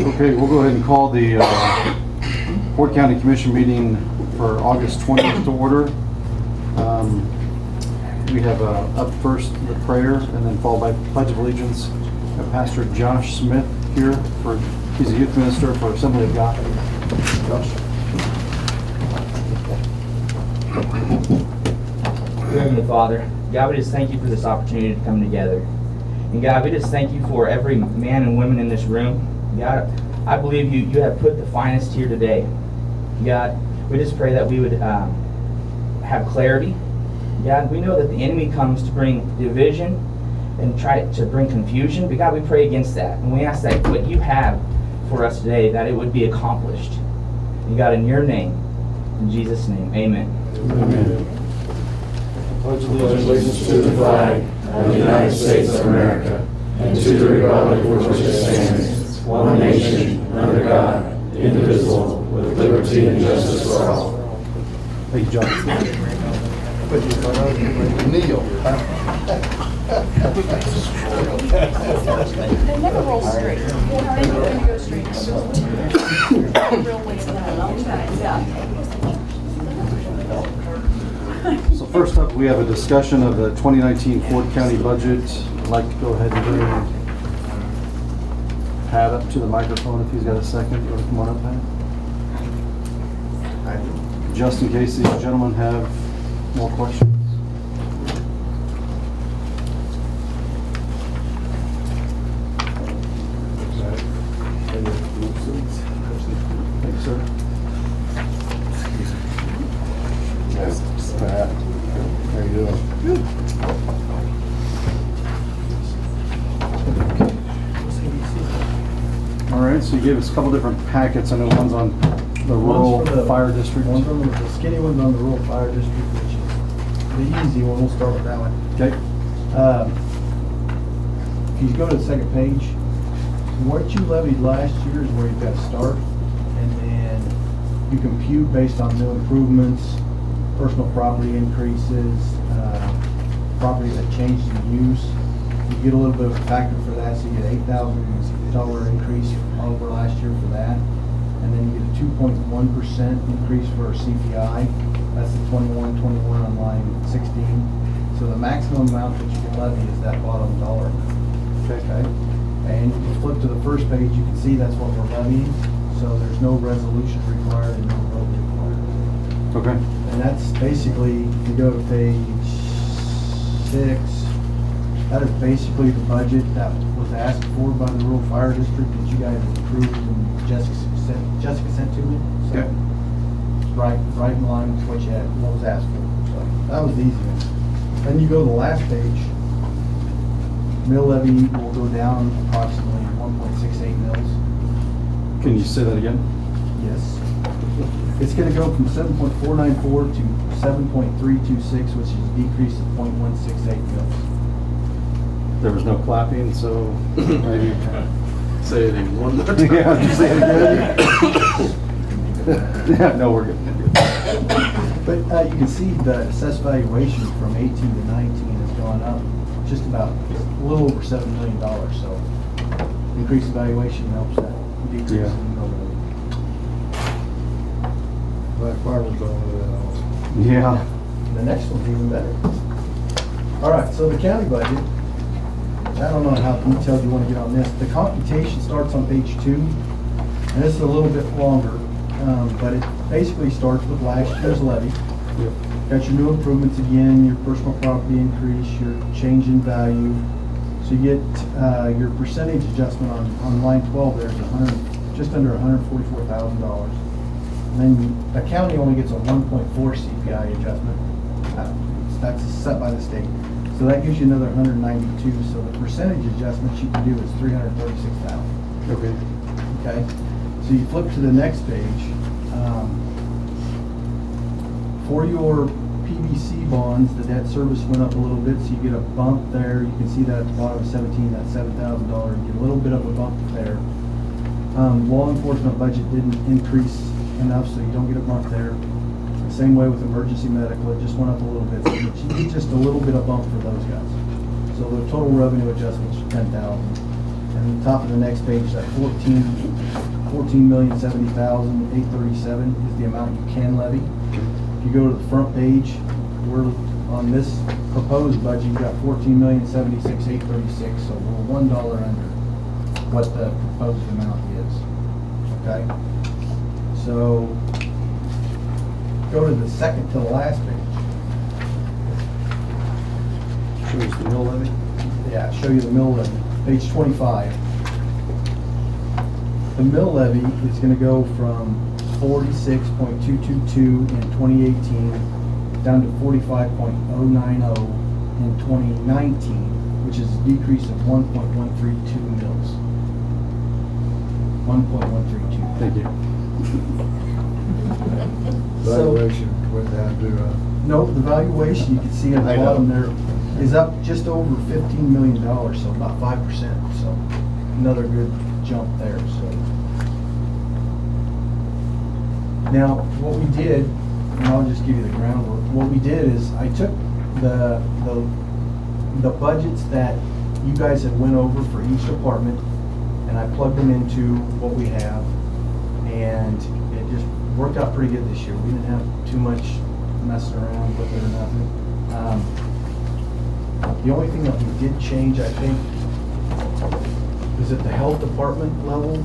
Okay, we'll go ahead and call the Ford County Commission meeting for August 20th to order. We have up first the prayer and then followed by Pledge of Allegiance. We have Pastor Josh Smith here. He's a youth minister for Assembly of God. Josh. Dear Heavenly Father, God, we just thank you for this opportunity to come together. And God, we just thank you for every man and woman in this room. God, I believe you have put the finest here today. God, we just pray that we would have clarity. God, we know that the enemy comes to bring division and try to bring confusion, but God, we pray against that. And we ask that what you have for us today, that it would be accomplished. And God, in your name, in Jesus' name, amen. Amen. Pledge allegiance to the flag of the United States of America and to the republic for which it stands, one nation, under God, indivisible, with liberty and justice for all. Thank you, John. Neil. They never roll straight. They never go straight. Real ways in a long time, yeah. So first up, we have a discussion of the 2019 Ford County budget. I'd like to go ahead and bring Pat up to the microphone if he's got a second. You want to come on up, Pat? Just in case these gentlemen have more questions. Thank you, sir. Yes, Pat. How you doing? Good. All right, so you gave us a couple different packets. I know one's on the rural One's for the fire district. One's from the skinny one's on the rural fire district, which is the easy one. We'll start with that one. Okay. If you go to the second page, what you levied last year is where you've got to start, and then you compute based on new improvements, personal property increases, property that changed in use. You get a little bit of a factor for that, so you get $8,060 increase over last year for that. And then you get a 2.1% increase for CPI. That's the 21 on line 16. So the maximum amount that you can levy is that bottom dollar. Okay? And if you flip to the first page, you can see that's what we're levying. So there's no resolution required and no vote required. Okay. And that's basically, if you go to page 6, that is basically the budget that was asked for by the rural fire district that you guys approved and Jessica sent to me. So Okay. right in line with what what was asked for. So that was the easy one. Then you go to the last page, mill levy will go down approximately 1.68 mils. Can you say that again? Yes. It's gonna go from 7.494 to 7.326, which is a decrease of 0.168 mils. There was no clapping, so maybe Say it in one more time. yeah, just say it again. Yeah, no, we're good. But you can see the assessed valuation from 18 to 19 has gone up just about a little over $7 million. So increased valuation helps that decrease Yeah. in mill levy. Black farmers going with that also. Yeah. The next one's even better. All right, so the county budget. I don't know how detailed you want to get on this. The computation starts on page 2, and this is a little bit longer, but it basically starts with last year's levy. Yep. Got your new improvements again, your personal property increase, your change in value. So you get your percentage adjustment on line 12 there's just under $144,000. And then the county only gets a 1.4 CPI adjustment. That's set by the state. So that gives you another 192. So the percentage adjustments you can do is 336,000. Okay. Okay. So you flip to the next page. For your PVC bonds, the debt service went up a little bit, so you get a bump there. You can see that at the bottom of 17, that's $7,000. You get a little bit of a bump there. Law enforcement budget didn't increase enough, so you don't get a bump there. Same way with emergency medical, it just went up a little bit. So you get just a little bit of bump for those guys. So the total revenue adjustments are $10,000. And the top of the next page, that 14,070,837 is the amount you can levy. If you go to the front page, we're on this proposed budget, you got 14,076,836, so we're $1 under what the proposed amount is. Okay? So go to the second to the last page. Shows the mill levy. Yeah, show you the mill levy, page 25. The mill levy is gonna go from 46.222 in 2018 down to 45.090 in 2019, which is a decrease of 1.132 mils. 1.132. Thank you. Valuation went down to, No, the valuation, you can see at the I know. bottom there, is up just over $15 million, so about 5%, so another good jump there, so. Now, what we did, and I'll just give you the groundwork, what we did is I took the budgets that you guys had went over for each department, and I plugged them into what we have, and it just worked out pretty good this year. We didn't have too much messing around with it or nothing. The only thing that we did change, I think, is at the health department level,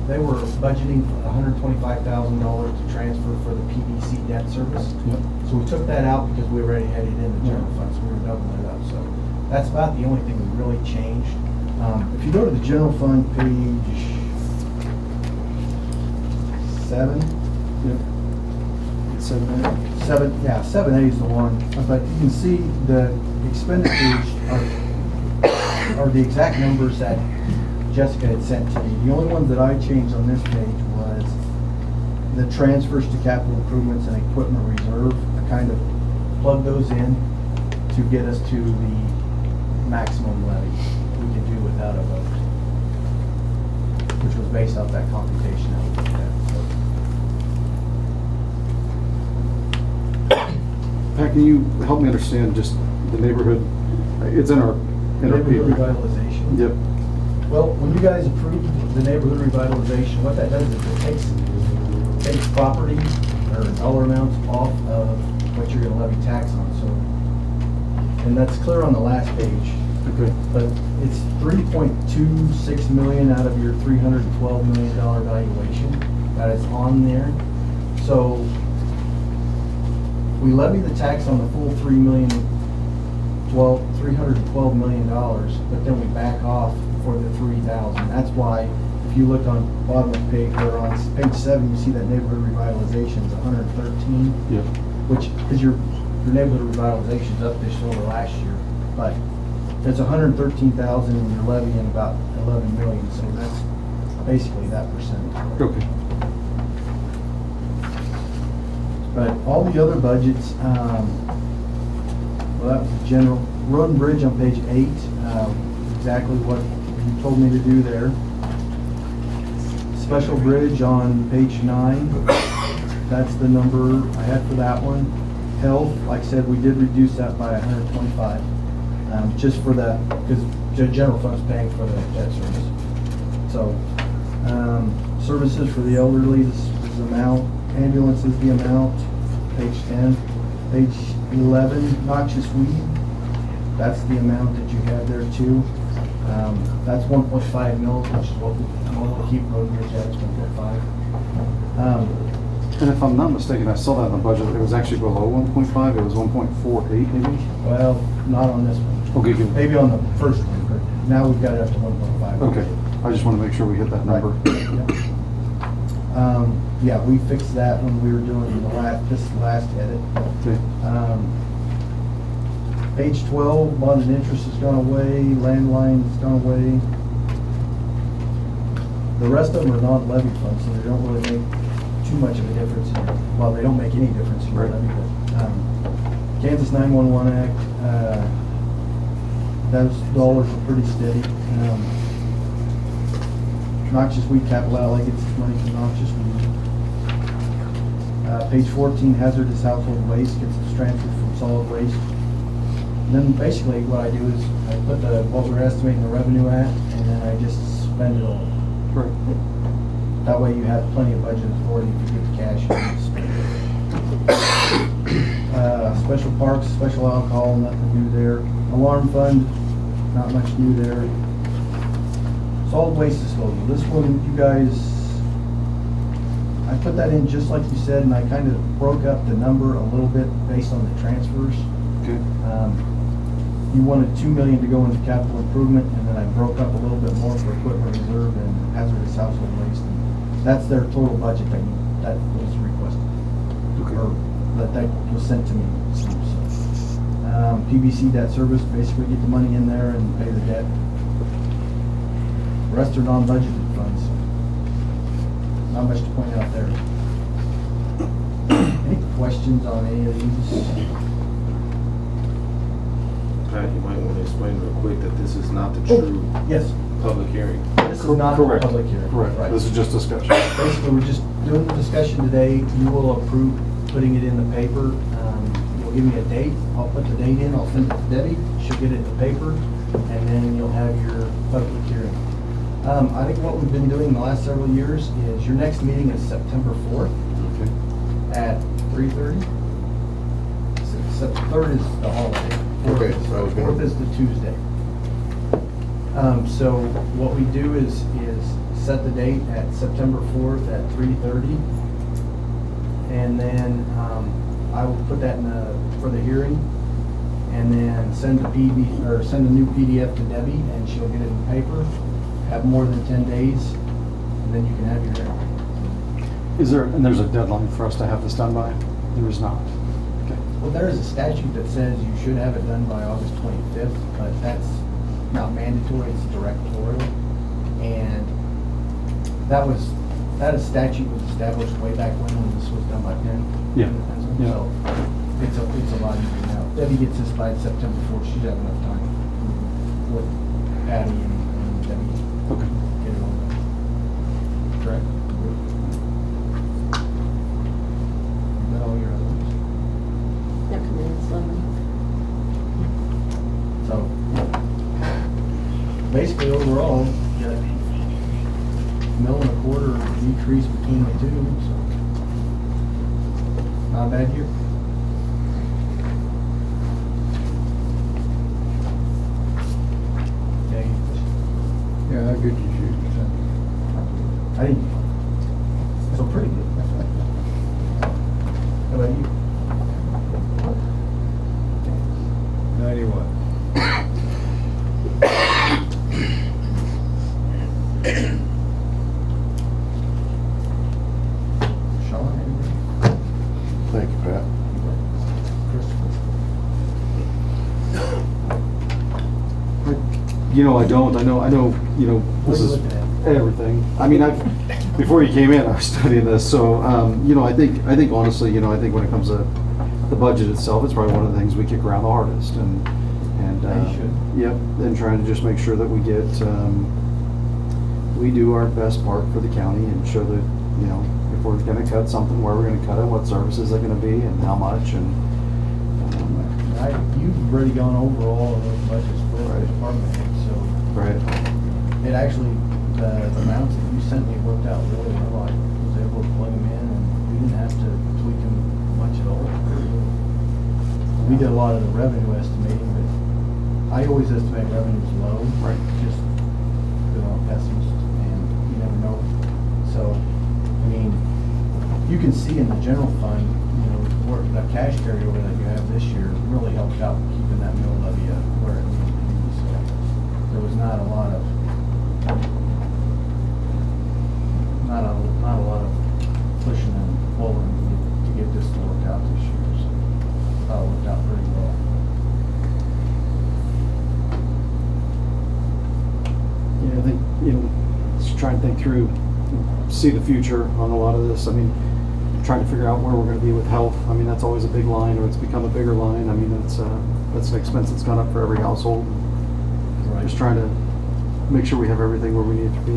they were budgeting $125,000 to transfer for the PBC debt service. Yep. So we took that out because we already had it in the general fund, so we were doubling it up. So that's about the only thing we really changed. If you go to the general fund page 7, It's 7A. 7A is the one, but you can see the expenditures are the exact numbers that Jessica had sent to me. The only ones that I changed on this page was the transfers to capital improvements and equipment reserve. I kind of plugged those in to get us to the maximum levy we could do without a vote, which was based off that computation that we looked at. Pat, can you help me understand just the neighborhood? It's in our Neighborhood paper. revitalization. Yep. Well, when you guys approved the neighborhood revitalization, what that does is it takes property or dollar amounts off of what you're gonna levy tax on, so. And that's clear on the last page, Okay. but it's 3.26 million out of your $312 million valuation that is on there. So we levy the tax on the full $312 million, but then we back off for the 3,000. That's why, if you look on bottom of page, or on page 7, you see that neighborhood revitalization is 113, Yep. which is your neighborhood revitalization is up this over last year, but it's 113,000 and you're levying about 11 million, so that's basically that percentage. Okay. But all the other budgets, well, that was the general. Road and Bridge on page 8, exactly what you told me to do there. Special Bridge on page 9, that's the number I had for that one. Health, like I said, we did reduce that by 125, just for that, because the general fund's paying for the debt service. So, services for the elderly is the amount. Ambulance is the amount, page 10. Page 11, noxious weed, that's the amount that you have there too. That's 1.5 mils, which is what we keep road and bridge at, it's 1.5. And if I'm not mistaken, I saw that in the budget, it was actually below 1.5, it was 1.48 maybe? Well, not on this one. Okay, good. Maybe on the first one, but now we've got it up to 1.5. Okay, I just want to make sure we hit that number. Right. Yep. Yeah, we fixed that when we were doing this last edit. Okay. Page 12, bond and interest has gone away, landline has gone away. The rest of them are non-levy funds, so they don't really make too much of a difference. Well, they don't make any difference in your Right. levy, but, Kansas 911 Act, those dollars are pretty steady. Noxious weed capital outlay gets its money from noxious weed. Page 14, hazardous household waste gets its transfer from solid waste. And then basically what I do is I put what we're estimating the revenue at, and then I just spend it all. Right. That way you have plenty of budget authority if you get the cash. You can spend it. Special parks, special alcohol, nothing new there. Alarm fund, not much new there. Solid waste disposal, this one, you guys, I put that in just like you said, and I kind of broke up the number a little bit based on the transfers. Okay. You wanted 2 million to go into capital improvement, and then I broke up a little bit more for equipment reserve and hazardous household waste. And that's their total budget that was requested. Okay. Or that was sent to me. So, PBC debt service, basically get the money in there and pay the debt. The rest are non-budgeted funds. Not much to point out there. Any questions on any of these? Pat, you might want to explain real quick that this is not the true Yes, public hearing. this is not a Correct. public hearing. Correct. Right. This is just discussion. Basically, we're just doing the discussion today. You will approve putting it in the paper. You'll give me a date. I'll put the date in. I'll send it to Debbie. She'll get it in the paper, and then you'll have your public hearing. I think what we've been doing the last several years is your next meeting is September 4th Okay. at 3:30. Third is the holiday. Okay, so I was gonna- 4th is the Tuesday. So what we do is set the date at September 4th at 3:30. And then I will put that for the hearing, and then send a new PDF to Debbie, and she'll get it in paper. Have more than 10 days, and then you can have your hearing. There's a deadline for us to have this done by? There is not. Okay. Well, there is a statute that says you should have it done by August 25th, but that's not mandatory, it's directorial. And that statute was established way back when this was done by Penn. Yeah, yeah. So it's a lot easier now. Debbie gets this by September 4th, she'd have enough time with Patty and Debbie. Okay. Get it all done. Correct? Is that all your others? That come in slowly. So, basically overall, you got $1.25 decrease between the two, so. Not a bad year. Yeah, Yeah, how good you shoot? I didn't. So pretty good. How about you? 91. Sean, anything? Thank you, Pat. You know, I don't. I know, What this are you is looking at? everything. I mean, before you came in, I was studying this, so, I think honestly, I think when it comes to the budget itself, it's probably one of the things we kick around the hardest, and, Yeah, you should. Yep, and trying to just make sure that we get, we do our best part for the county and show that, if we're gonna cut something, where we're gonna cut it, what services they're gonna be, and how much, and, You've already gone over all of those budgets for the department head, so right, it actually, the amounts that you sent me worked out really well. I was able to plug them in, and we didn't have to tweak them much at all. We did a lot of the revenue estimating, but I always estimate revenues low. Right. Just because I'm a pessimist, and you never know. So, I mean, you can see in the general fund, where the cash carryover that you have this year really helped out keeping that mill levy where it needed to be. So there was not a lot of pushing and pulling to get this to work out this year. So I thought it worked out pretty well. Yeah, I think, just trying to think through, see the future on a lot of this. I mean, trying to figure out where we're gonna be with health. I mean, that's always a big line, or it's become a bigger line. I mean, that's an expense that's gone up for every household. Just trying to make sure we have everything where we need it to be.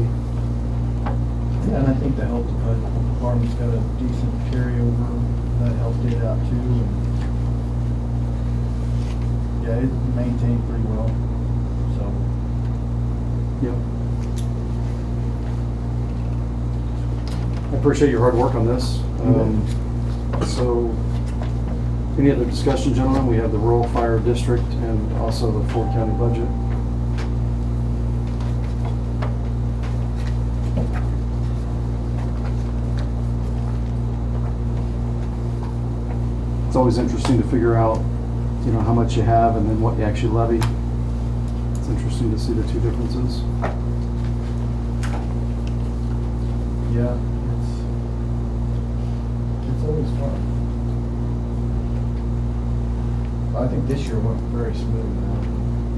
Yeah, and I think the health department's got a decent carryover that helped it out too. And yeah, it maintained pretty well. So Yep. appreciate your hard work on this. So, any other discussion, gentlemen? We have the rural fire district and also the Ford County budget. It's always interesting to figure out, you know, how much you have and then what you actually levy. It's interesting to see the two differences. Yeah, it's always fun. I think this year went very smooth.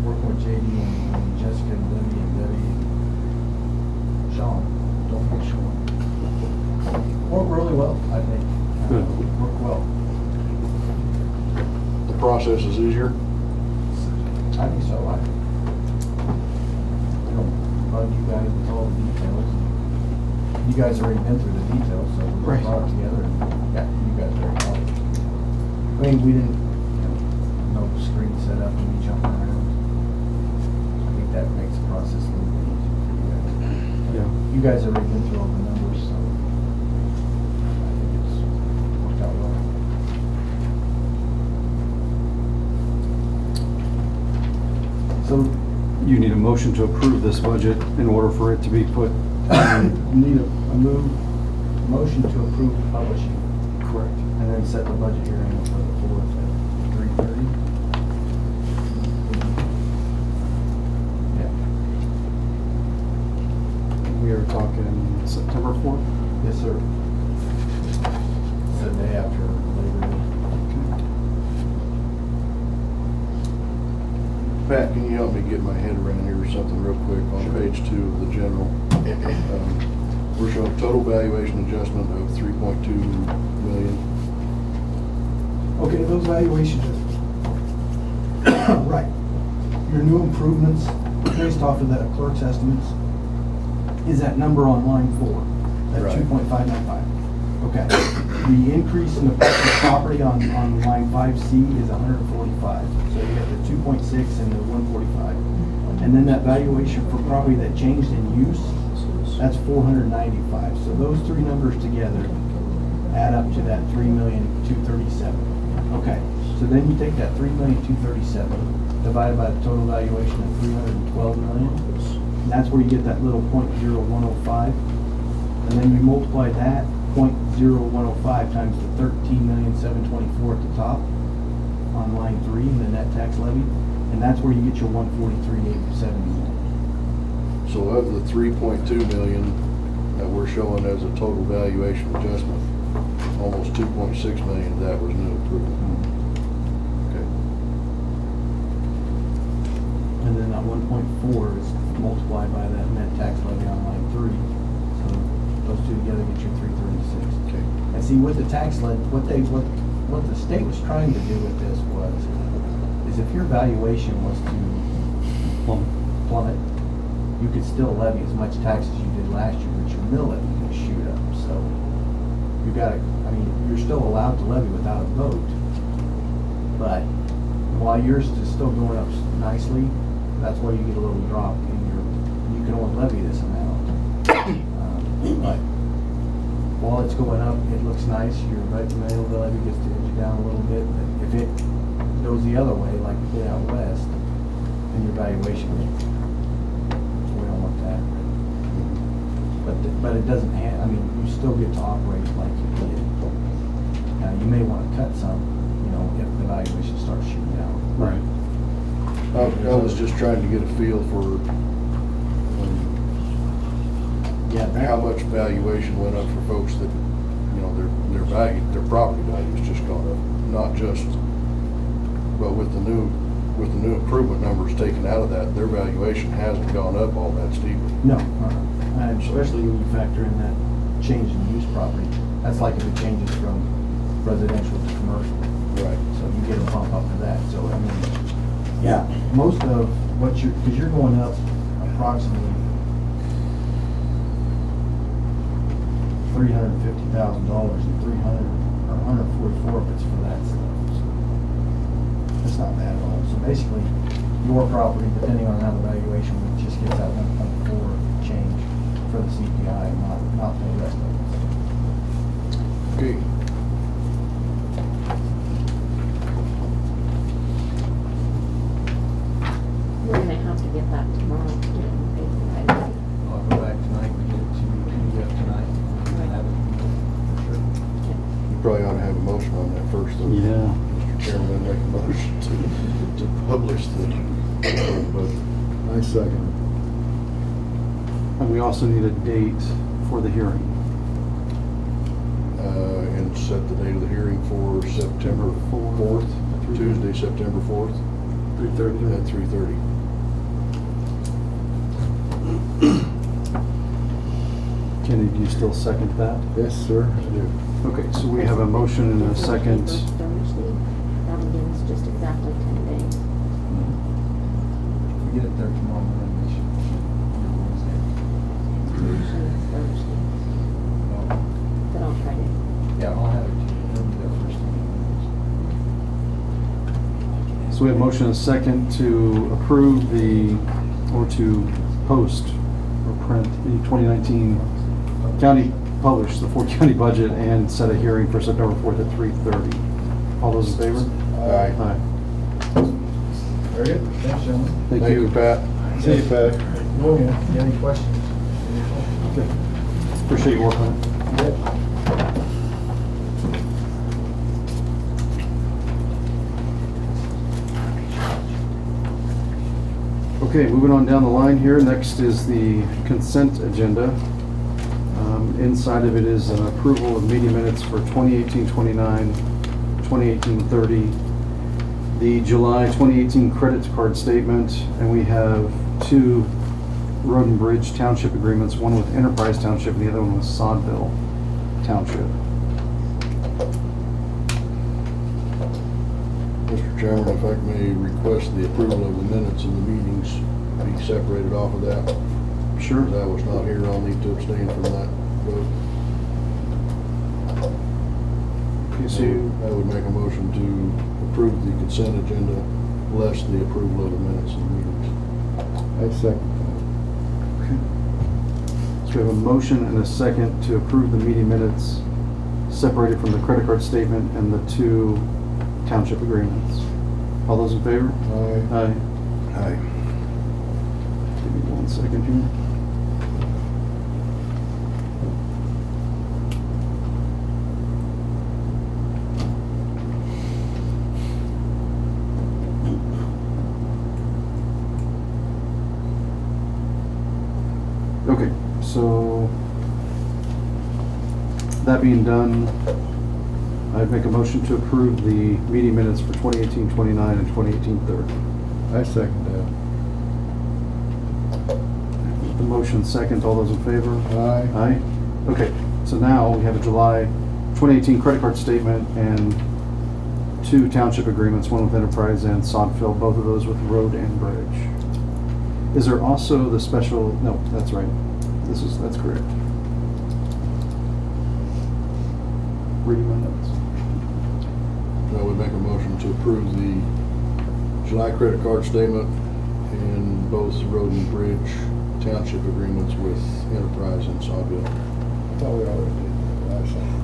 Working with JD and Jessica and Lindy and Debbie and Sean, don't forget Sean. Worked really well, I think. Good. Worked well. The process is easier. I think so. I don't bug you guys with all the details. You guys already been through the details, so we Right. brought it together and got you guys very helpful. I mean, we didn't, no screen set up and we jumping around. I think that makes the process a little bit easier for you guys. Yeah. You guys have already been through all the numbers, so I think it's worked out well. So You need a motion to approve this budget in order for it to be put. you need a motion to approve publishing Correct. and then set the budget hearing for the 4th at 3:30. Yeah, We are talking September 4th. yes, sir. It's the day after Labor Day. Pat, can you help me get my head around here or something real quick on page 2 of the general? We're showing total valuation adjustment of 3.2 million. Okay, those valuations are, right. Your new improvements, based off of that clerk's estimates, is that number on line 4, that Right. 2.595. Okay. The increase in the price of property on line 5C is 145. So you got the 2.6 and the 145. And then that valuation for property that changed in use, that's 495. So those three numbers together add up to that 3,237,000. Okay, so then you take that 3,237,000 divided by the total valuation of 312 million. And that's where you get that little 0.0105. And then you multiply that 0.0105 times the 13,724,000 at the top on line 3 in the net tax levy. And that's where you get your 143,870. So of the 3.2 million that we're showing as a total valuation adjustment, almost 2.6 million of that was new improvement. Okay. And then that 1.4 is multiplied by that net tax levy on line 3. So those two together get you 336. Okay. And see, with the tax levy, what the state was trying to do with this is if your valuation was to plummet, you could still levy as much tax as you did last year, but your mill levy could shoot up. So you gotta, I mean, you're still allowed to levy without a vote. But while yours is still going up nicely, that's why you get a little drop in you can only levy this amount. But while it's going up, it looks nice, your mill levy gets to edge down a little bit. But if it goes the other way, like it did out west, then your valuation is, we don't want that. But it doesn't I mean, you still get to operate like you did. Now, you may want to cut some, you know, if the valuation starts shooting down. Right. I was just trying to get a feel for Yeah, how much valuation went up for folks that, you know, their value, their property value has just gone up. Not just, but with the new improvement numbers taken out of that, their valuation hasn't gone up all that steeply. No, and especially when you factor in that change in use property. That's like if it changes from residential to commercial. Right. So you get a bump up for that. So, I mean, yeah, most of what because you're going up approximately $350,000 and 300 or 144 if it's for that stuff. So it's not bad at all. So basically, your property, depending on how the valuation, just gets that 1.4 change for the CPI, not the rest of it. Okay. We're gonna have to get that tomorrow, to get it in the paper right away. I'll go back tonight and get it to PDF tonight. and have it for sure. You probably ought to have a motion on that first, though. Yeah. Mr. Chairman, make a motion to publish the budget. I second. And we also need a date for the hearing. And set the date of the hearing for September 4th, Tuesday, September 4th, 3:30. at 3:30. Kenny, do you still second that? Yes, sir, I do. Okay, so we have a motion and a second. Thursday, that one gives just exactly 10 days. If we get it there tomorrow morning, we should do Wednesday. Usually it's Thursday, No. but I'll try to. Yeah, I'll have it to you. It'll be there first thing. So we have motion and a second to approve or to post or print the 2019 county, publish the Ford County budget and set a hearing for September 4th at 3:30. All those in favor? Aye. Aye. Very good. Thanks, gentlemen. Thank Thank you, you. Pat. See you, Pat. Oh, yeah. If you have any questions? Okay. Appreciate your work on it. Okay, moving on down the line here. Next is the consent agenda. Inside of it is an approval of meeting minutes for 2018-29, 2018-30, the July 2018 credit card statement, and we have two road and bridge township agreements, one with Enterprise Township and the other one with Sodville Township. Mr. Chairman, if I may request the approval of the minutes of the meetings be separated off of that. Sure. As I was not here, I'll need to abstain from that vote. Okay, So I would make a motion to approve the consent agenda, less the approval of the minutes of the meetings. I second So we have a motion and a second to approve the meeting minutes separated from the credit card statement and the two township agreements. All those in favor? that. Aye. Aye. Give me 1 second here. Okay, so that being done, I'd make a motion to approve the meeting minutes for 2018-29 and 2018-30. I second The motion second, all those in favor? that. Aye. Aye. Okay, so now we have a July 2018 credit card statement and two township agreements, one with Enterprise and Sodville, both of those with road and bridge. Is there also the special, no, that's right. That's correct. Reading my notes. I would make a motion to approve the July credit card statement and both road and bridge township agreements with Enterprise and Sawville. I thought we already did that last time.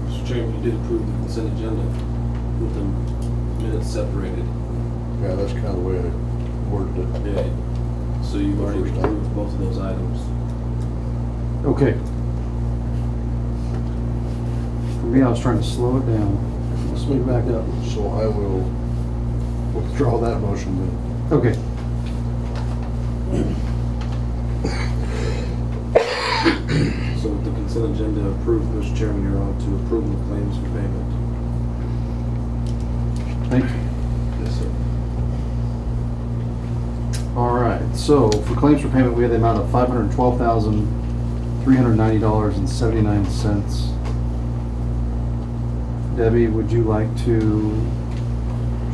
Mr. Chairman, you did approve the consent agenda with the minutes separated. Yeah, that's kind of the way I worded it. Yeah. So you've already First time. approved both of those items. Okay. For me, I was trying to slow it down. Let's move back up. So I will withdraw that motion then. Okay. So with the consent agenda approved, Mr. Chairman, you're on to approval of claims for payment. Thank you. Yes, sir. All right, so for claims for payment, we have the amount of $512,390.79. Debbie, would you like to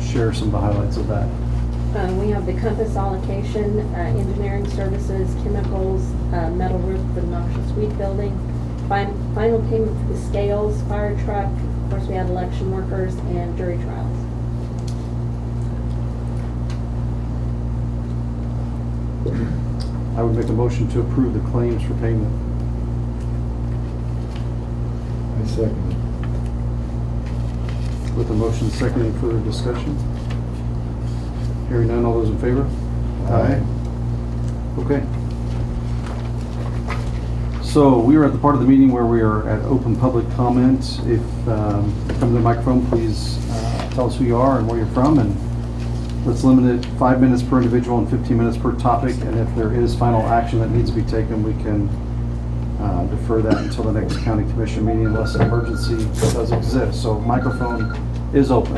share some of the highlights of that? We have the Compass allocation, engineering services, chemicals, metal roof for the noxious weed building, final payment for the scales, fire truck, of course, we had election workers and jury trials. I would make a motion to approve the claims for payment. Second. With the motion seconding, further discussion? Hearing none, all those in favor? Aye. Okay. So we are at the part of the meeting where we are at open public comment. If you come to the microphone, please tell us who you are and where you're from, and let's limit it 5 minutes per individual and 15 minutes per topic. And if there is final action that needs to be taken, we can defer that until the next county commission meeting unless an emergency does exist. So microphone is open.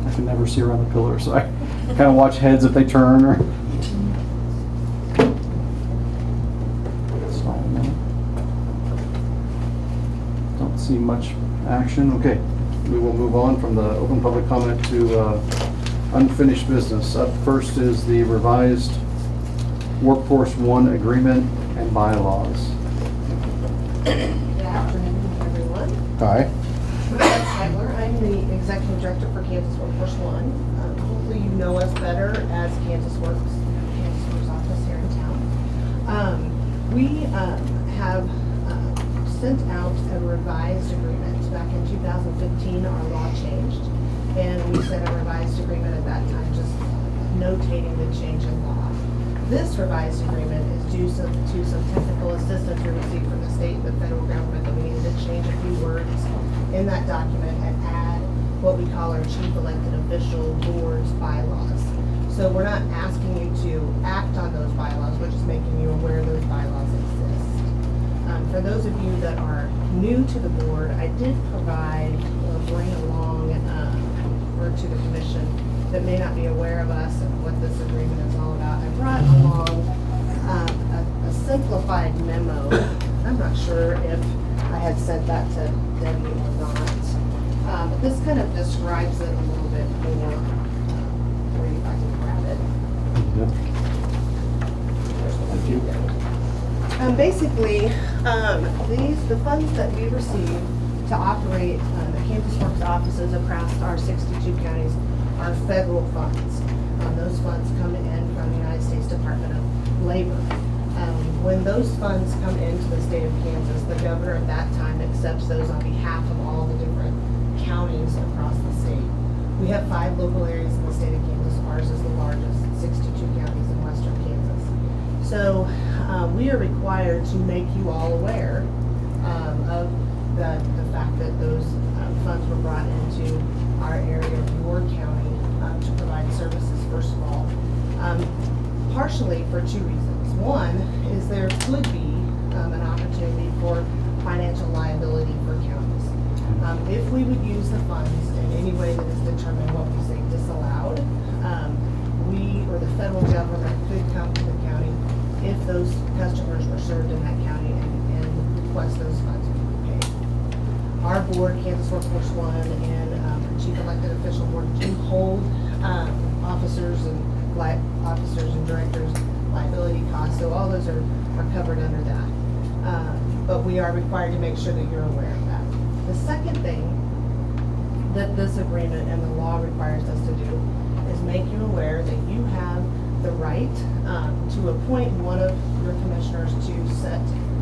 I can never see around the pillar, so I kind of watch heads if they turn or. Don't see much action. Okay, we will move on from the open public comment to unfinished business. Up first is the revised Workforce One agreement and bylaws. Good afternoon, everyone. Hi. I'm Tyler. I'm the Executive Director for Kansas Workforce One. Hopefully you know us better as Kansas Works office here in town. We have sent out a revised agreement. Back in 2015, our law changed, and we sent a revised agreement at that time, just notating the change in law. This revised agreement is due to some technical assistance we received from the state and the federal government that we needed to change a few words in that document and add what we call our chief elected official board's bylaws. So we're not asking you to act on those bylaws, we're just making you aware those bylaws exist. For those of you that are new to the board, I did provide or bring along word to the commission that may not be aware of us and what this agreement is all about. I brought along a simplified memo. I'm not sure if I had sent that to Debbie or not. But this kind of describes it a little bit more. Where if I can grab it. Thank you. Basically, the funds that we receive to operate the Kansas Works offices across our 62 counties are federal funds. Those funds come in from the United States Department of Labor. When those funds come into the state of Kansas, the governor at that time accepts those on behalf of all the different counties across the state. We have 5 local areas in the state of Kansas. Ours is the largest, 62 counties in western Kansas. So we are required to make you all aware of the fact that those funds were brought into our area of your county to provide services, first of all. Partially for 2 reasons. One is there could be an opportunity for financial liability for counties. If we would use the funds in any way that is determined what we say disallowed, we or the federal government could come to the county if those customers were served in that county and request those funds be paid. Our board, Kansas Workforce One, and our chief elected official board do hold officers and directors liability costs, so all those are covered under that. But we are required to make sure that you're aware of that. The second thing that this agreement and the law requires us to do is make you aware that you have the right to appoint one of your commissioners to sit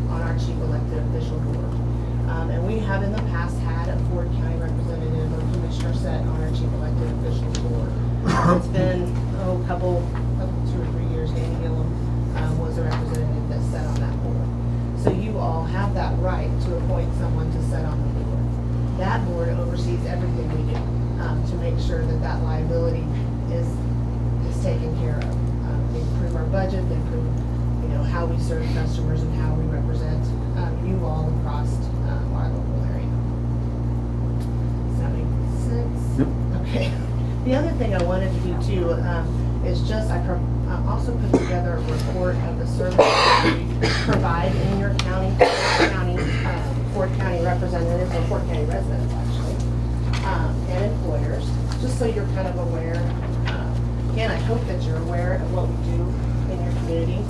on our chief elected official board. And we have in the past had a Ford County representative or commissioner set on our chief elected official board. It's been a couple 2 or 3 years. Danny Gillum was a representative that sat on that board. So you all have that right to appoint someone to sit on the board. That board oversees everything we do to make sure that that liability is taken care of. They approve our budget, they approve how we serve customers and how we represent you all across our local area. Does that make sense? Yep. Okay. The other thing I wanted to do too is just, I also put together a report of the service that we provide in your county, Ford County representatives, or Ford County residents actually, and employers, just so you're kind of aware. Again, I hope that you're aware of what we do in your community.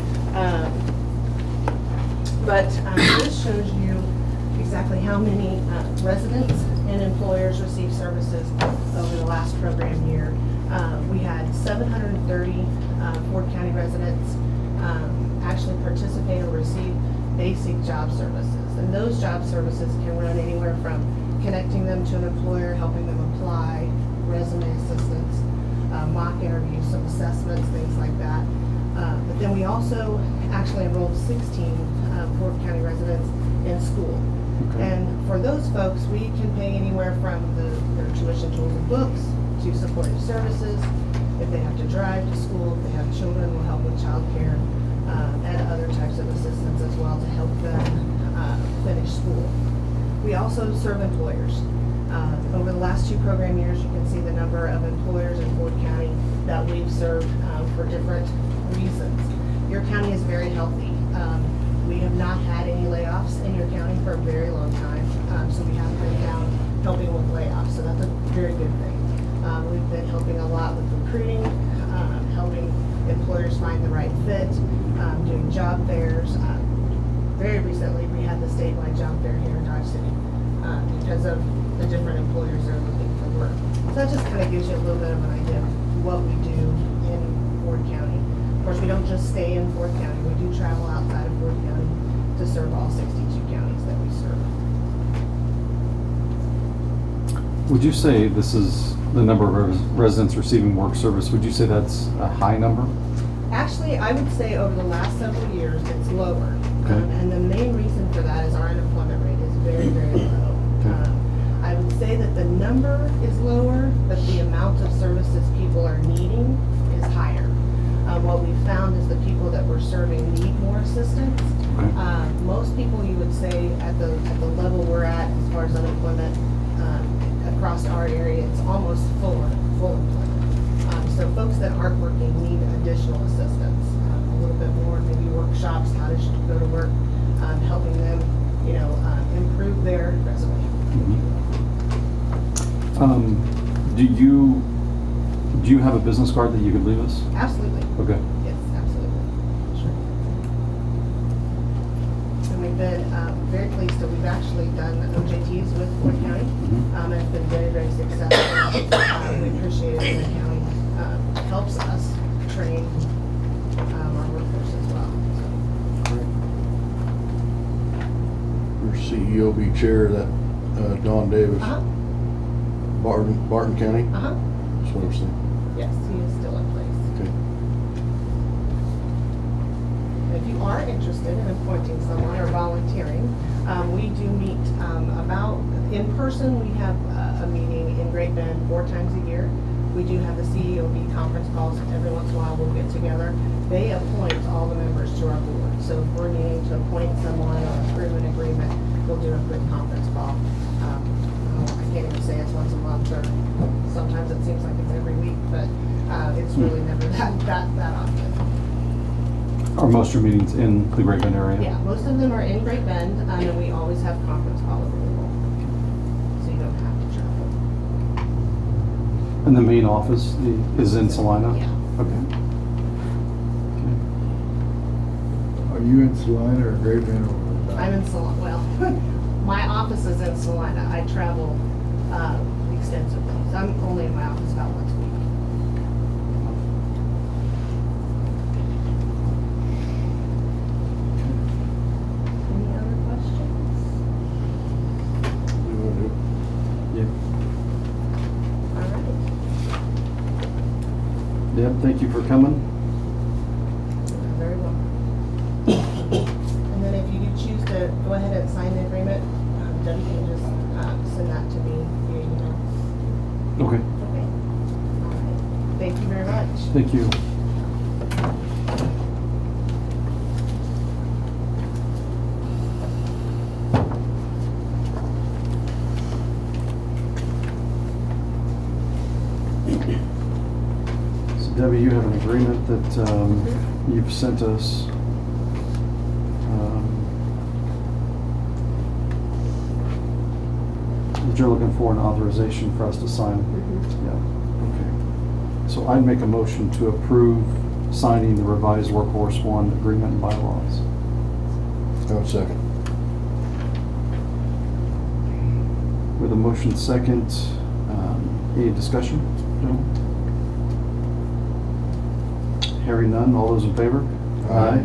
But this shows you exactly how many residents and employers receive services over the last program year. We had 730 Ford County residents basic job services. And those job services can run anywhere from connecting them to an employer, helping them apply, resume assistance, mock interviews, some assessments, things like that. But then we also actually enrolled 16 Fort County residents in school. Okay. And for those folks, we can pay anywhere from their tuition, tools, and books to supportive services. If they have to drive to school, if they have children, we'll help with childcare and other types of assistance as well to help them finish school. We also serve employers. Over the last 2 program years, you can see the number of employers in Ford County that we've served for different reasons. Your county is very healthy. We have not had any layoffs in your county for a very long time, so we haven't been down helping with layoffs, so that's a very good thing. We've been helping a lot with recruiting, helping employers find the right fit, doing job fairs. Very recently, we had the statewide job fair here in Dodge City because of the different employers that are looking for work. So that just kind of gives you a little bit of an idea of what we do in Ford County. Of course, we don't just stay in Ford County. We do travel outside of Ford County to serve all 62 counties that we serve. Would you say this is the number of residents receiving work service? Would you say that's a high number? Actually, I would say over the last several years, it's lower. Okay. And the main reason for that is our unemployment rate is very, very low. Okay. I would say that the number is lower, but the amount of services people are needing is higher. What we found is the people that we're serving need more assistance. Okay. Most people, you would say, at the level we're at as far as unemployment across our area, it's almost full employment. So folks that aren't working need additional assistance, a little bit more, maybe workshops, how to go to work, helping them, improve their resume. Do you have a business card that you could leave us? Absolutely. Okay. Yes, absolutely. Sure. And we've been very pleased that we've actually done OJTs with Ford County. And it's been very, very successful. We appreciate it when the county helps us train our workforce as well. Your CEO be chair of that, Don Davis, Uh-huh, Barton County, uh-huh. that's what I'm saying. Yes, he is still in place. Okay. If you are interested in appointing someone or volunteering, we do meet about, in person, we have a meeting in Great Bend 4 times a year. We do have the CEOB conference calls. Every once in a while we'll get together. They appoint all the members to our board. So if we're needing to appoint someone or approve an agreement, we'll do a quick conference call. I can't even say it's once a month, or sometimes it seems like it's every week, but it's really never that often. Are most of your meetings in the Great Bend area? Yeah, most of them are in Great Bend, and we always have conference call available, so you don't have to travel. And the main office is in Salina? Yeah. Okay. Are you in Salina or Great Bend or? I'm in Salina, well, my office is in Salina. I travel extensively, so I'm only in my office about once a week. Any other questions? You wanna do- Yeah. All right. Deb, thank you for coming. You're very welcome. And then if you do choose to go ahead and sign the agreement, Debbie can just send that to me via email. Okay. Okay. All right. Thank you very much. Thank you. So Debbie, you have an agreement that you've sent us. That you're looking for an authorization for us to sign. Yeah, okay. So I'd make a motion to approve signing the revised Workhorse One agreement and bylaws. I would second. With a motion second, any discussion, gentlemen? Hearing none, all those in favor? Aye.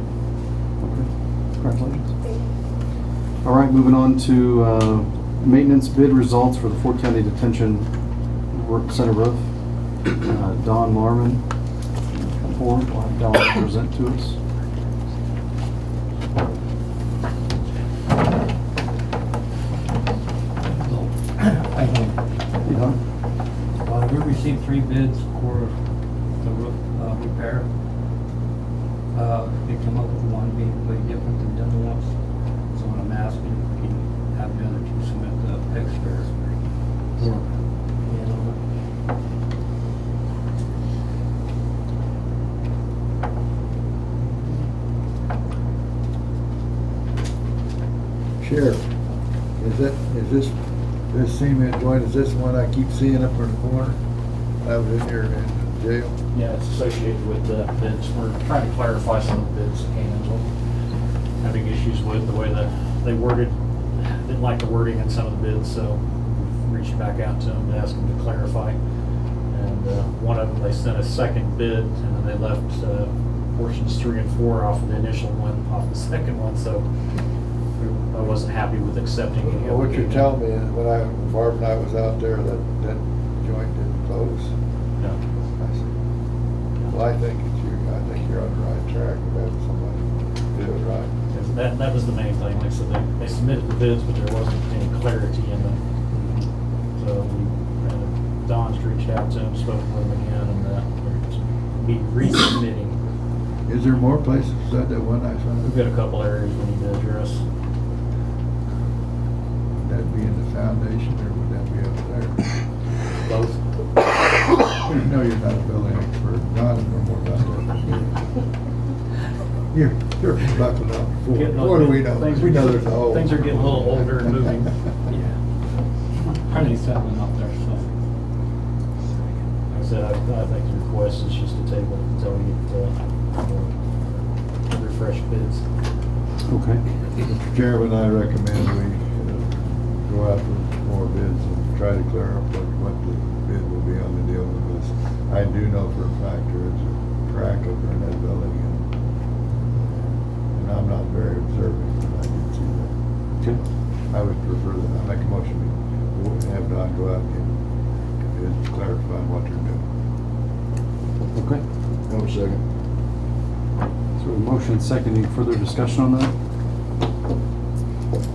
Okay, congratulations. Thank you. moving on to maintenance bid results for the Fort County Detention Center roof. Don Marmon, will have Don present to us. Hey, Don. We received 3 bids for the roof repair. They come up with one being way different than the other ones. So what I'm asking, if we can have the other 2 submit the extra work. Sheriff, is this cement joint, is this one I keep seeing up in the corner? I was in here in jail. Yeah, it's associated with the bids. We're trying to clarify some of the bids that came in. Having issues with the way that they worded, didn't like the wording in some of the bids, so we reached back out to them to ask them to clarify. And one of them, they sent a second bid, and then they left portions 3 and 4 off of the initial one, off the second one, so I wasn't happy with accepting any of Well, it. what you're telling me is when Barb and I was out there, that joint didn't close. No. I see. Well, I think you're on the right track of having somebody do it right. That was the main thing. Like I said, they submitted the bids, but there wasn't any clarity in them. So Don's reached out to him, spoken with him again, and they're resubmitting. Is there more places besides that one I saw? We've got a couple areas we need to address. Would that be in the foundation or would that be up there? Both. No, you're not a building expert. Don is no more about that. You're buckled up. What do we know? We know there's a hole. Things are getting a little older and moving. Yeah. Hardly settling up there, so. Like I said, I think the request is just to table it until we get refreshed bids. Okay. Mr. Chairman, I recommend we go out for more bids and try to clear up what the bid will be on the deal with this. I do know for a fact there is a crack over in that building, and I'm not very observant, but I did see that. Okay. I would prefer that. I make a motion to have Don go out and clarify what they're doing. Okay. No second. So a motion second. Any further discussion on that?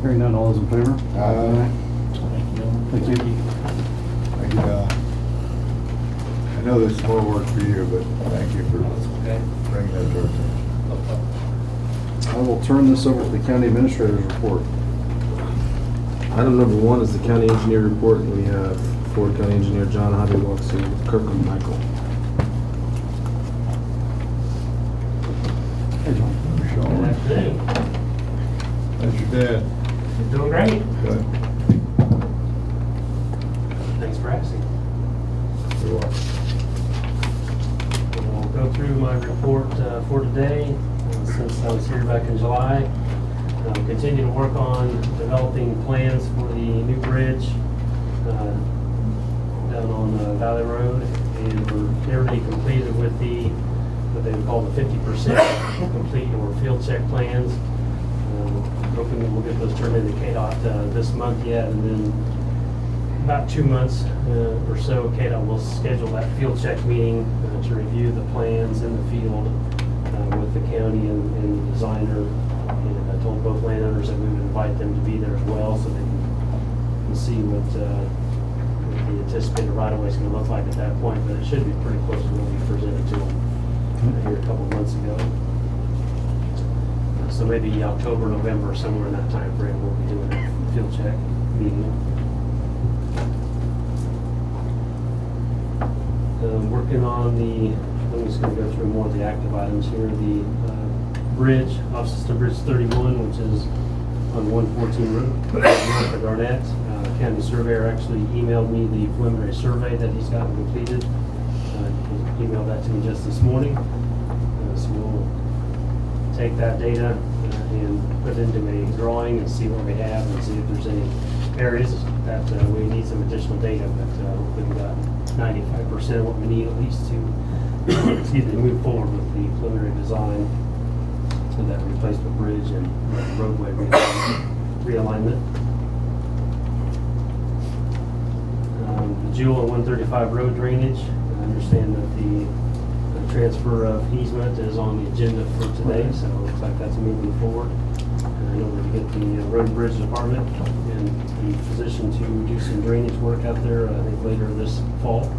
Hearing none, all those in favor? Aye. Thank you. Thank you, Don. I know there's more work for you, but thank you for bringing that to our attention. I will turn this over to the county administrator's report. Item number 1 is the county engineer report, and we have Ford County Engineer John Hobby walks in with Kirkland Michael. Hey, John. Sean. That's your dad. You're doing great. Good. Thanks for asking. You're welcome. We'll go through my report for today. Since I was here back in July, continue to work on developing plans for the new bridge down on Valley Road, and we're nearly completed with what they would call the 50% complete or field check plans. Hoping that we'll get those turned into KDOT this month yet, and then about 2 months or so, KDOT will schedule that field check meeting to review the plans in the field with the county and the designer. And I told both landowners that we would invite them to be there as well, so they can see what the anticipated right-of-way is going to look like at that point. But it should be pretty close to what we presented to them here a couple months ago. So maybe October, November, somewhere in that time frame, we'll be doing a field check meeting. Working on I'm just going to go through more of the active items here. The bridge, off-system bridge 31, which is on 114 Road, north of Garnett. County surveyor actually emailed me the preliminary survey that he's gotten completed. He emailed that to me just this morning. So we'll take that data and put it into a drawing and see what we have and see if there's any areas that we need some additional data, but hopefully we got 95% of what we need at least to move forward with the preliminary design of that replacement bridge and roadway redesign. realignment. The Jewel and 135 road drainage, I understand that the transfer of easement is on the agenda for today, so it looks like that's moving forward. And in order to get the road and bridge department in position to do some drainage work out there, I think later this fall.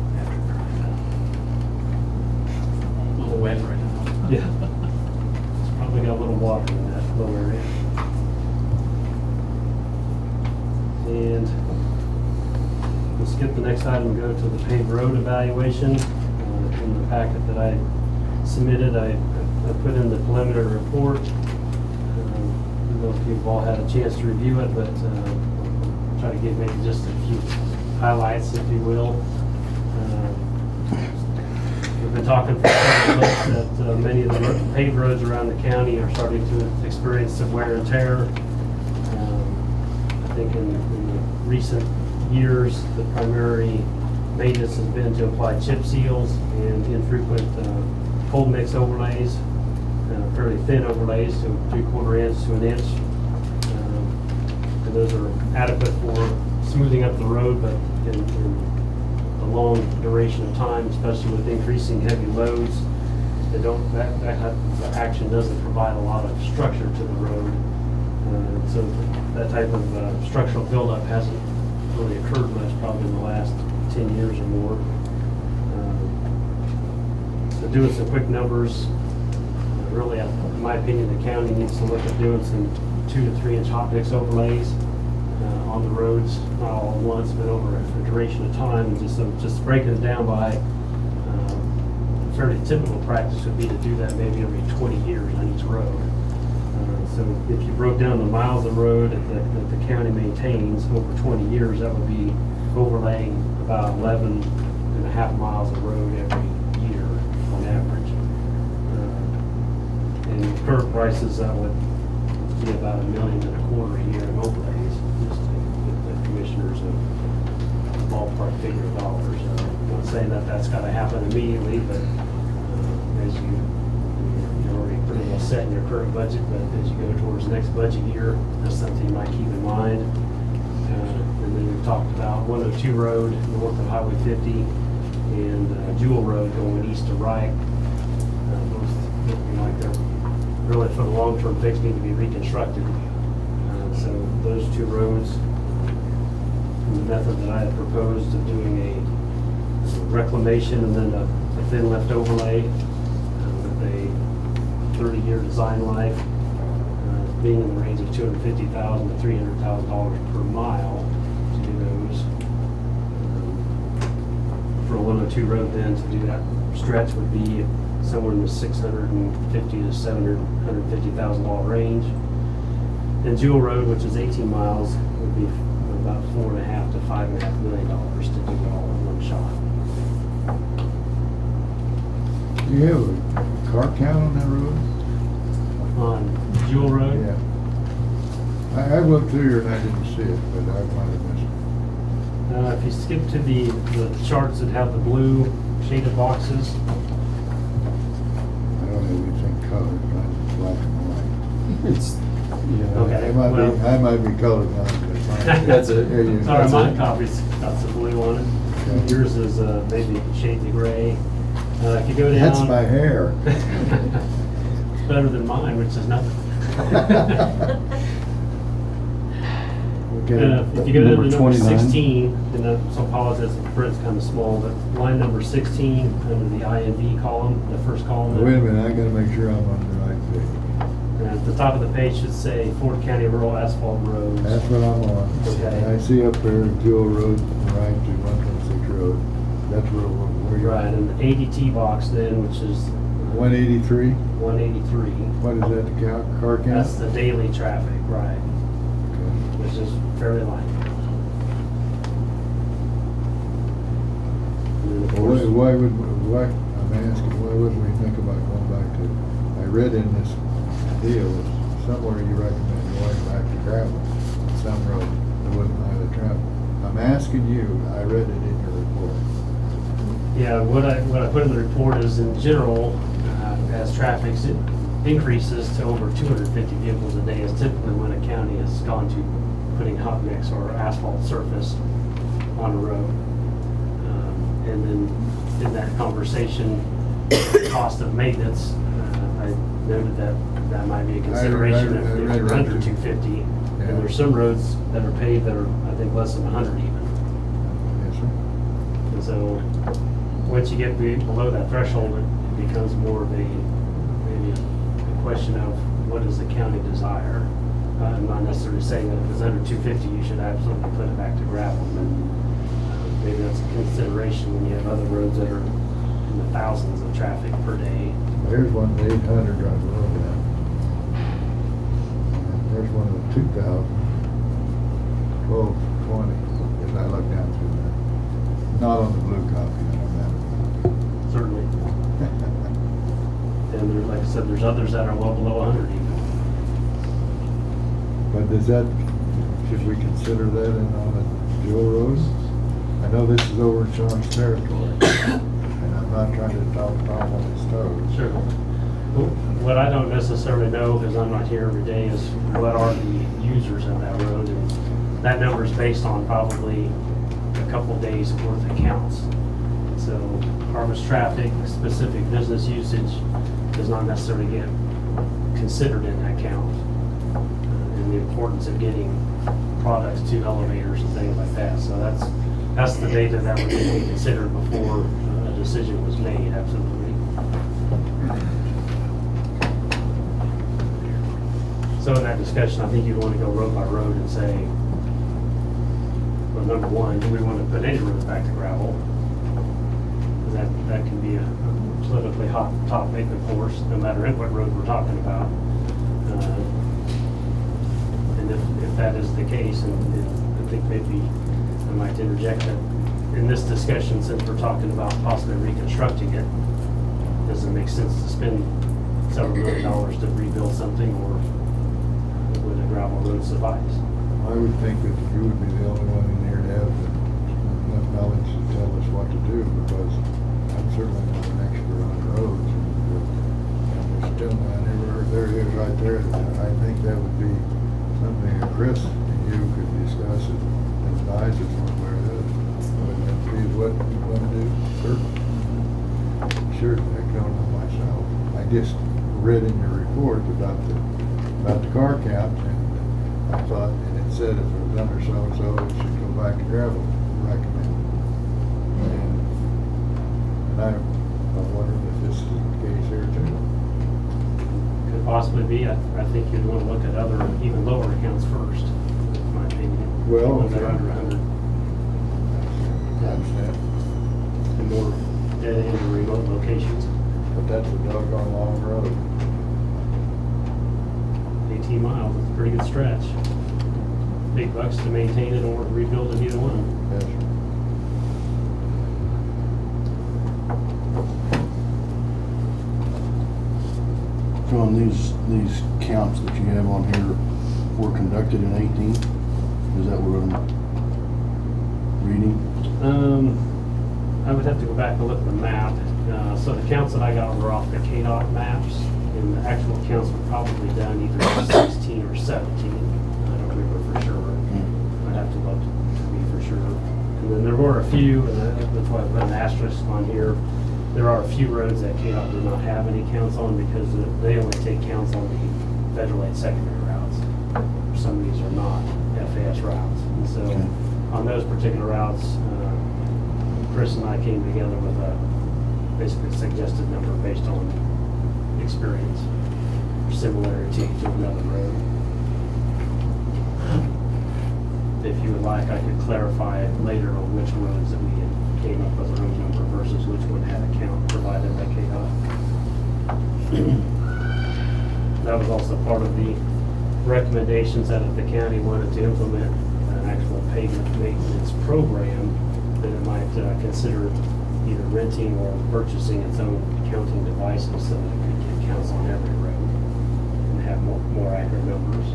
A little wet right now. Yeah. It's probably got a little water in that low area. And we'll skip the next item and go to the paved road evaluation. In the packet that I submitted, I put in the preliminary report. I don't know if you've all had a chance to review it, but I'll try to give maybe just a few highlights, if you will. We've been talking for several months that many of the paved roads around the county are starting to experience some wear and tear. I think in recent years, the primary maintenance has been to apply chip seals and infrequent cold mix overlays, fairly thin overlays to 3/4 inch to an inch. And those are adequate for smoothing up the road, but in a long duration of time, especially with increasing heavy loads, that action doesn't provide a lot of structure to the road. So that type of structural buildup hasn't really occurred much probably in the last 10 years or more. So doing some quick numbers, really, in my opinion, the county needs to look at doing some 2 to 3 inch hot mix overlays on the roads, not all at once, but over a duration of time, and just breaking it down by fairly typical practice would be to do that maybe every 20 years on each road. So if you broke down the miles of road that the county maintains over 20 years, that would be overlaying about 11.5 miles of road every year on average. And current prices, that would be about $1.25 million a year in overlays, just to get the commissioners a ballpark figure of dollars. I'm not saying that that's got to happen immediately, but as you're already pretty well set in your current budget, but as you go towards next budget year, that's something you might keep in mind. And then we've talked about 102 Road north of Highway 50 and Jewel Road going east to Wright. Both looking like they're really for the long-term fix need to be reconstructed. So those two roads, the method that I had proposed of doing a reclamation and then a thin left overlay with a 30-year design life, being in the range of $250,000 to $300,000 per mile to do those. For a 102 road then, to do that stretch would be somewhere in the $650,000 to $750,000 range. And Jewel Road, which is 18 miles, would be about $4.5 to $5.5 million to do it all in one shot. Do you have a car count on that road? On Jewel Road? Yeah. I looked through here and I didn't see it, but I might have missed it. If you skip to the charts that have the blue shaded boxes, I don't have anything colored, mine's black and white. It's, yeah. Okay, I well- might be colorblind, but mine. That's it. There you go. sorry, my copy's got some blue on it. Okay. Yours is maybe shades gray. If you go down. That's my hair. It's better than mine, which is nothing. Okay. If you go down to number 29. 16, and so apologize if the print's kind of small, but line number 16 under the INV column, the first column. Wait a minute, I gotta make sure I'm on the right page. And at the top of the page should say Ford County Rural Asphalt Roads. That's what I'm on. Okay. I see up there Jewel Road, right to 126 Road. That's where you're. Right, and the ADT box then, which is 183? 183. What is that, the car count? That's the daily traffic, right, Okay. which is fairly light. And then, of Well, course, I'm asking, why wouldn't we think about going back to, I read in this deal, somewhere you recommend going back to gravel, some road that wouldn't have the travel. I'm asking you, I read it in your report. Yeah, what I put in the report is in general, as traffic's increases to over 250 vehicles a day is typically when a county has gone to putting hot mix or asphalt surface on a road. And then in that conversation, cost of maintenance, I noted that that might be a consideration if you're under 250. And there's some roads that are paved that are, I think, less than 100 even. Yes, sir. And so, once you get below that threshold, it becomes more of maybe a question of what does the county desire? I'm not necessarily saying that if it's under 250, you should absolutely put it back to gravel, but maybe that's a consideration when you have other roads that are in the thousands of traffic per day. There's one at 800 right below that. And there's one at 2,000, 1220, as I look down through that. Not on the blue copy, on that. Certainly. And there's, like I said, there's others that are well below 100 even. But does that, should we consider that in on a dual road? I know this is over in Sean's territory, and I'm not trying to talk Tom on his toes. Sure. What I don't necessarily know, because I'm not here every day, is what are the users of that road? And that number is based on probably a couple days worth of counts. So harvest traffic, specific business usage does not necessarily get considered in that count. And the importance of getting products to elevators and things like that. So that's the data that would be considered before a decision was made, absolutely. So in that discussion, I think you'd want to go road by road and say, well, number one, do we want to put any roads back to gravel? Because that can be a politically hot topic, of course, no matter what road we're talking about. And if that is the case, and I think maybe I might interject that in this discussion, since we're talking about possibly reconstructing it, does it make sense to spend several $1 million to rebuild something, or would a gravel road suffice? I would think that you would be the only one in here to have enough knowledge to tell us what to do, because I'm certainly not an expert on roads. And there's still, there it is right there. I think that would be something that Chris and you could discuss and advise us on where it is. Wouldn't that be what you want to do? Sure, I don't know myself. I just read in your report about the car count, and I thought, and it said if it was under so-and-so, it should go back to gravel, recommended. And I'm wondering if this is the case here too. Could possibly be. I think you'd want to look at other, even lower accounts first, in my opinion. Well, Ones that are under 100. I understand. And more dead end or remote locations. But that's a doggone long road. 18 miles, it's a pretty good stretch. Big bucks to maintain it or rebuild it, either one. Yes, sir. John, these counts that you have on here were conducted in 18? Is that what I'm reading? I would have to go back and look at the map. So the counts that I got were off the KDOT maps, and the actual counts were probably done either 16 or 17. I don't remember for sure. I'd have to look to be for sure. And then there were a few, and that's why I put an asterisk on here. There are a few roads that KDOT does not have any counts on, because they only take counts on the federal aid secondary routes. Some of these are not FAS routes. And so on those particular routes, Chris and I came together with basically a suggested number based on experience, or similarity to another road. If you would like, I could clarify it later on which roads that we came up with our own number versus which one had a count provided by KDOT. That was also part of the recommendations that if the county wanted to implement an actual pavement maintenance program, then it might consider either renting or purchasing its own counting devices so that it could get counts on every road and have more accurate numbers.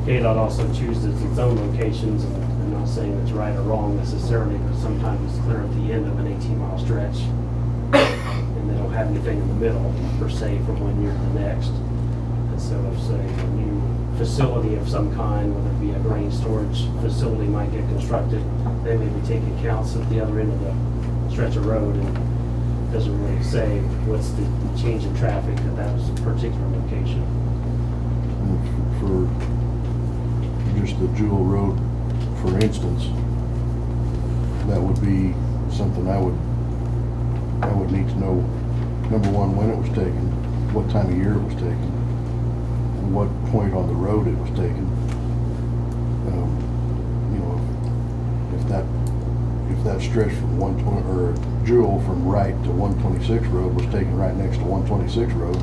KDOT also chooses its own locations, and I'm not saying it's right or wrong necessarily, but sometimes it's clear at the end of an 18-mile stretch, and they don't have anything in the middle, per se, from one year to the next. And so if, say, a new facility of some kind, whether it be a grain storage facility might get constructed, they may be taking counts at the other end of the stretch of road, and doesn't really say what's the change in traffic at that particular location. For just the Jewel Road, for instance, that would be something I would need to know, number one, when it was taken, what time of year it was taken, and what point on the road it was taken. You know, if that stretch from 120, or Jewel from Wright to 126 Road was taken right next to 126 Road,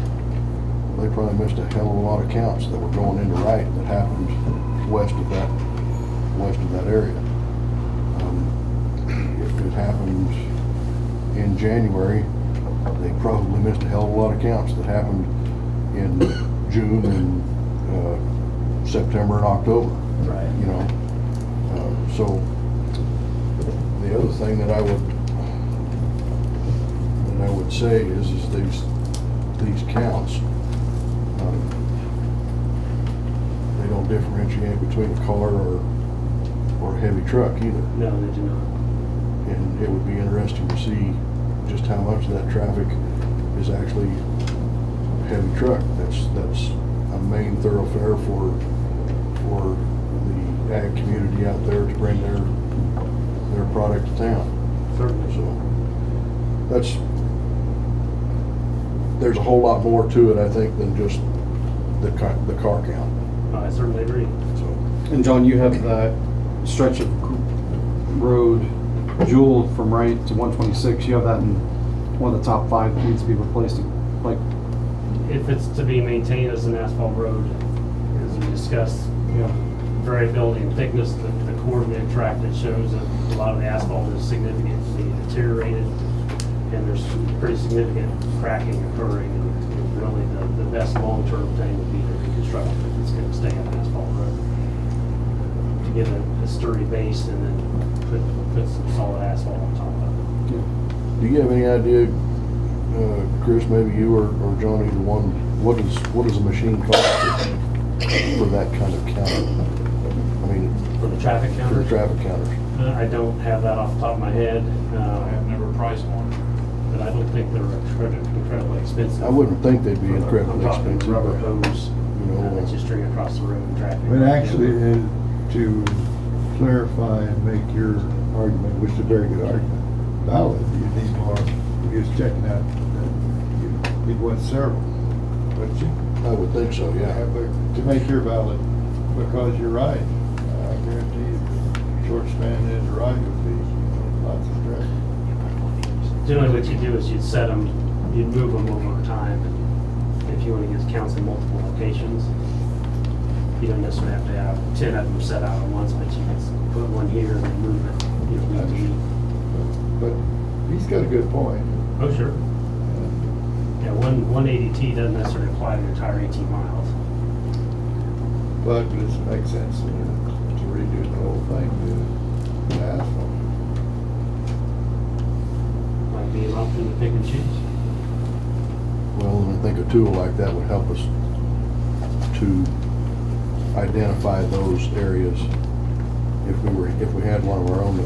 they probably missed a hell of a lot of counts that were going into Wright that happened west of that area. If it happened in January, they probably missed a hell of a lot of counts that happened in June and September and October. Right. You know, so the other thing that I would say is these counts, they don't differentiate between a car or a heavy truck either. No, they do not. And it would be interesting to see just how much of that traffic is actually heavy truck. That's a main thoroughfare for the ag community out there to bring their product to town. Certainly. So there's a whole lot more to it, I think, than just the car count. I certainly agree. So And John, you have that stretch of road, Jewel from Wright to 126, you have that in one of the top 5 that needs to be replaced, like, If it's to be maintained as an asphalt road, as we discussed, yeah. variability in thickness, the coordinate track that shows that a lot of the asphalt is significantly deteriorated, and there's pretty significant cracking occurring, and really the best long-term thing would be to reconstruct it if it's going to stay an asphalt road. To get a sturdy base and then put some solid asphalt on top of it. do you have any idea, Chris, maybe you or Johnny, the one, what does a machine cost for that kind of counter? I mean, For the traffic for counter, the traffic counters. I don't have that off the top of my head. I have never priced one. But I don't think they're incredibly expensive. I wouldn't think they'd be I'm incredibly talking expensive. rubber but, hose, You know, that you string across the road in traffic. But actually, to clarify and make your argument, which is a very good argument, valid, you need more, you're just checking out, you'd want several, but you, I would think so, yeah. but to make your valid, because you're right, I guarantee you, the short span is right would be lots of traffic. Generally, what you do is you'd set them, you'd move them over time. If you want to get counts in multiple locations, you don't necessarily have to have 10 of them set out at once, but you can put one here and then move it, you know, week to week. But he's got a good point. Oh, sure. Yeah, one ADT doesn't necessarily apply to the entire 18 miles. But it makes sense to redo the whole thing, the asphalt. Might be an option to pick and choose. Well, and I think a tool like that would help us to identify those areas. If we had one of our own that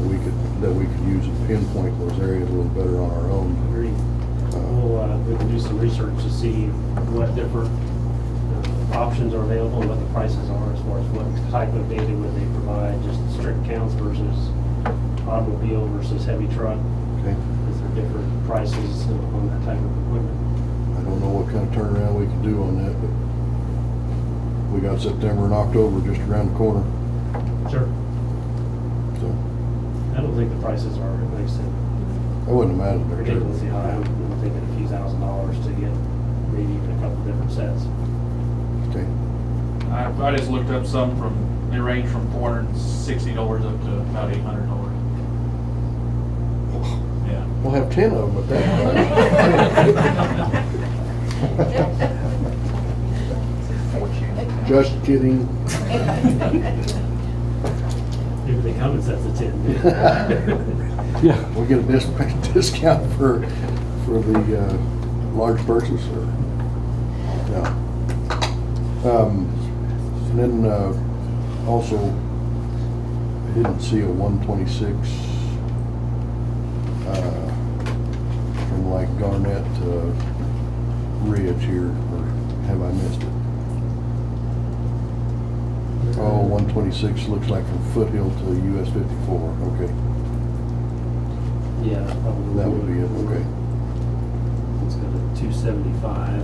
we could use and pinpoint those areas a little better on our own. Agreed. We can do some research to see what different options are available and what the prices are as far as what type of data would they provide, just strict counts versus automobile versus heavy truck. Okay. Is there different prices on that type of equipment? I don't know what kind of turnaround we can do on that, but we got September and October just around the corner, Sure. so I don't think the prices are, like I said, I wouldn't imagine they're ridiculously terrible. high. I'm thinking a few $1,000s to get maybe even a couple different sets. Okay. I just looked up some they range from $460 up to about $800. Yeah. We'll have 10 of them at that price. Just kidding. Maybe they come in sets of 10. Yeah. We'll get a discount for the large purchase or? No. And then, also, I didn't see a 126, from like Garnett to Ridge here, or have I missed it? Oh, 126 looks like from Foothill to US 54, okay. Yeah, that's probably. That would be it, okay. It's got a 275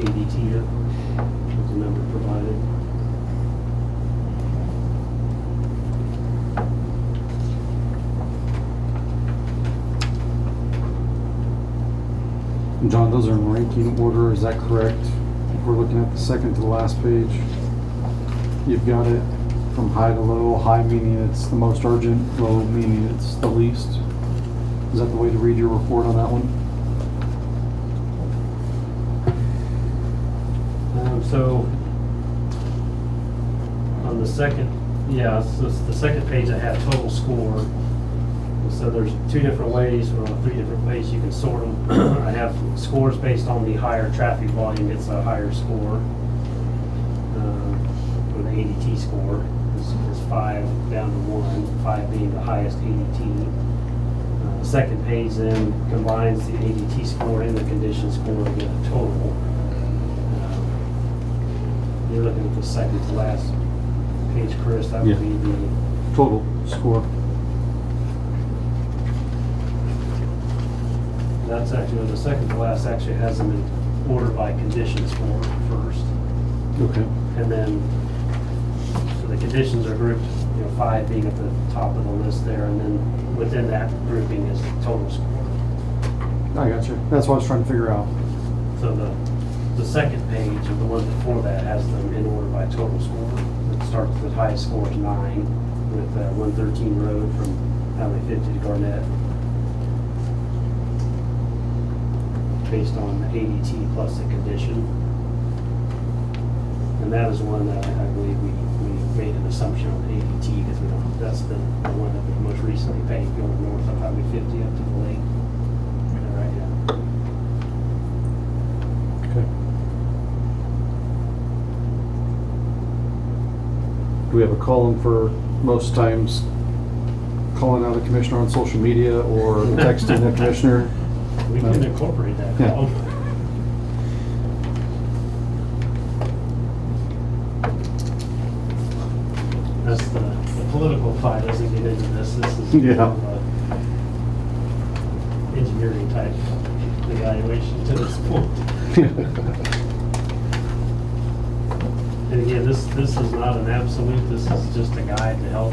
ADT here, with the number provided. And John, those are in ranking order, is that correct? If we're looking at the second to the last page, you've got it from high to low, high meaning it's the most urgent, low meaning it's the least. Is that the way to read your report on that one? So, on the second, yeah, so it's the second page I have total score. So there's two different ways, or three different ways you can sort them. I have scores based on the higher traffic volume, it's a higher score. For the ADT score, is 5 down to 1, 5 being the highest ADT. The second page then combines the ADT score and the condition score to get a total. You're looking at the second to last page, Chris, that would Yeah. be the Total score. That's actually, the second to last actually has them in order by condition score first. Okay. And then, so the conditions are grouped, 5 being at the top of the list there, and then within that grouping is the total score. I got you. That's what I was trying to figure out. So the second page, or the one before that, has them in order by total score. It starts with the highest score is 9, with 113 Road from Highway 50 to Garnett, based on the ADT plus the condition. And that is one that I believe we made an assumption on the ADT, because we don't, that's the one that we most recently paid going north of Highway 50 up to the lake. Right, yeah. Okay. Do we have a column for most times calling out a commissioner on social media or texting a commissioner? We can incorporate that. Yeah. column. That's the political fight doesn't get into this. This is Yeah. more of a engineering type evaluation to this point. And again, this is not an absolute. This is just a guide to help.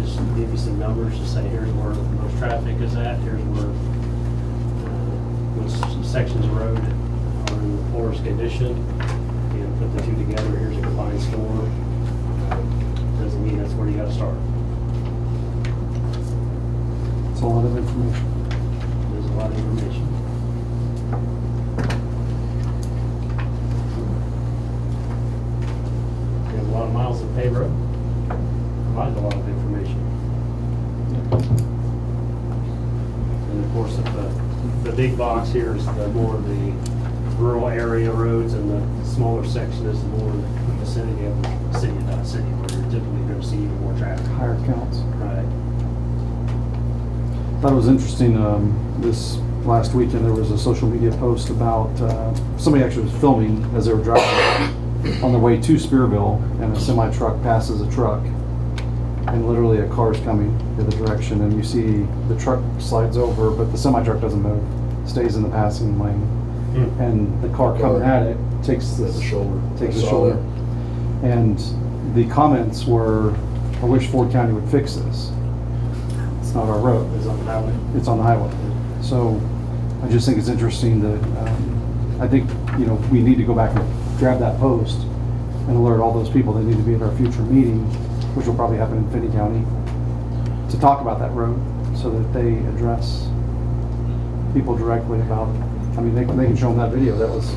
Just give you some numbers to say here's where most traffic is at. Here's where which sections of road are in the poorest condition, and put the two together. Here's a combined score. Doesn't mean that's where you got to start. It's a lot of information. There's a lot of information. We have a lot of miles of paved road. Provides a lot of information. And of course, if the big box here is the more of the rural area roads, and the smaller section is more in the vicinity of the city of Dodge City, where you're typically going to see even more traffic. Higher counts. Right. Thought it was interesting, this last weekend, there was a social media post about, somebody actually was filming as they were driving on the way to Spearville, and a semi-truck passes a truck, and literally a car's coming the other direction, and you see the truck slides over, but the semi-truck doesn't move, stays in the passing lane. And the car coming at it takes The shoulder. takes I the saw shoulder. And the comments were, I wish Ford County would fix this. It's not our road. It's on the highway. It's on the highway. So I just think it's interesting that, I think, we need to go back and grab that post and alert all those people that need to be at our future meeting, which will probably happen in Finney County, to talk about that road so that they address people directly about it. I mean, they can show them that video. That was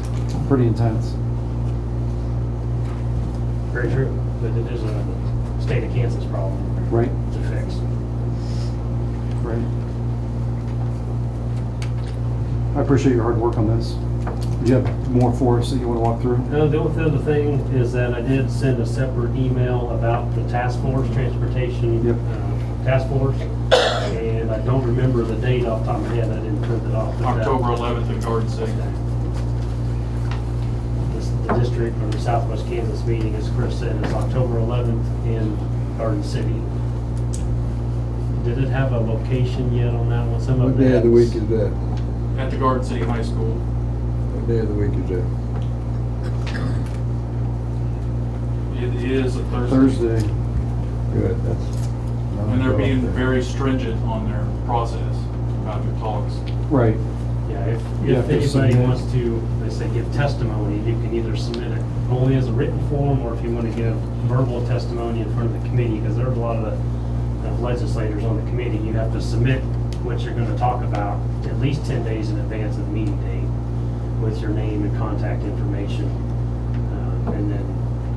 pretty intense. Very true, but it is a state of Kansas problem Right? to fix. Right. I appreciate your hard work on this. Do you have more for us that you want to walk through? The only other thing is that I did send a separate email about the task force, transportation Yep. task force. And I don't remember the date off the top of my head, I didn't print it off. but that- October 11th at Garden City. The district or the Southwest Kansas meeting, as Chris said, is October 11th in Garden City. Did it have a location yet on that one? Some What of day of the week that's- is that? At the Garden City High School. What day of the week is that? It is a Thursday. Thursday. Good, that's. And they're being very stringent on their process about their talks. Right. Yeah, You if have to anybody submit. wants to, they say give testimony, you can either submit it only as a written form, or if you want to give verbal testimony in front of the committee, because there's a lot of the legislators on the committee, you have to submit what you're going to talk about at least 10 days in advance of the meeting date with your name and contact information. And then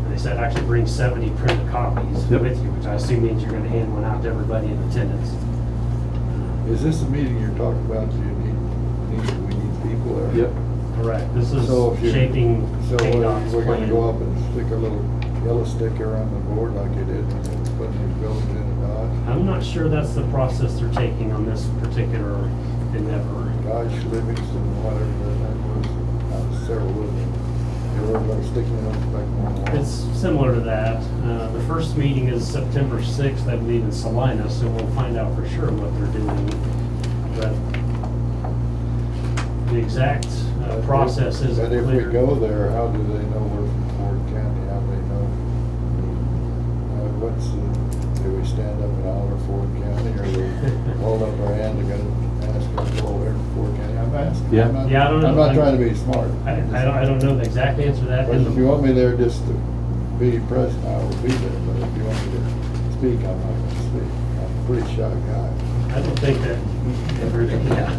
they said actually bring 70 printed copies Yep. with you, which I assume means you're going to hand one out to everybody in attendance. Is this the meeting you're talking about? Do you we need people there? Yep. Correct. This is So if you- shaping So KDOT's we're gonna plan. go up and stick a little yellow sticker on the board like you did when they was putting these buildings in the Dodge? I'm not sure that's the process they're taking on this particular endeavor. Dodge Livingston, whatever that was, several of them. They were like sticking it on the back of the It's similar to that. The first meeting is September 6th, I believe, in Salina, so we'll find out for sure what they're doing. But the exact process isn't But if we clear. go there, how do they know we're from Ford County? How do they know? Do we stand up and holler Ford County, or we hold up our hand and go ask them to go over to Ford County? I'm asking. Yeah. I'm not- Yeah, I don't know. I'm not trying to be smart. I don't know the exact answer to that. But if you want me there just to be present, I will be there, but if you want me to speak, I'm not gonna speak. I'm a pretty shy guy. I don't think that, yeah,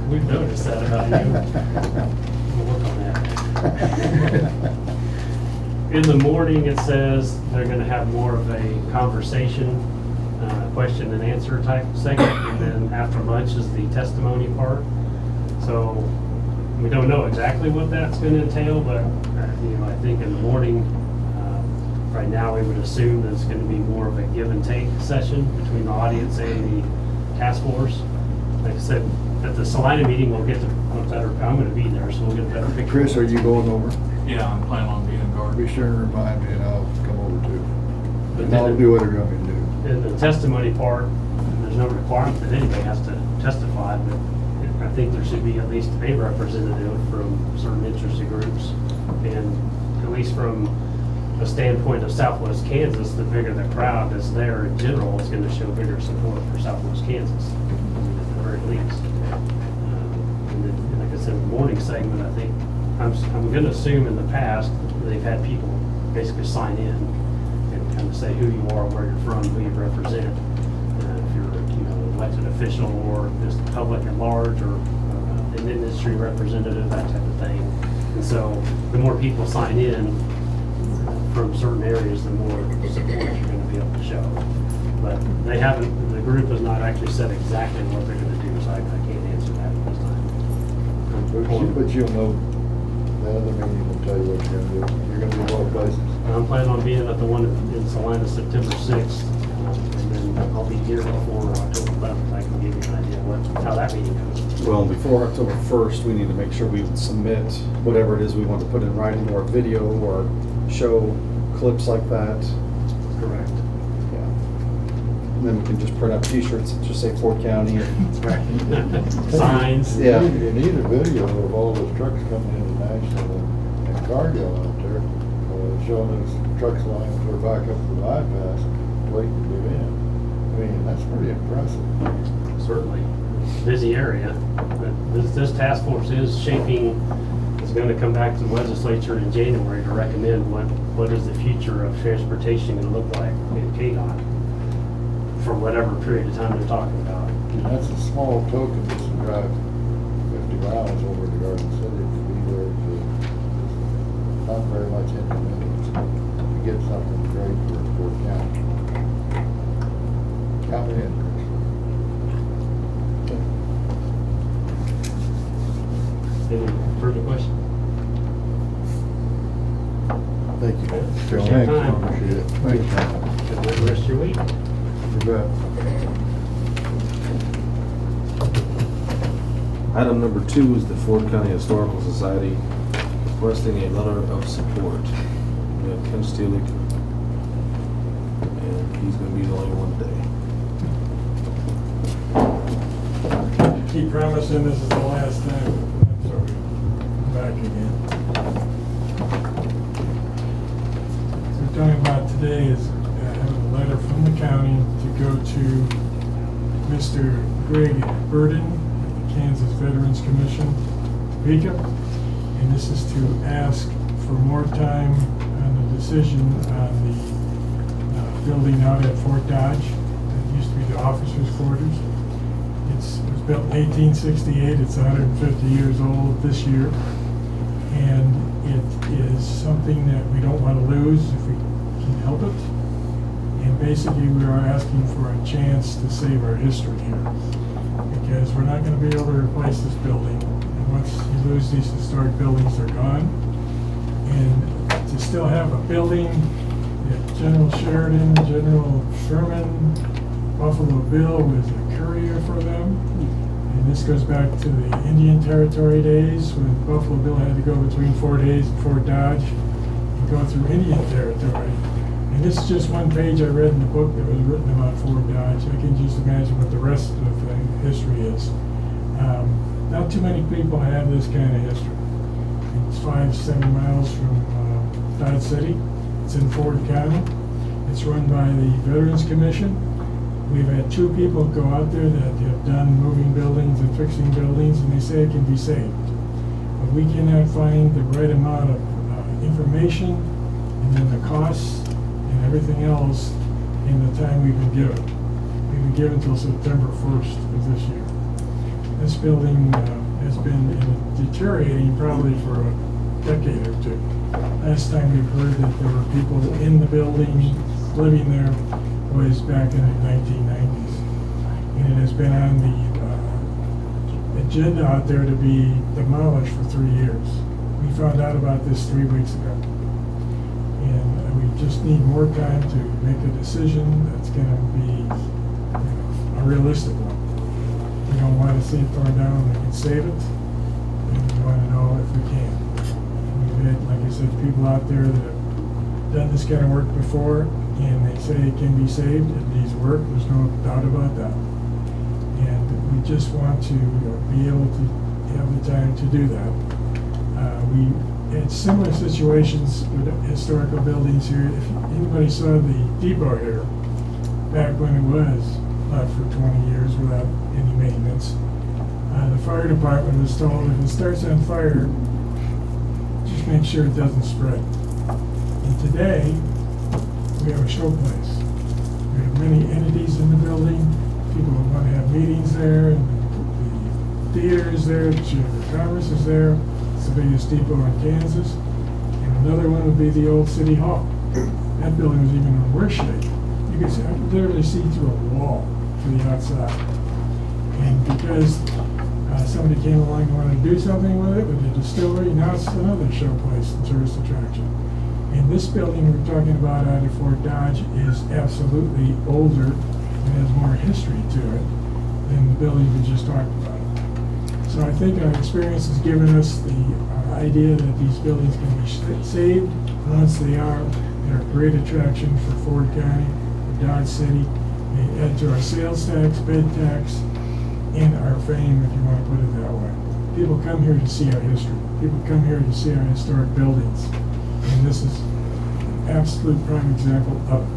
we've noticed that about you. We'll work on that. In the morning, it says they're gonna have more of a conversation, question and answer type segment, and then after lunch is the testimony part. So, we don't know exactly what that's gonna entail, but, I think in the morning, right now, we would assume that it's gonna be more of a give and take session between the audience and the task force. Like I said, at the Salina meeting, we'll get a better, I'm gonna be there, so we'll get a better picture. Chris, are you going over? Yeah, I'm planning on being in Garden. Be sure and remind me and I'll come over too. But And I'll then- do whatever you want me to do. In the testimony part, there's no requirement that anybody has to testify, but I think there should be at least a representative from certain interested groups. And at least from a standpoint of Southwest Kansas, the bigger the crowd that's there in general is gonna show bigger support for Southwest Kansas, at the very least. And then, and like I said, the morning segment, I think, I'm gonna assume in the past, they've had people basically sign in and kind of say who you are, where you're from, who you represent. If you're, an elected official or just the public at large, or an industry representative, that type of thing. And so the more people sign in from certain areas, the more support you're gonna be able to show. But they haven't, the group has not actually said exactly what they're gonna do, so I can't answer that at this time. But you'll know, that other meeting will tell you what you're gonna do. You're gonna be both places. I'm planning on being at the one in Salina September 6th, and then I'll be here before October 11th. I can give you an idea how that meeting goes. Well, before October 1st, we need to make sure we submit whatever it is we want to put in writing, or video, or show clips like that. Correct. Yeah. And then we can just print out T-shirts that just say Ford County. Signs. Yeah. You need a video of all those trucks coming into Nashville and Cargill out there, showing those trucks lines clear back up the bypass, waiting to get in. I mean, that's pretty impressive. Certainly. Busy area. But this task force is shaping, is going to come back to the legislature in January to recommend what is the future of transportation going to look like in KDOT for whatever period of time they're talking about. And that's a small token just to drive 50 miles over to Garden City to be there to, not very much inconvenience to get something great for Ford County. Count me in, Chris. you. Appreciate your Thanks. time. Appreciate it. Thanks, Tom. Have a good rest of your week. You bet. Item number 2 is the Ford County Historical Society requesting a letter of support. We have Ken Steelick, and he's gonna be the only one today. Keep promising this is the last time, so we're back again. So what we're talking about today is having a letter from the county to go to Mr. Greg Burden of the Kansas Veterans Commission, Topeka. And this is to ask for more time on the decision on the building out at Fort Dodge. That used to be the officers' quarters. It was built in 1868, it's 150 years old this year. And it is something that we don't want to lose if we can help it. And basically we are asking for a chance to save our history here. Because we're not going to be able to replace this building. And once you lose these historic buildings, they're gone. And to still have a building that General Sheridan, General Sherman, Buffalo Bill was a courier for them. And this goes back to the Indian Territory days when Buffalo Bill had to go between Fort Hays and Fort Dodge and go through Indian Territory. And this is just one page I read in the book that was written about Fort Dodge. I can just imagine what the rest of the history is. Not too many people have this kind of history. It's 5-7 miles from Dodge City. It's in Ford County. It's run by the Veterans Commission. We've had 2 people go out there that have done moving buildings and fixing buildings, and they say it can be saved. But we cannot find the right amount of information, and then the costs, and everything else in the time we've been given. We've been given until September 1st of this year. This building has been deteriorating probably for a decade or 2. Last time we've heard that there were people in the building living there was back in the 1990s. And it has been on the agenda out there to be demolished for 3 years. We found out about this 3 weeks ago. And we just need more time to make a decision that's going to be a realistic one. We don't want to see it torn down, we can save it. And we want to know if we can. We've had, like I said, people out there that have done this kind of work before, and they say it can be saved, it needs work, there's no doubt about that. And we just want to be able to have the time to do that. We had similar situations with historical buildings here. If anybody saw the depot here, back when it was left for 20 years without any maintenance, the fire department was told if it starts on fire, just make sure it doesn't spread. And today, we have a show place. We have many entities in the building. People want to have meetings there, and the theater is there, the Chamber of Commerce is there. It's the biggest depot in Kansas. And another one would be the old City Hall. That building was even in worse shape. You could see, I could literally see through a wall to the outside. And because somebody came along and wanted to do something with it, with the distillery, now it's another show place and tourist attraction. And this building we're talking about out at Fort Dodge is absolutely older and has more history to it than the building we just talked about. So I think our experience has given us the idea that these buildings can be saved. Once they are, they're a great attraction for Ford County, for Dodge City. They add to our sales tax, bed tax, and our fame, if you want to put it that way. People come here to see our history. People come here to see our historic buildings. And this is an absolute prime example of it.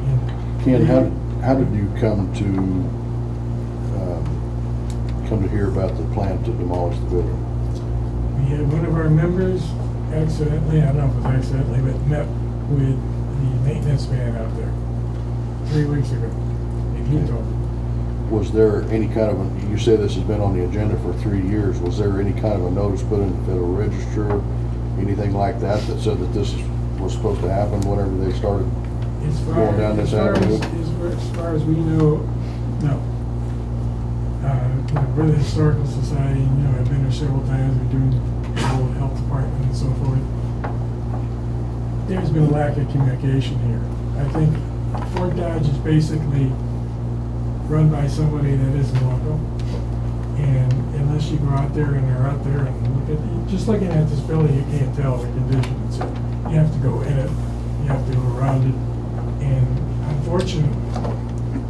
And Ken, how did you come to hear about the plan to demolish the building? we had one of our members accidentally, I don't know if it was accidentally, but met with the maintenance man out there 3 weeks ago. And he told me. Was there any kind of, you say this has been on the agenda for 3 years, was there any kind of a notice put in the Federal Register, anything like that, that said that this was supposed to happen whenever they started going down this avenue? As far as we know, no. We're the Historical Society, I've been there several times, we're doing the whole health department and so forth. there's been a lack of communication here. I think Fort Dodge is basically run by somebody that isn't local. And unless you go out there and they're out there and look at, just looking at this building, you can't tell the condition it's in. You have to go in it, you have to go around it. And unfortunately,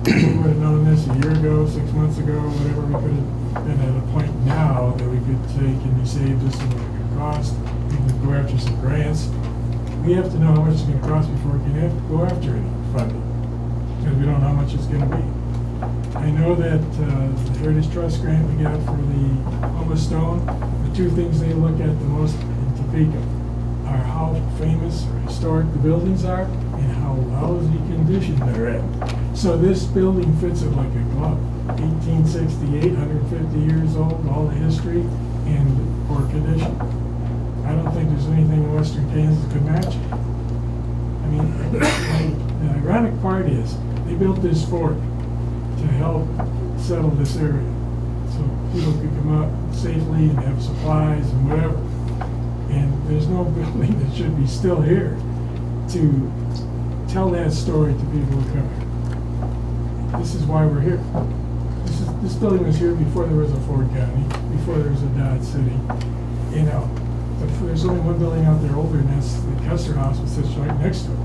if we would have known this a year ago, 6 months ago, whatever, we could have been at a point now that we could say, can you save this and what it could cost? We can go after some grants. We have to know how much it's gonna cost before we can go after any funding, because we don't know how much it's gonna be. I know that the Heritage Trust grant we got for the Oba Stone, the two things they look at the most in Topeka are how famous or historic the buildings are and how lousy condition they're in. So this building fits it like a glove. 1868, 150 years old, all the history and poor condition. I don't think there's anything in western Kansas could match it. I mean, the ironic part is they built this fort to help settle this area, so people could come out safely and have supplies and whatever. And there's no building that should be still here to tell that story to people who come here. This is why we're here. This building was here before there was a Ford County, before there was a Dodge City. You know, but there's only one building out there older, and that's the Custer House, which sits right next to it.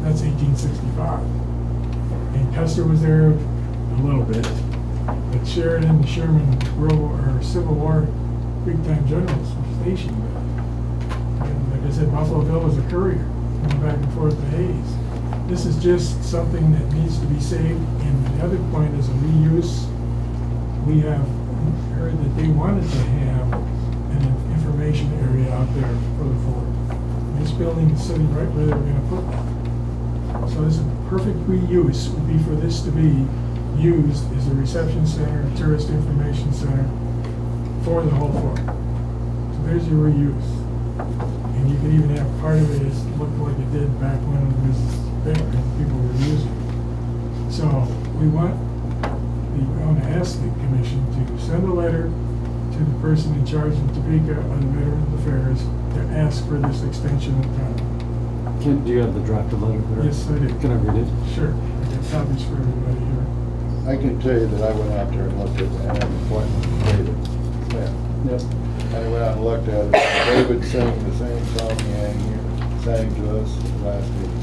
That's 1865. And Custer was there a little bit, but Sheridan and Sherman Civil War big-time generals were stationed there. And like I said, Buffalo Bill was a courier going back and forth to Hayes. This is just something that needs to be saved. And the other point is a reuse. We have heard that they wanted to have an information area out there for the fort. This building is sitting right where they were going to put it. So this is a perfect reuse would be for this to be used as a reception center, a tourist information center for the whole fort. So there's your reuse. And you could even have part of it as look like it did back when it was there and people were using it. So we want to ask the commission to send a letter to the person in charge of Topeka on Veterans Affairs to ask for this extension of time. Do you have the drafted letter there? Yes, I do. Can I read it? Sure. I got copies for everybody here. I can tell you that I went out there and looked at it, and I had an appointment with David Smith. Yep. I went out and looked at it. David sang the same song he sang to us last week.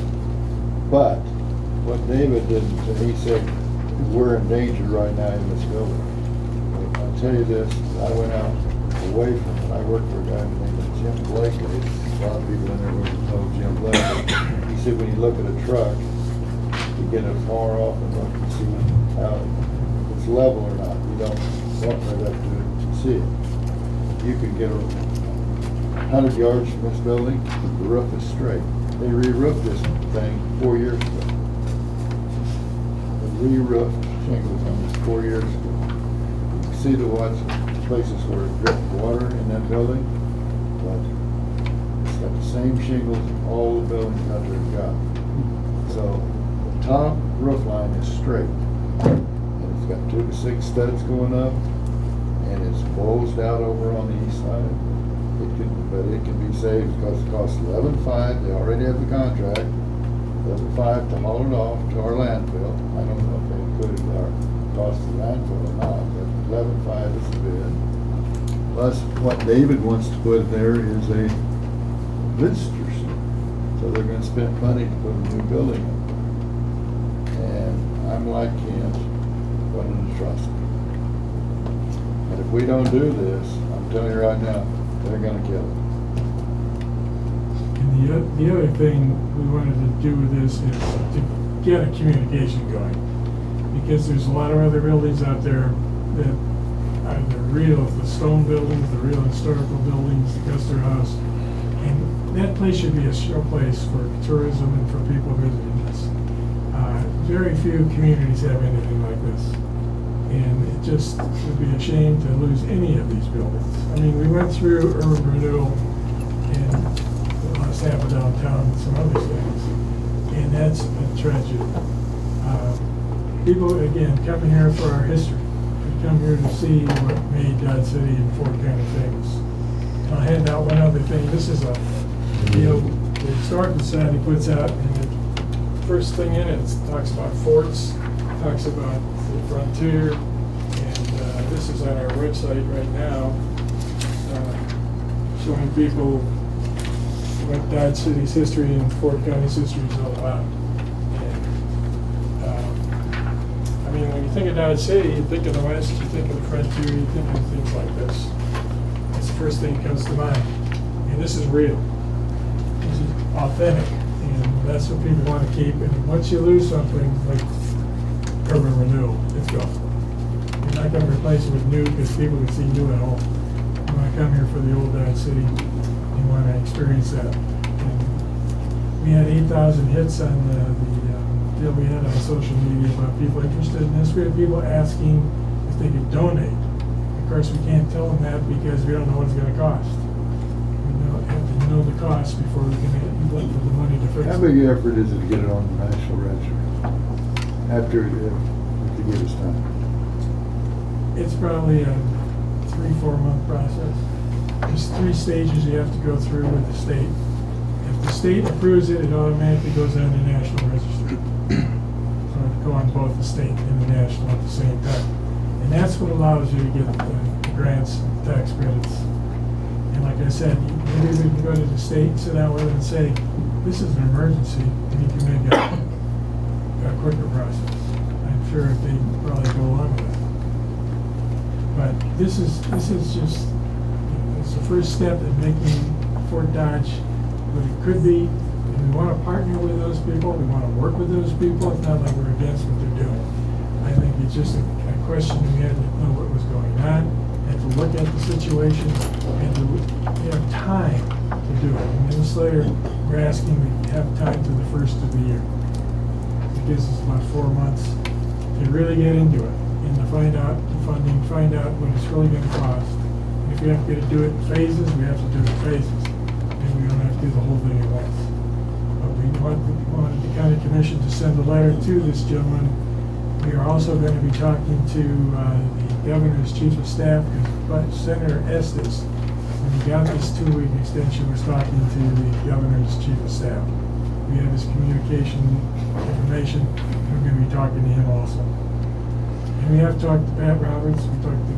But what David didn't, he said, we're in danger right now in this building. I'll tell you this, I went out away from it. I worked for a guy named Jim Blakely. A lot of people in there would know Jim Blakely. He said when you look at a truck, you get it far off and look and see how it's level or not. You don't walk right up to it to see it. You can get 100 yards from this building, the roof is straight. They re-roofed this thing 4 years ago. They re-roofed shingles on this 4 years ago. You can see the places where it dripped water in that building, but it's got the same shingles all the buildings out there got. So the top roof line is straight. And it's got 2 to 6 studs going up, and it's bulged out over on the east side. But it can be saved because it costs $11,500. They already have the contract. $11,500 to haul it off to our landfill. I don't know if they included our cost of the landfill or not, but $11,500 is the bid. Plus, what David wants to put there is a visitor center. So they're going to spend money to put a new building in. And I'm like him, going to trust him. But if we don't do this, I'm telling you right now, they're gonna kill it. And the other thing we wanted to do with this is to get a communication going. Because there's a lot of other buildings out there that are the real, the stone buildings, the real historical buildings, the Custer House. And that place should be a show place for tourism and for people visiting this. Very few communities have anything like this. And it just would be a shame to lose any of these buildings. I mean, we went through urban renewal and the last half of downtown and some other things, and that's a tragedy. People, again, come here for our history. We come here to see what made Dodge City and Fort County famous. And I'll hand out one other thing. This is a deal the Historical Society puts out, and the first thing in it talks about forts, talks about the frontier, and this is on our website right now, showing people what Dodge City's history and Fort County's history is all about. And, I mean, when you think of Dodge City, you think of the West, you think of the frontier, you think of things like this. That's the first thing that comes to mind. And this is real. This is authentic. And that's what people want to keep. And once you lose something, like urban renewal, it's gone. You're not going to replace it with new because people can see new at home. You want to come here for the old Dodge City. You want to experience that. And we had 8,000 hits on the deal we had on social media about people interested in this. We had people asking if they could donate. Of course, we can't tell them that because we don't know what it's going to cost. We have to know the cost before we can look for the money to fix it. How big an effort is it to get it on the National Register? After, if you give us time. It's probably a 3-4 month process. There's 3 stages you have to go through with the state. If the state approves it, it automatically goes on the National Register. So it'll go on both the state and the national at the same time. And that's what allows you to get the grants, tax credits. And like I said, maybe we can go to the state and sit down with them and say, this is an emergency, and you can make a quicker process. I'm sure they'd probably go along with it. But this is just, it's the first step in making Fort Dodge what it could be. And we want to partner with those people. We want to work with those people. It's not like we're against what they're doing. I think it's just a question we had to know what was going on and to look at the situation and to have time to do it. And then later, we're asking to have time to the first of the year. It gives us about 4 months to really get into it and to find out the funding, find out what it's really going to cost. And if we have to do it in phases, we have to do it in phases. And we don't have to do the whole thing at once. But we wanted the county commission to send a letter to this gentleman. We are also going to be talking to the governor's chief of staff, because Senator Estes, when he got this 2-week extension, was talking to the governor's chief of staff. We have his communication information. We're going to be talking to him also. And we have talked to Pat Roberts. We talked to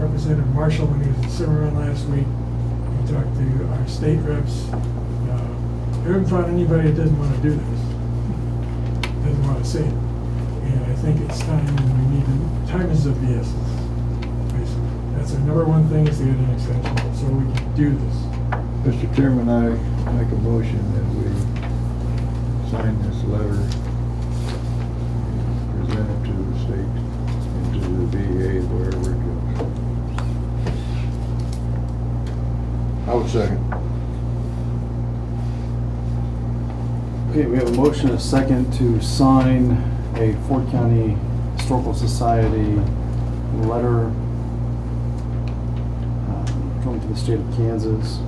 Representative Marshall when he was at Cimarron last week. We talked to our state reps. We haven't found anybody that doesn't want to do this, doesn't want to see it. And I think it's time, and we need to, time is of the essence, basically. That's our number one thing, is to get an extension, so we can do this. Mr. Chairman, I make a motion that we sign this letter, present it to the state and to the VA, wherever it goes. I would second. Okay, we have a motion, a second, to sign a Fort County Historical Society letter going to the state of Kansas.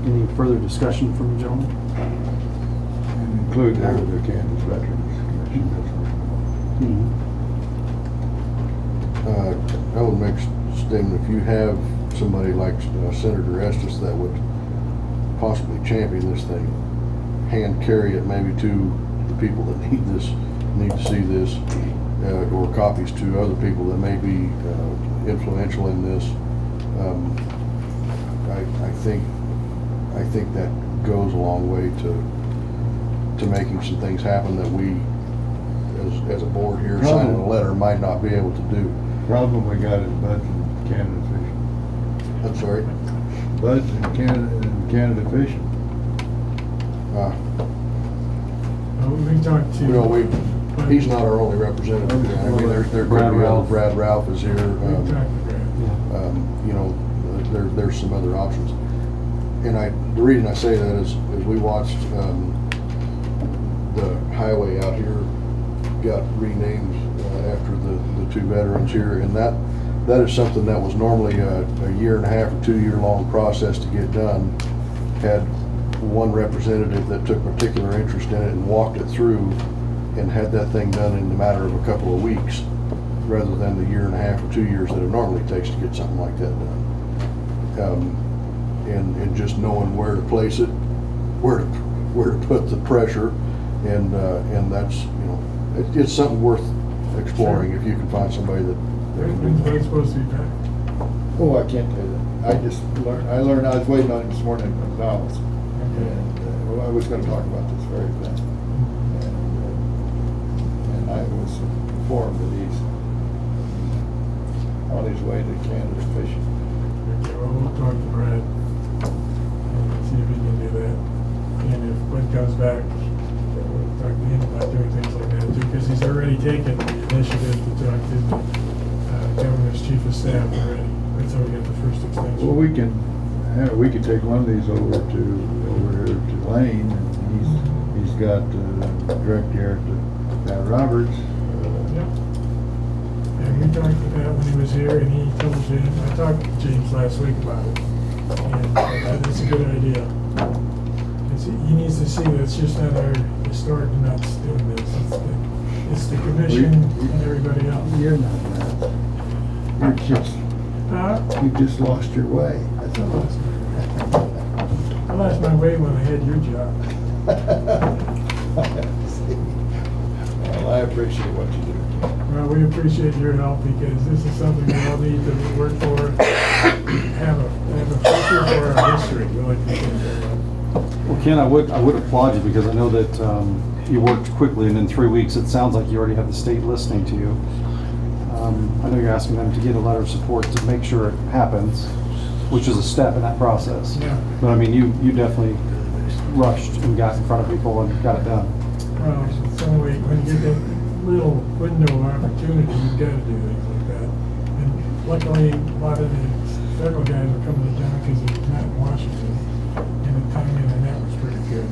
Any further discussion from the gentleman? And include there the Kansas Veterans Commission. I would make a statement, if you have somebody like Senator Estes that would possibly champion this thing, hand carry it maybe to the people that need to see this, or copies to other people that may be influential in this. I think that goes a long way to making some things happen that we, as a board here, signing a letter, might not be able to do. Problem we got is Buds and Canada fishing. I'm sorry? Buds and Canada fishing. We talked to. He's not our only representative. I mean, there could be other, Brad Ralph is here. There's some other options. And the reason I say that is we watched the highway out here got renamed after the 2 veterans here, and that is something that was normally a 1.5 or 2 year long process to get done. Had one representative that took particular interest in it and walked it through and had that thing done in the matter of a couple of weeks, rather than the 1.5 or 2 years that it normally takes to get something like that done. and just knowing where to place it, where to put the pressure, and that's, you know, it's something worth exploring if you can find somebody that. When's that supposed to be back? Oh, I can't tell you that. I learned, I was waiting on him this morning at McDonald's. And, well, I was gonna talk about this very thing. And I was informed that he's on his way to Canada fishing. Okay, well, we'll talk to Brad and see if he can do that. And if Quinn comes back, we'll talk to him about doing things like that too, because he's already taken the initiative to talk to the governor's chief of staff already. That's how we got the first extension. Well, we can take one of these over here to Lane, and he's got direct here to Pat Roberts. Yep. And we talked to Pat when he was here, and he told James, I talked to James last week about it, and it's a good idea. He needs to see that it's just not our historic nuts doing this. It's the commission and everybody else. You're not nuts. You just lost your way. That's all. I lost my way when I had your job. Well, I appreciate what you do. Well, we appreciate your help because this is something we all need to work for. Have a future for our history. We like to think that. Well, Ken, I would applaud you because I know that you worked quickly, and in 3 weeks, it sounds like you already have the state listening to you. I know you're asking them to get a letter of support to make sure it happens, which is a step in that process. Yeah. But I mean, you definitely rushed and got in front of people and got it done. Well, so when you get that little window of opportunity, you've got to do things like that. And luckily, a lot of the federal guys are coming to town because it's not in Washington. And the timing on that was pretty good.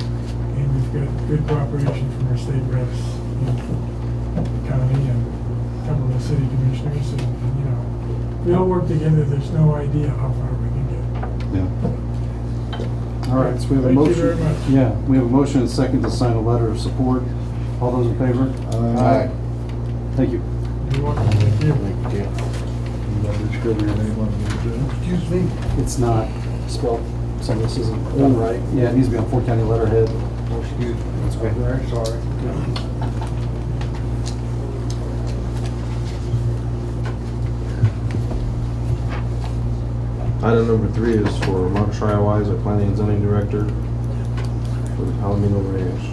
And we've got good cooperation from our state reps in the county and a couple of the city commissioners. And, you know, we all work together. There's no idea how far we can get. Yeah. All right, so we have a Thank you motion. very much. Yeah, we have a motion and a second to sign a letter of support. All those in favor? Aye. Thank you. You're welcome. Thank you. Thank you, Ken. You want to scribble your name on the agenda? Excuse me? It's not spelled, so this isn't done right. Yeah, it needs to be on Fort County letterhead. Oh, excuse me. That's okay. I'm very sorry. Item number 3 is for Mark Schreiwise, our planning and zoning director for the Palomino Ranch.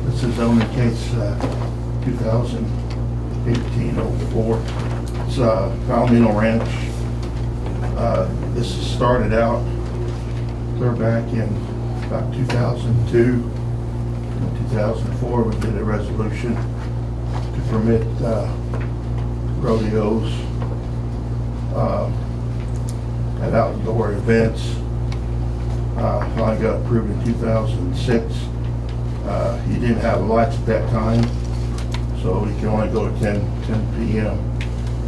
This is owner case 2018-04. It's Palomino Ranch. This started out clear back in about 2002. In 2004, we did a resolution to permit rodeos at outdoor events. Finally got approved in 2006. He didn't have lights at that time, so he can only go to 10 p.m.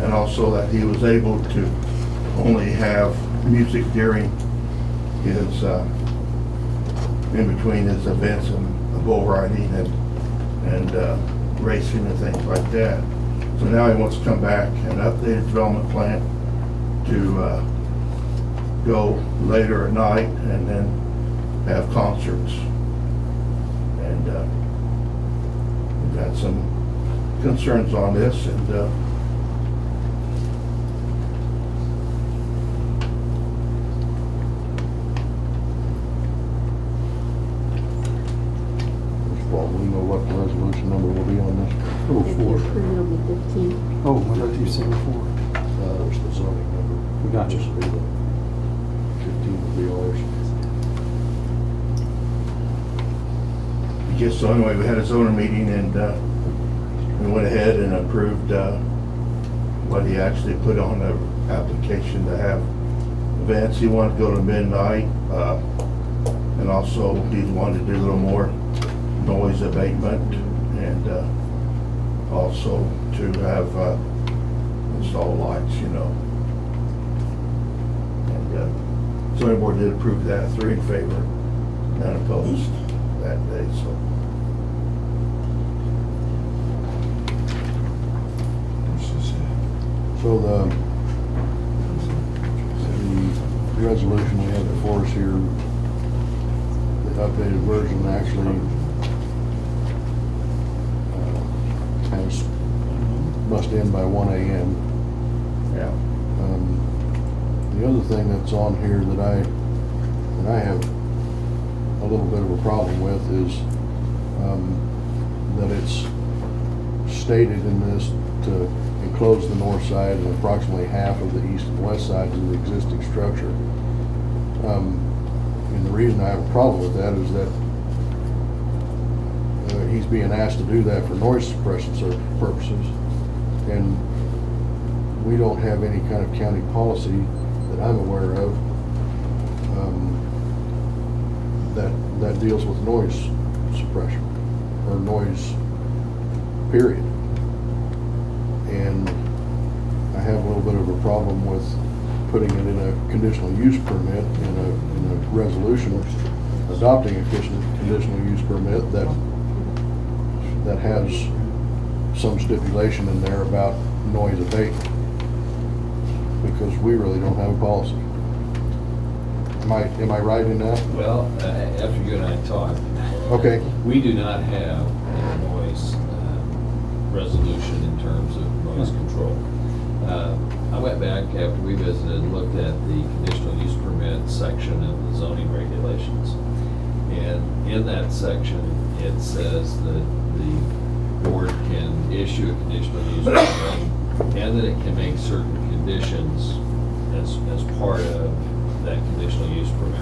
And also that he was able to only have music during his, in between his events and bull riding and racing and things like that. So now he wants to come back and update his development plan to go later at night and then have concerts. And we've had some concerns on this, and First of all, we know what the resolution number will be on this. If you approve it, it'll be 15. Oh, I thought you said before. There's the zoning number. We got you. This will be the 15 will be ours. yes, so anyway, we had a zoner meeting, and we went ahead and approved what he actually put on the application to have events. He wanted to go to midnight, and also he wanted to do a little more noise abatement, and also to have install lights, you know. And zoning board did approve that, 3 in favor, none opposed that day, so. So the resolution we have before us here, the updated version actually must end by 1 a.m. Yeah. The other thing that's on here that I have a little bit of a problem with is that it's stated in this to enclose the north side and approximately half of the east and west sides of the existing structure. And the reason I have a problem with that is that he's being asked to do that for noise suppression purposes, and we don't have any kind of county policy that I'm aware of that deals with noise suppression or noise period. And I have a little bit of a problem with putting it in a conditional use permit, in a resolution, adopting a conditional use permit that has some stipulation in there about noise abatement, because we really don't have a policy. Am I right in that? Well, after you and I talked. Okay. We do not have a noise resolution in terms of noise control. I went back after we visited and looked at the conditional use permit section of the zoning regulations. And in that section, it says that the board can issue a conditional use permit and that it can make certain conditions as part of that conditional use permit.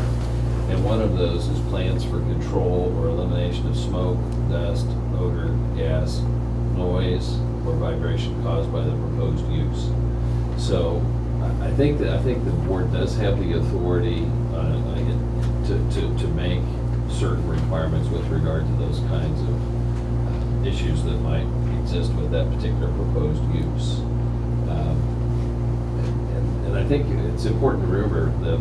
And one of those is plans for control or elimination of smoke, dust, odor, gas, noise, or vibration caused by the proposed use. So I think the board does have the authority to make certain requirements with regard to those kinds of issues that might exist with that particular proposed use. And I think it's important to remember the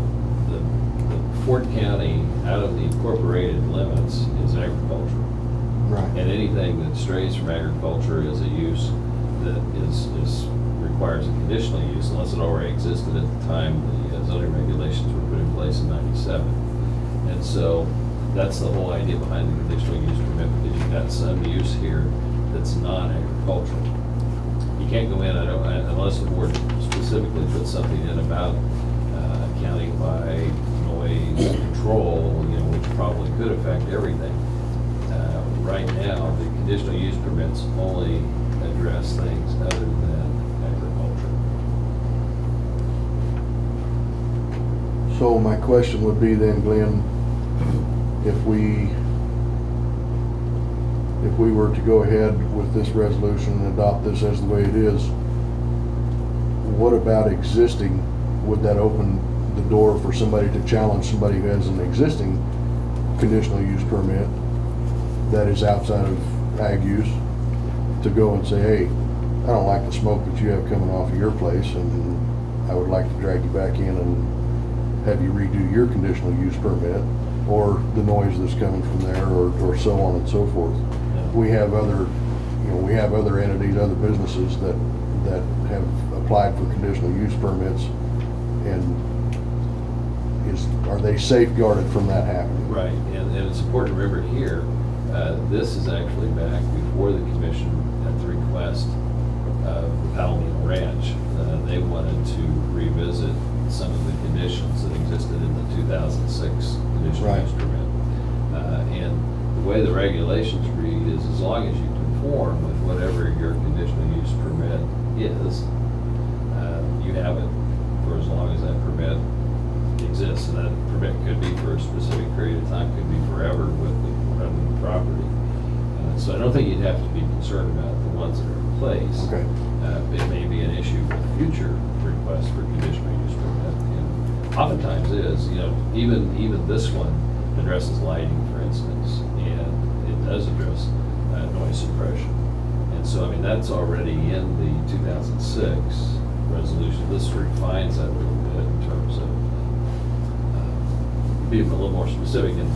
Ford County, out of the incorporated limits, is agriculture. Right. And anything that strays from agriculture is a use that requires a conditional use, unless it already existed at the time the zoning regulations were put in place in '97. And so that's the whole idea behind the conditional use permit, because you've got some use here that's non-agricultural. You can't go in, unless the board specifically puts something in about accounting by noise control, which probably could affect everything. Right now, the conditional use permits only address things other than agriculture. So my question would be then, Glenn, if we were to go ahead with this resolution and adopt this as the way it is, what about existing? Would that open the door for somebody to challenge somebody who has an existing conditional use permit that is outside of ag use to go and say, hey, I don't like the smoke that you have coming off of your place, and I would like to drag you back in and have you redo your conditional use permit, or the noise that's coming from there, or so on and so forth. We have other entities, other businesses that have applied for conditional use permits, and are they safeguarded from that happening? Right, and it's important to remember here, this is actually back before the commission at the request of the Palomino Ranch. They wanted to revisit some of the conditions that existed in the 2006 conditional use permit. And the way the regulations read is, as long as you conform with whatever your conditional use permit is, you have it for as long as that permit exists. And that permit could be for a specific period of time, could be forever with the property. So I don't think you'd have to be concerned about the ones that are in place. Okay. It may be an issue with future requests for conditional use permit oftentimes is, you know, even this one addresses lighting, for instance, and it does address noise suppression. And so, I mean, that's already in the 2006 resolution. This refines that a little bit in terms of being a little more specific. And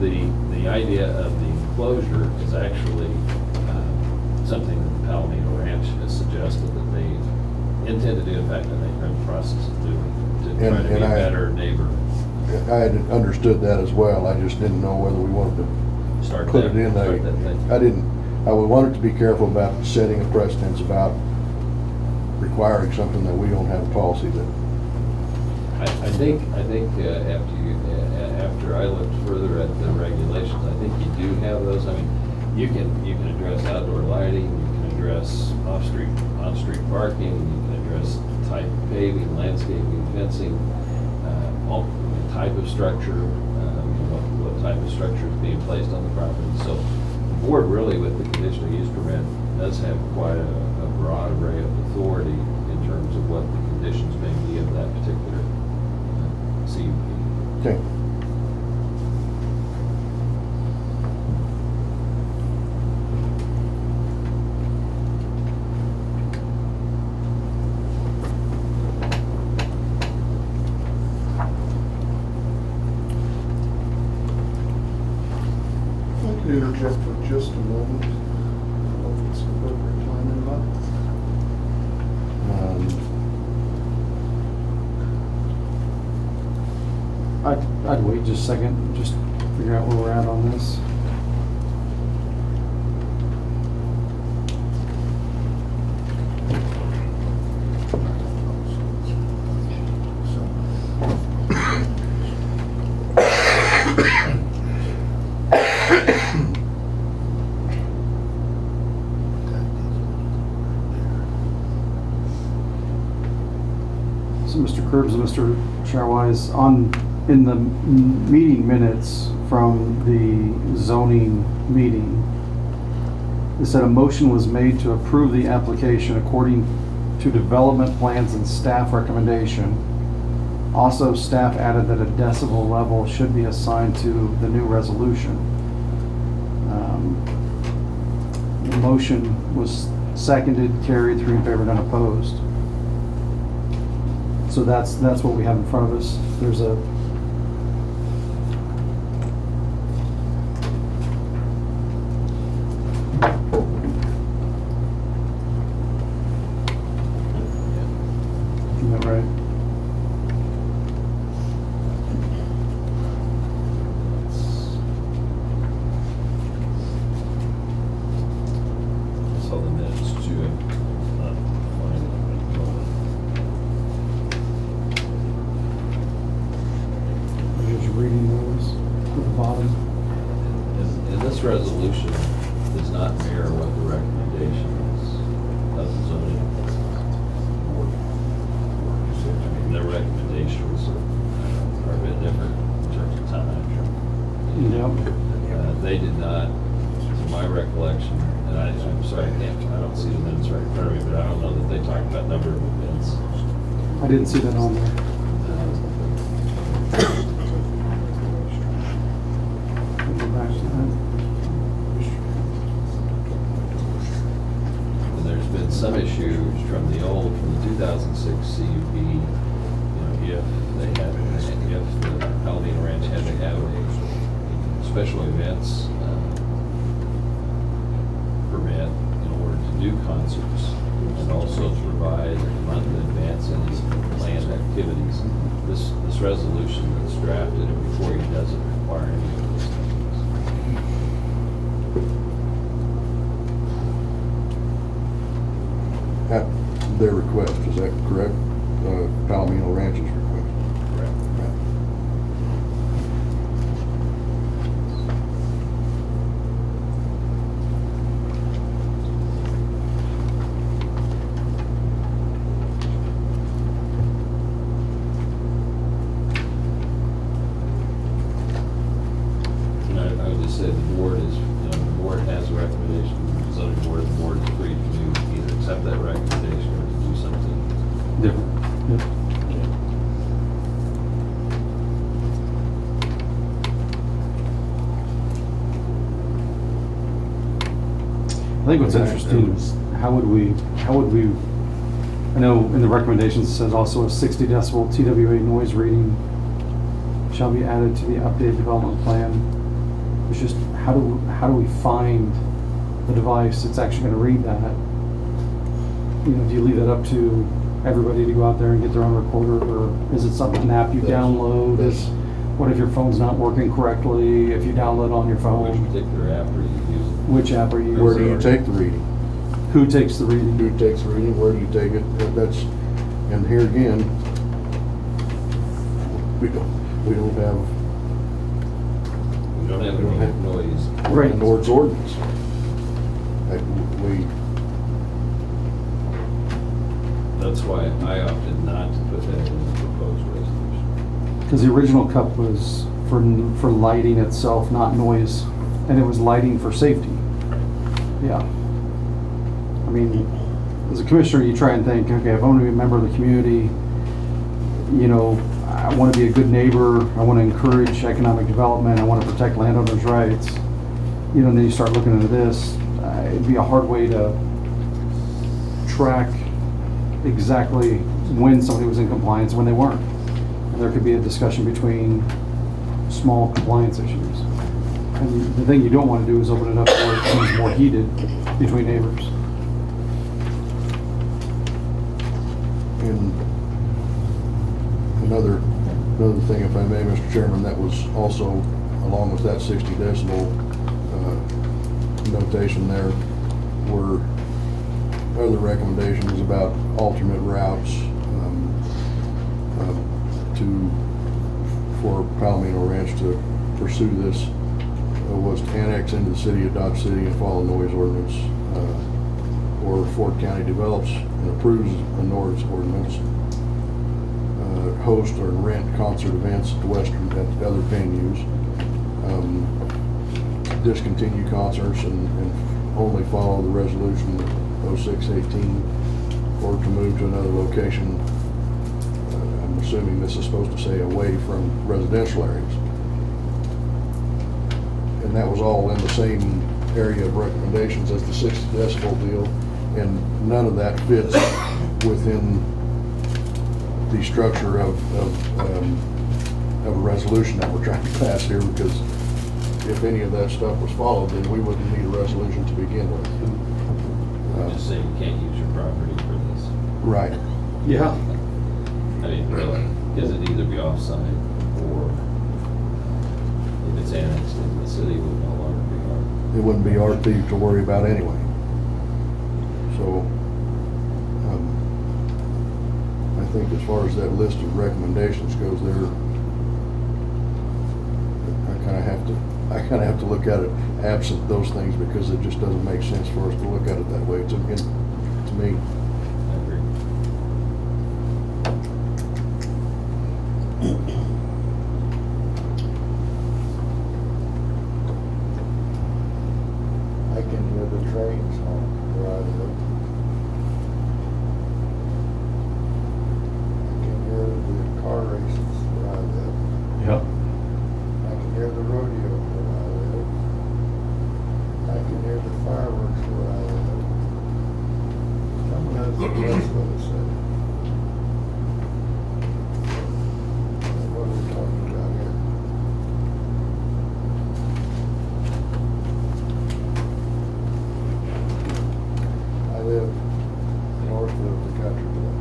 the idea of the enclosure is actually something that the Palomino Ranch has suggested that they intend to do. In fact, I think they're in the process of doing, to try to be a better neighbor. I had understood that as well, I just didn't know whether we wanted to Start put that- it in start that thing. I would want it to be careful about setting a precedence about requiring something that we don't have a policy that. I think after I looked further at the regulations, I think you do have those. I mean, you can address outdoor lighting, you can address on-street parking, you can address type of paving, landscaping, fencing, all type of structure, what type of structure is being placed on the property. So the board really, with the conditional use permit, does have quite a broad array of authority in terms of what the conditions may be of that particular CUP. Okay. I can interject for just a moment. I don't know if it's appropriate time or not. I'd wait just a second, just figure out where we're at on this. So Mr. Curbs and Mr. Sharwise, in the meeting minutes from the zoning meeting, it said a motion was made to approve the application according to development plans and staff recommendation. Also, staff added that a decibel level should be assigned to the new resolution. The motion was seconded, carried, 3 in favor, none opposed. So that's what we have in front of us. There's a Isn't that right? So the minutes to I'm just reading those at the bottom. and this resolution does not mirror what the recommendations of the zoning board. I mean, their recommendations are a bit different in terms of time. Yep. They did not, to my recollection, and I'm sorry, I don't see the minutes right in front of me, but I don't know that they talked about number of events. I didn't see that on there. I'll go back to that. And there's been some issues from the 2006 CUP, you know, if the Palomino Ranch had to have a special events permit in order to do concerts, and also to provide a month in advance any planned activities. This resolution that's drafted and before you doesn't require any of those things. At their request, is that correct? Palomino Ranch's request. Correct. And I would just say the board is, the board has a recommendation, the zoning board, the board is free to either accept that recommendation or to do something Different. Yep. I think what's interesting is how would we, I know in the recommendations it says also a 60 decibel TWA noise reading shall be added to the updated development plan. It's just, how do we find the device that's actually gonna read that? You know, do you leave that up to everybody to go out there and get their own recorder, or is it something, an app you download? What if your phone's not working correctly, if you download on your phone? Which particular app are you using? Which app are you using? Where do you take the reading? Who takes the reading? Who takes the reading, where do you take it? That's, and here again, we don't have. We don't have any noise. Right. Nord's ordinance. That's why I opted not to put that in the proposed resolution. Because the original cup was for lighting itself, not noise, and it was lighting for safety. Yeah. I mean, as a commissioner, you try and think, okay, if I want to be a member of the community, you know, I want to be a good neighbor, I want to encourage economic development, I want to protect landowners' rights. You know, and then you start looking into this, it'd be a hard way to track exactly when somebody was in compliance and when they weren't. And there could be a discussion between small compliance issues. And the thing you don't want to do is open it up where it seems more heated between neighbors. And another thing, if I may, Mr. Chairman, that was also, along with that 60 decibel notation there, were other recommendations about alternate routes for Palomino Ranch to pursue this, was to annex into the city of Dodge City and follow noise ordinance, or Ford County develops and approves a noise ordinance, host or rent concert events at the other venues, discontinue concerts and only follow the resolution 0618, or to move to another location. I'm assuming this is supposed to say away from residential areas. And that was all in the same area of recommendations as the 60 decibel deal, and none of that fits within the structure of a resolution that we're trying to pass here, because if any of that stuff was followed, then we wouldn't need a resolution to begin with. Just say you can't use your property for this. Right. Yeah. I mean, really, because it'd either be off-site or if it's annexed into the city, it would no longer be our. It wouldn't be our thing to worry about anyway. So, I think as far as that list of recommendations goes, I kind of have to look at it absent those things, because it just doesn't make sense for us to look at it that way, to me. I agree. I can hear the trains on where I live. I can hear the car races where I live. Yep. I can hear the rodeo where I live. I can hear the fireworks where I live. Coming out of the rest of the city. What are we talking about here? I live north of the country club.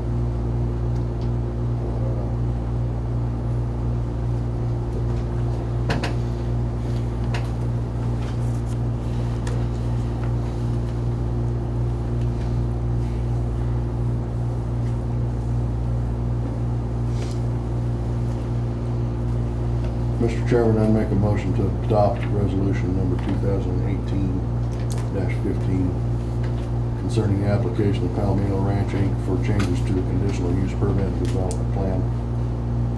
Mr. Chairman, I make a motion to adopt resolution number 2018-15 concerning the application of Palomino Ranch Inc. for changes to the conditional use permit and development plan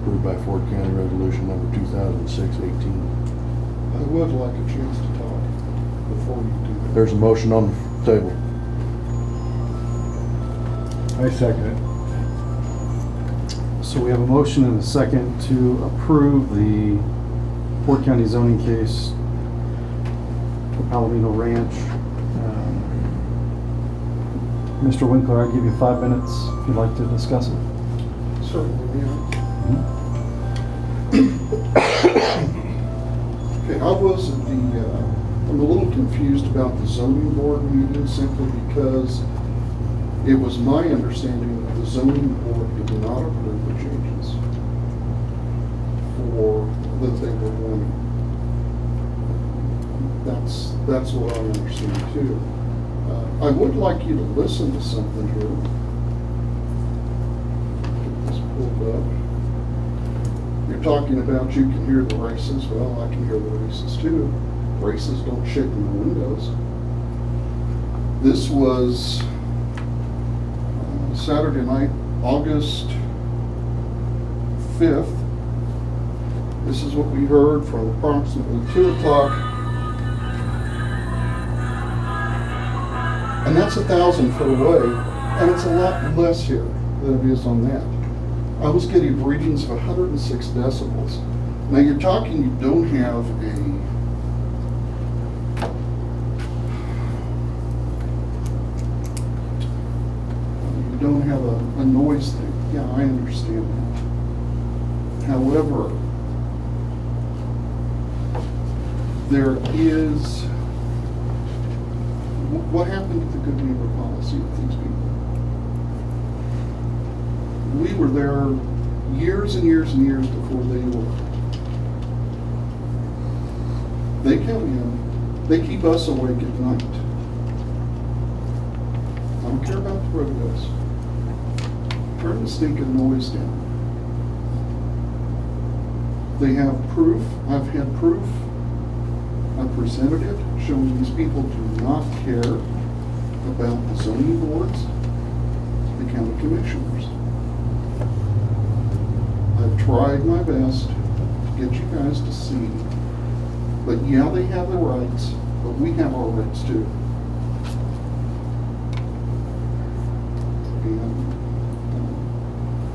approved by Ford County Resolution number 2006-18. I would like a chance to talk before you do that. There's a motion on the table. I second it. So we have a motion and a second to approve the Ford County zoning case for Palomino Ranch. Mr. Winkler, I'll give you 5 minutes if you'd like to discuss it. Certainly, Okay, I was at I'm a little confused about the zoning board meeting simply because it was my understanding that the zoning board did not approve the changes that they were wanting. That's what I understand too. I would like you to listen to something here. Get this pulled up. You're talking about you can hear the races. Well, I can hear the races too. Races don't shake in the windows. This was Saturday night, August 5th. This is what we heard from approximately 2 o'clock. And that's 1,000 foot away, and it's a lot less here than it is on that. I was getting readings of 106 decibels. Now you're talking, you don't have a noise thing. Yeah, I understand that. However, there is, what happened to the good neighbor policy with these people? We were there years and years and years before they were. They come in, they keep us awake at night. I don't care about the road guys. Turn the stinking noise down. They have proof, I've had proof, I've presented it, showing these people do not care about the zoning boards, the county commissioners. I've tried my best to get you guys to see, but yeah, they have their rights, but we have our rights too.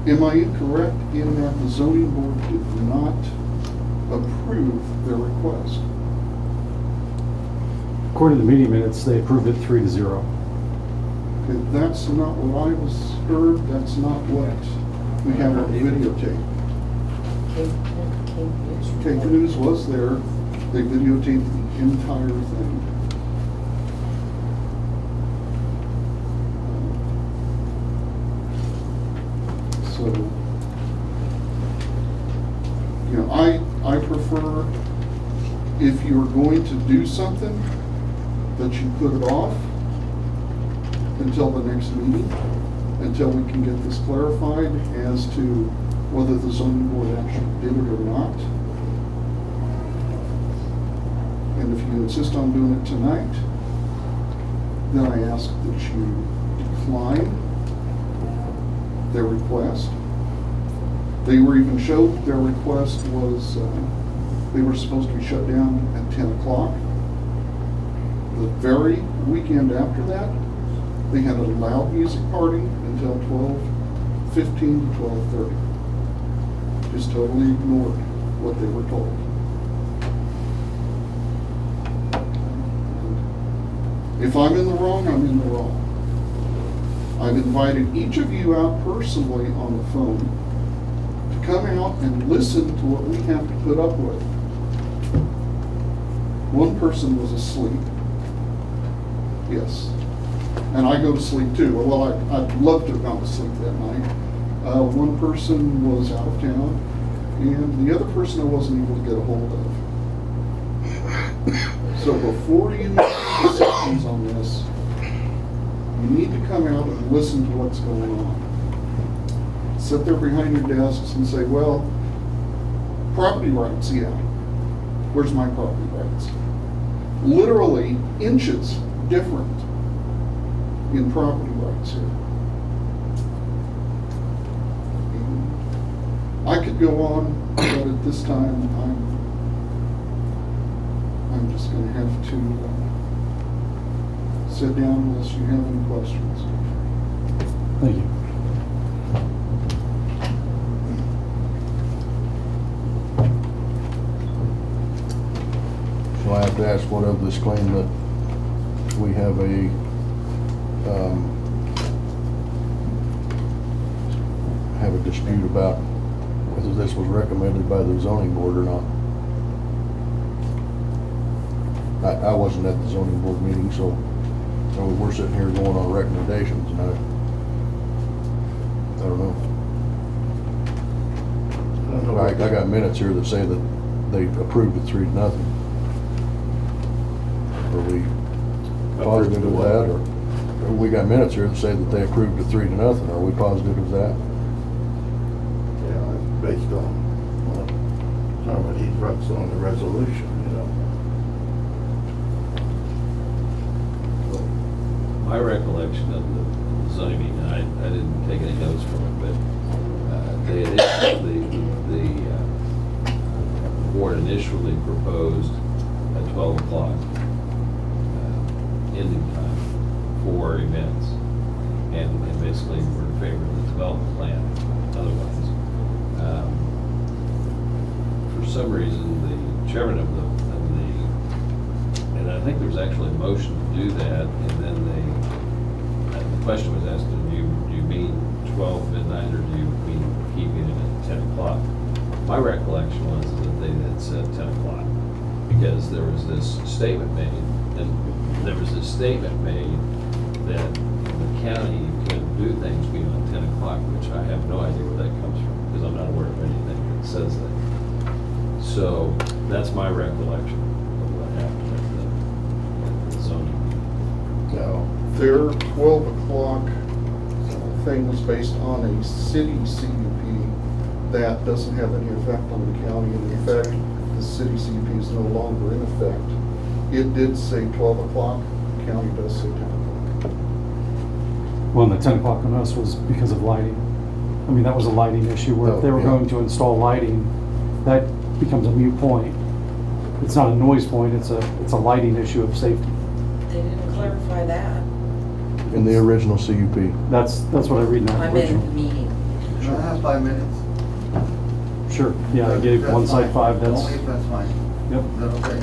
Am I incorrect in that the zoning board did not approve their request? According to the meeting minutes, they approved it 3-0. Okay, that's not what I was heard, that's not what we have on the videotape. Cake News was there, they videotaped the entire thing. So, you know, I prefer, if you're going to do something, that you put it off until the next meeting, until we can get this clarified as to whether the zoning board actually did it or not. And if you insist on doing it tonight, then I ask that you decline their request. They were even showed their request was, they were supposed to be shut down at 10 o'clock. The very weekend after that, they had a loud music party until 12:15 to 12:30. Just totally ignored what they were told. If I'm in the wrong, I'm in the wrong. I've invited each of you out personally on the phone to come out and listen to what we have to put up with. One person was asleep. Yes. And I go to sleep too. Well, I'd love to have gone to sleep that night. One person was out of town, and the other person I wasn't able to get a hold of. So before you make decisions on this, you need to come out and listen to what's going on. Sit there behind your desks and say, well, property rights, yeah. Where's my property rights? Literally inches different in property rights here. And I could go on, but at this time, I'm just going to have to sit down unless you have any questions. Thank you. So I have to ask, what of this claim that we have a have a dispute about whether this was recommended by the zoning board or not. I wasn't at the zoning board meeting, so we're sitting here going on recommendations, and I don't know. I got minutes here that say that they approved it 3-0. Are we positive of that, or we got minutes here that say that they approved it 3-0? Are we positive of that? Yeah, it's based on, somebody writes on the resolution, you know. My recollection of the zoning meeting, I didn't take any notes from it, but they had the board initially proposed a 12 o'clock ending time for events, and basically we're in favor of the development plan otherwise. For some reason, the chairman of the, and I think there was actually a motion to do that, and then the question was asked, do you mean 12 midnight, or do you mean keeping it at 10 o'clock? My recollection was that they had said 10 o'clock, because there was this statement made, that the county could do things beyond 10 o'clock, which I have no idea where that comes from, because I'm not aware of anything that says that. So that's my recollection of what happened at the zoning meeting. Now, their 12 o'clock thing was based on a city CUP that doesn't have any effect on the county. And in fact, the city CUP is no longer in effect. It did say 12 o'clock, the county does say 10 o'clock. Well, and the 10 o'clock on us was because of lighting. I mean, that was a lighting issue where if they were yeah. going to install lighting, that becomes a moot point. It's not a noise point, it's a lighting issue of safety. They didn't clarify that. In the original CUP. That's what I read in that I meant the original. meeting. Can I have 5 minutes? Sure, yeah, I gave That's one side fine. 5, that's, Only if that's fine. yep. Is that okay?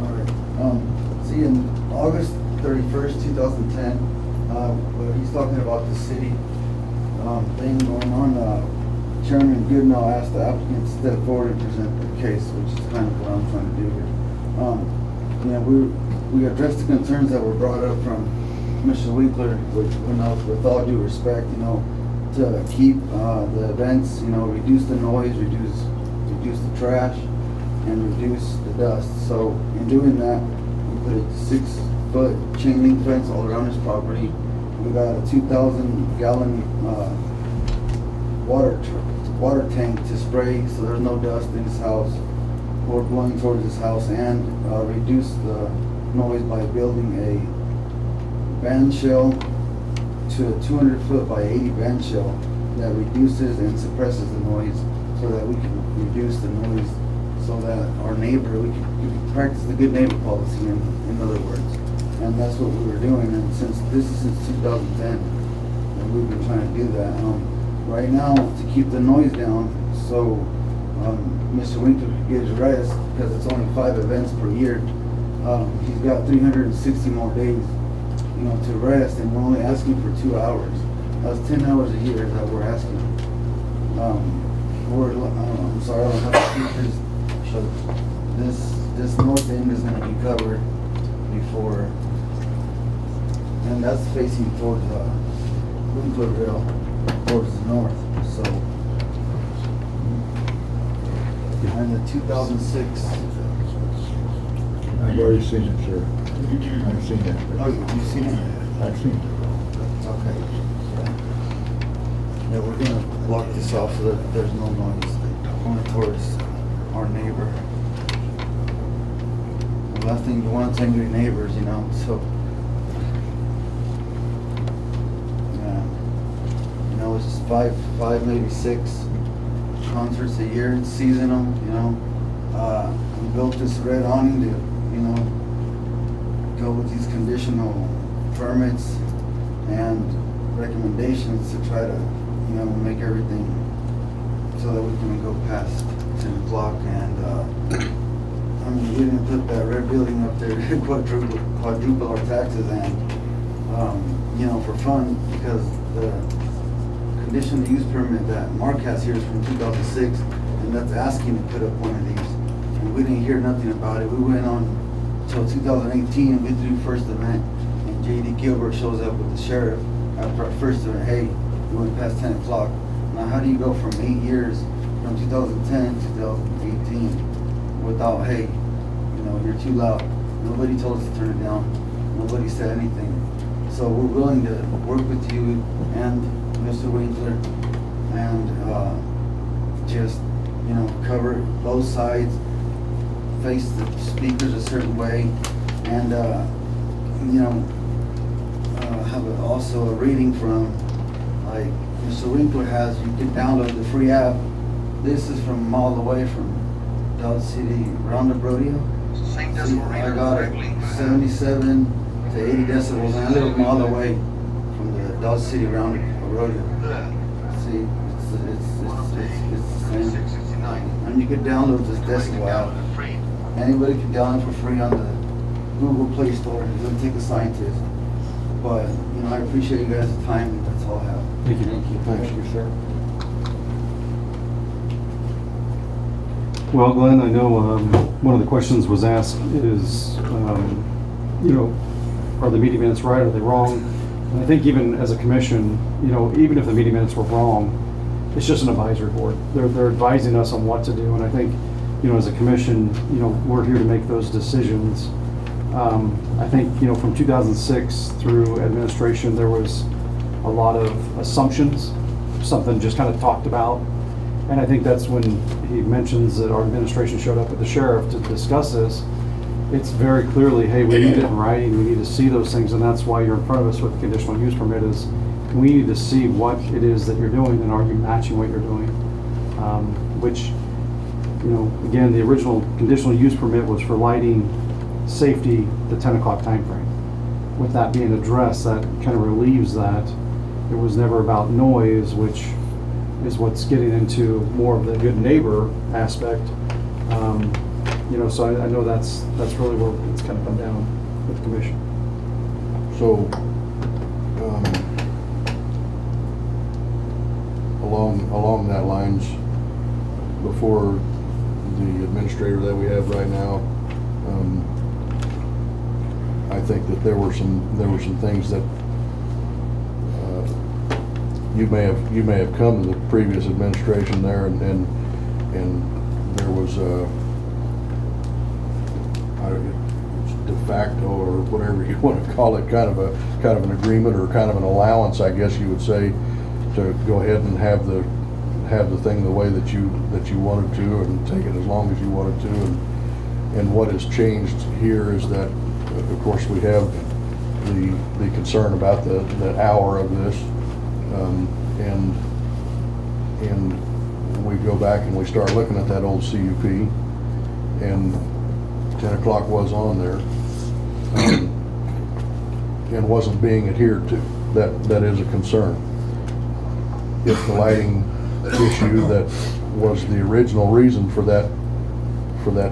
All right. See, in August 31st, 2010, where he's talking about the city thing going on, Chairman Goodnow asked the applicant to step forward and present the case, which is kind of what I'm trying to do here. You know, we addressed the concerns that were brought up from Mr. Winkler, with all due respect, you know, to keep the events, you know, reduce the noise, reduce the trash, and reduce the dust. So in doing that, we put a 6-foot chain link fence all around his property. We got a 2,000-gallon water tank to spray, so there's no dust in his house. We're going towards his house, and reduce the noise by building a band shell to a 200-foot by 80 band shell that reduces and suppresses the noise, so that we can reduce the noise, so that our neighbor, we can practice the good neighbor policy, in other words. And that's what we were doing, and this is since 2010, and we've been trying to do that. Right now, to keep the noise down, so Mr. Winkler could get his rest, because it's only 5 events per year. He's got 360 more days, you know, to rest, and we're only asking for 2 hours. That's 10 hours a year that we're asking. I'm sorry, I don't have the speakers, but this north end is gonna be covered before, and that's facing towards Winklerville, towards the north, so. And the 2006. I've already seen it, sir. I've seen that. Oh, you've seen it? I've seen it. Okay. Yeah, we're gonna block this off so that there's no noise going towards our neighbor. The last thing you want is angry neighbors, you know, so. Yeah. You know, it's just five, maybe 6 concerts a year. It's seasonal, you know. We built this red awning to, you know, go with these conditional permits and recommendations to try to, you know, make everything so that we can go past 10 o'clock. And I mean, we didn't put that red building up there to quadruple our taxes, and you know, for fun, because the conditional use permit that Mark has here is from 2006, and that's asking to put up one of these. And we didn't hear nothing about it. We went on till 2018, and we did the first event, and J.D. Gilbert shows up with the sheriff after our first event. Hey, we went past 10 o'clock. Now, how do you go from 8 years, from 2010 to 2018, without, hey, you know, you're too loud. Nobody told us to turn it down. Nobody said anything. So we're willing to work with you and Mr. Winkler and just, you know, cover both sides, face the speakers a certain way, and, you know, have also a reading from, like Mr. Winkler has. You can download the free app. This is from all the way from Dodge City Roundup Rodeo. See, I got it 77 to 80 decibels, and I live them all the way from the Dodge City Roundup Rodeo. See, it's the same. And you can download this decibel app. Anybody can download it for free on the Google Play Store. It doesn't take a scientist. But, you know, I appreciate you guys' time, and that's all I have. Thank you. Thank you, sir. Well, Glenn, I know one of the questions was asked is, you know, are the meeting minutes right, are they wrong? And I think even as a commission, you know, even if the meeting minutes were wrong, it's just an advisory board. They're advising us on what to do, and I think, you know, as a commission, you know, we're here to make those decisions. I think, you know, from 2006 through administration, there was a lot of assumptions, something just kind of talked about. And I think that's when he mentions that our administration showed up with the sheriff to discuss this. It's very clearly, hey, we need it in writing, we need to see those things, and that's why you're in front of us with the conditional use permit is we need to see what it is that you're doing and are you matching what you're doing. Which, you know, again, the original conditional use permit was for lighting, safety, the 10 o'clock time frame. With that being addressed, that kind of relieves that. It was never about noise, which is what's getting into more of the good neighbor aspect. You know, so I know that's really where it's kind of come down with the commission. So, along that lines, before the administrator that we have right now, I think that there were some things that you may have come to the previous administration there, and there was de facto or whatever you want to call it, kind of an agreement or kind of an allowance, I guess you would say, to go ahead and have the thing the way that you wanted to and take it as long as you wanted to. And what has changed here is that, of course, we have the concern about the hour of this, and we go back and we start looking at that old CUP, and 10 o'clock was on there, and wasn't being adhered to. That is a concern. If the lighting issue that was the original reason for that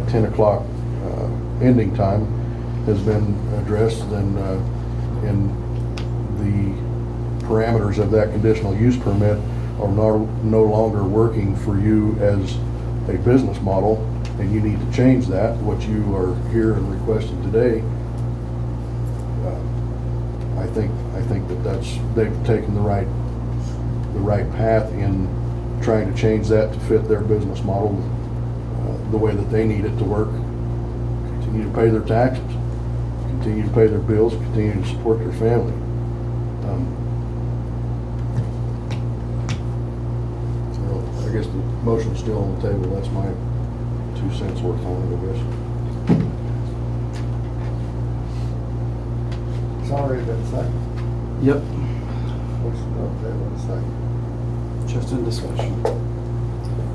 10 o'clock ending time has been addressed, then and the parameters of that conditional use permit are no longer working for you as a business model, and you need to change that, what you are here and requested today. I think that they've taken the right path in trying to change that to fit their business model the way that they need it to work. Continue to pay their taxes, continue to pay their bills, continue to support their family. So I guess the motion's still on the table. That's my 2 cents worth on it, I guess. It's already been seconded. Yep. Motion on the table, second. Just in discussion.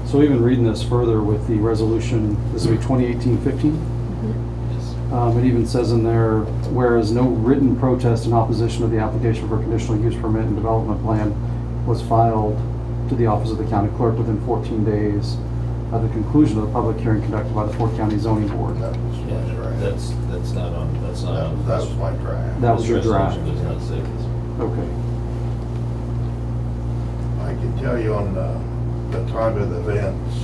So even reading this further with the resolution, this will be 2018-15. It even says in there, whereas no written protest in opposition to the application for conditional use permit and development plan was filed to the office of the county clerk within 14 days of the conclusion of the public hearing conducted by the Fort County Zoning Board. That was my draft. That's not on, that's not on. That was my draft. That was your This draft. resolution does not say this. Okay. I can tell you on the time of the events,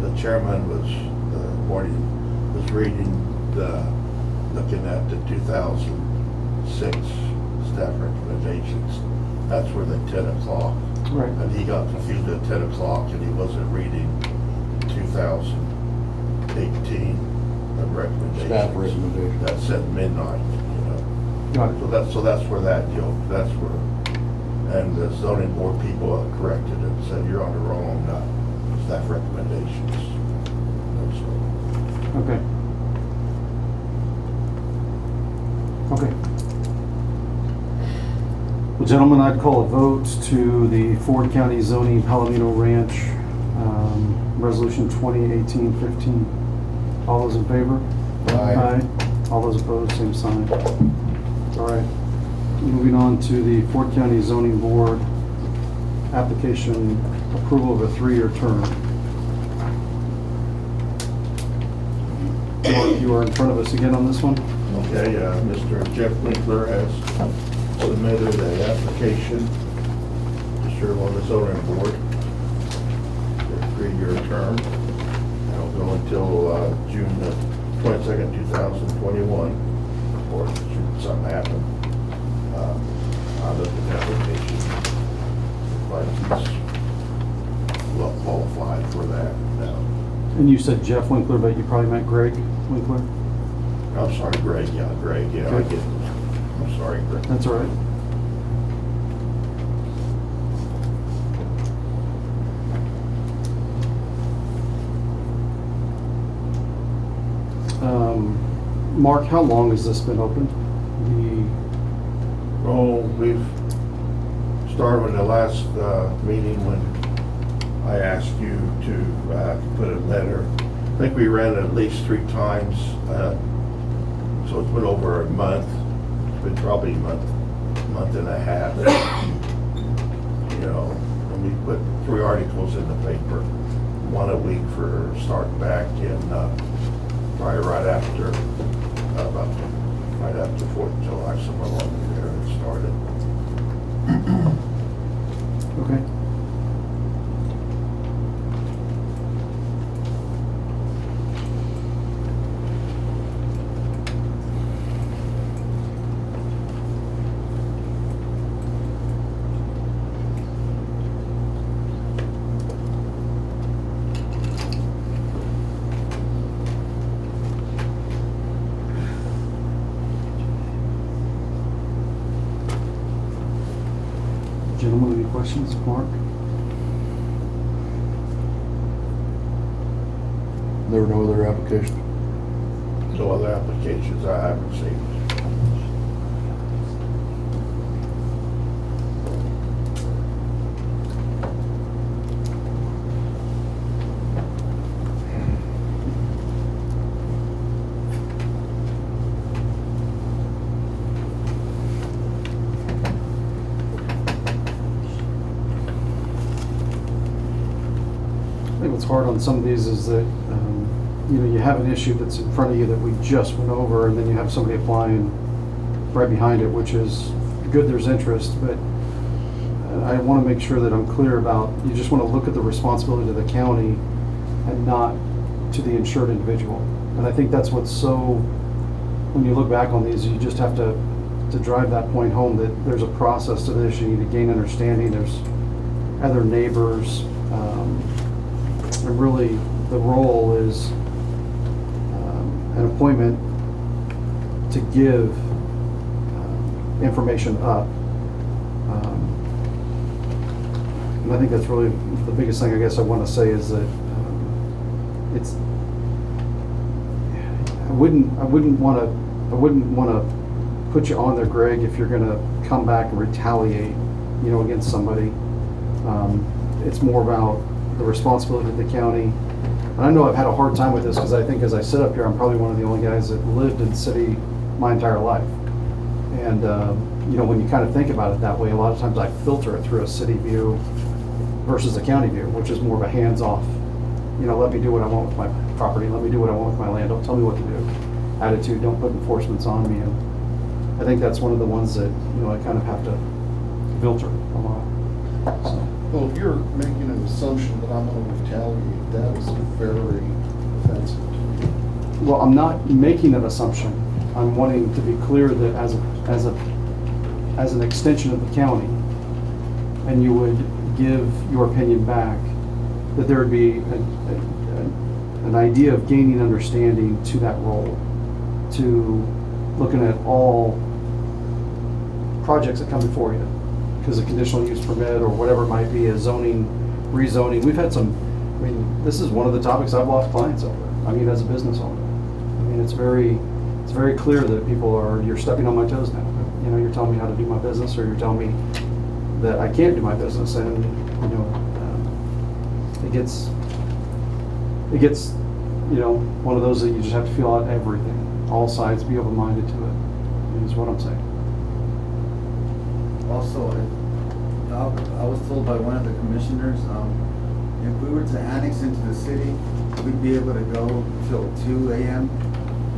the chairman was, reading looking at the 2006 staff recommendations. That's where the 10 o'clock. Right. And he got confused at 10 o'clock and he wasn't reading 2018 recommendations. Staff recommendations. That said midnight, you know. Got it. So that's where that, you know, that's where, and the zoning board people corrected it and said, you're on the wrong staff recommendations. Okay. Okay. Well, gentlemen, I'd call a vote to the Ford County zoning Palomino Ranch, resolution 2018-15. All those in favor? Aye. All those opposed, same sign. All right. Moving on to the Ford County Zoning Board application approval of a 3-year term. You are in front of us again on this one? Okay, Mr. Jeff Winkler has submitted an application to serve on the zoning board for a 3-year term. It'll go until June 22nd, 2021, or should something happen. I looked at the application, but he's well qualified for that now. And you said Jeff Winkler, but you probably meant Greg Winkler? I'm sorry, Greg, I get it. I'm sorry, Greg. That's all right. Mark, how long has this been open? We've started in the last meeting when I asked you to put a letter. I think we ran it at least 3 times, so it's been over a month. It's been probably a month and a half. You know, and we put 3 articles in the paper, 1 a week for starting back in probably right after 4th of July, somewhere along there it started. Okay. Gentlemen, any questions? Mark? There were no other applications? No other applications I have received. I think what's hard on some of these is that, you have an issue that's in front of you that we just went over, and then you have somebody applying right behind it, which is good, there's interest, but I want to make sure that I'm clear about, you just want to look at the responsibility to the county and not to the insured individual. And I think that's what's so, when you look back on these, you just have to drive that point home, that there's a process to this, you need to gain understanding, there's other neighbors, and really the role is an appointment to give information up. And I think that's really the biggest thing I guess I want to say is that it's, I wouldn't want to put you on there, Greg, if you're going to come back and retaliate, against somebody. It's more about the responsibility of the county. And I know I've had a hard time with this because I think as I sit up here, I'm probably one of the only guys that lived in the city my entire life. And, when you kind of think about it that way, a lot of times I filter it through a city view versus a county view, which is more of a hands-off, let me do what I want with my property, let me do what I want with my land, don't tell me what to do attitude, don't put enforcements on me. And I think that's one of the ones that, I kind of have to filter a lot. Well, if you're making an assumption that I'm gonna retaliate, that is very offensive to me. Well, I'm not making an assumption. I'm wanting to be clear that as an extension of the county, and you would give your opinion back, that there would be an idea of gaining understanding to that role, to looking at all projects that come before you, because a conditional use permit or whatever it might be, a zoning, rezoning. We've had some, I mean, this is one of the topics I've lost clients over. I mean, as a business owner. I mean, it's very clear that people are, you're stepping on my toes now. You know, you're telling me how to do my business, or you're telling me that I can't do my business, and, you know, it gets, you know, one of those that you just have to feel out everything. All sides, be open-minded to it, is what I'm saying. Also, I was told by one of the commissioners, if we were to annex into the city, we'd be able to go till 2 a.m.,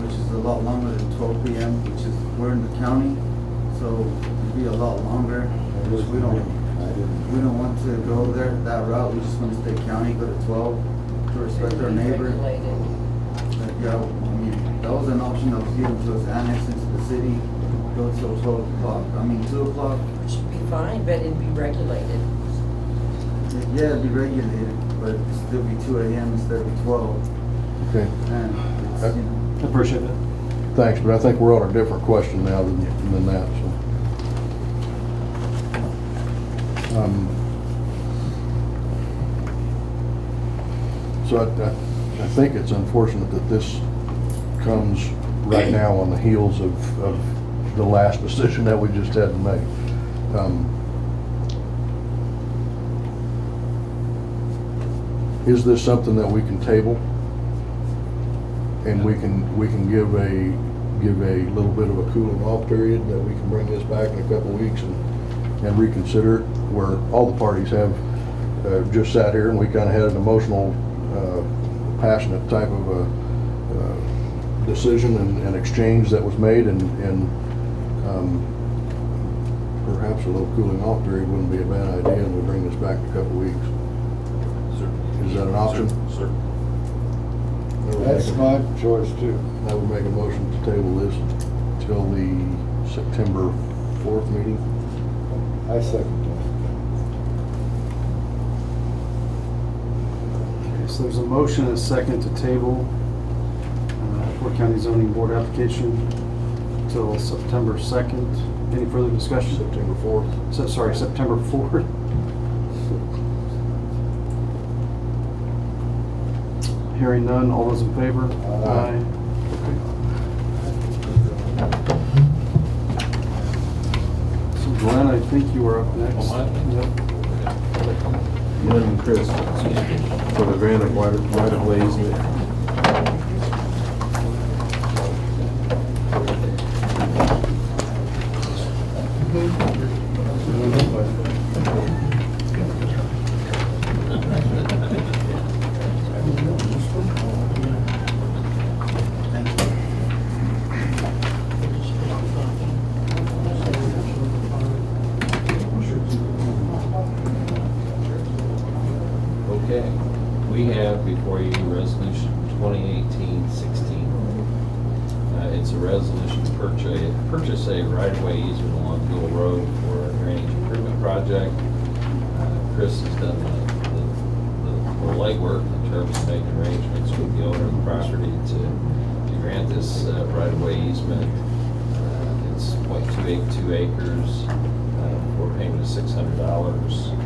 which is a lot longer than 12 p.m., which is, we're in the county, so it'd be a lot longer, which we don't want to go there, that route. We just want to stay county, go to 12, to respect our neighbor. But yeah, I mean, that was an option that was given to us, annex into the city, go till 12 o'clock, 2 o'clock. Should be fine, but it'd be regulated. Yeah, it'd be regulated, but it'd still be 2 a.m. instead of 12. Okay, And it's, you know, I appreciate it. thanks, but I think we're on a different question now than that, so. So I think it's unfortunate that this comes right now on the heels of the last decision that we just had to make. Is this something that we can table? And we can give a little bit of a cooling off period, that we can bring this back in a couple of weeks and reconsider it, where all the parties have just sat here and we kind of had an emotional, passionate type of a decision and exchange that was made, and perhaps a little cooling off period wouldn't be a bad idea, and we bring this back in a couple of weeks. Is that an option? Certainly. That's my choice too. I would make a motion to table this till the September 4th meeting. I second Okay, so there's a motion and a second to table Fort County Zoning Board application till September 2nd. Any further discussion? September 4th. So, sorry, September 4th. Hearing none, all those in favor? Aye. So Glenn, I think you were up next. Oh, mine? Yep. Glenn and Chris, for the grant of right of ways. Okay, we have before you Resolution 2018-16. It's a resolution to purchase a right-of-way easement along Gill Road for a drainage improvement project. Chris has done the legwork in terms of making arrangements with the owner of the property to grant this right-of-way easement. It's 0.282 acres for a payment of $600.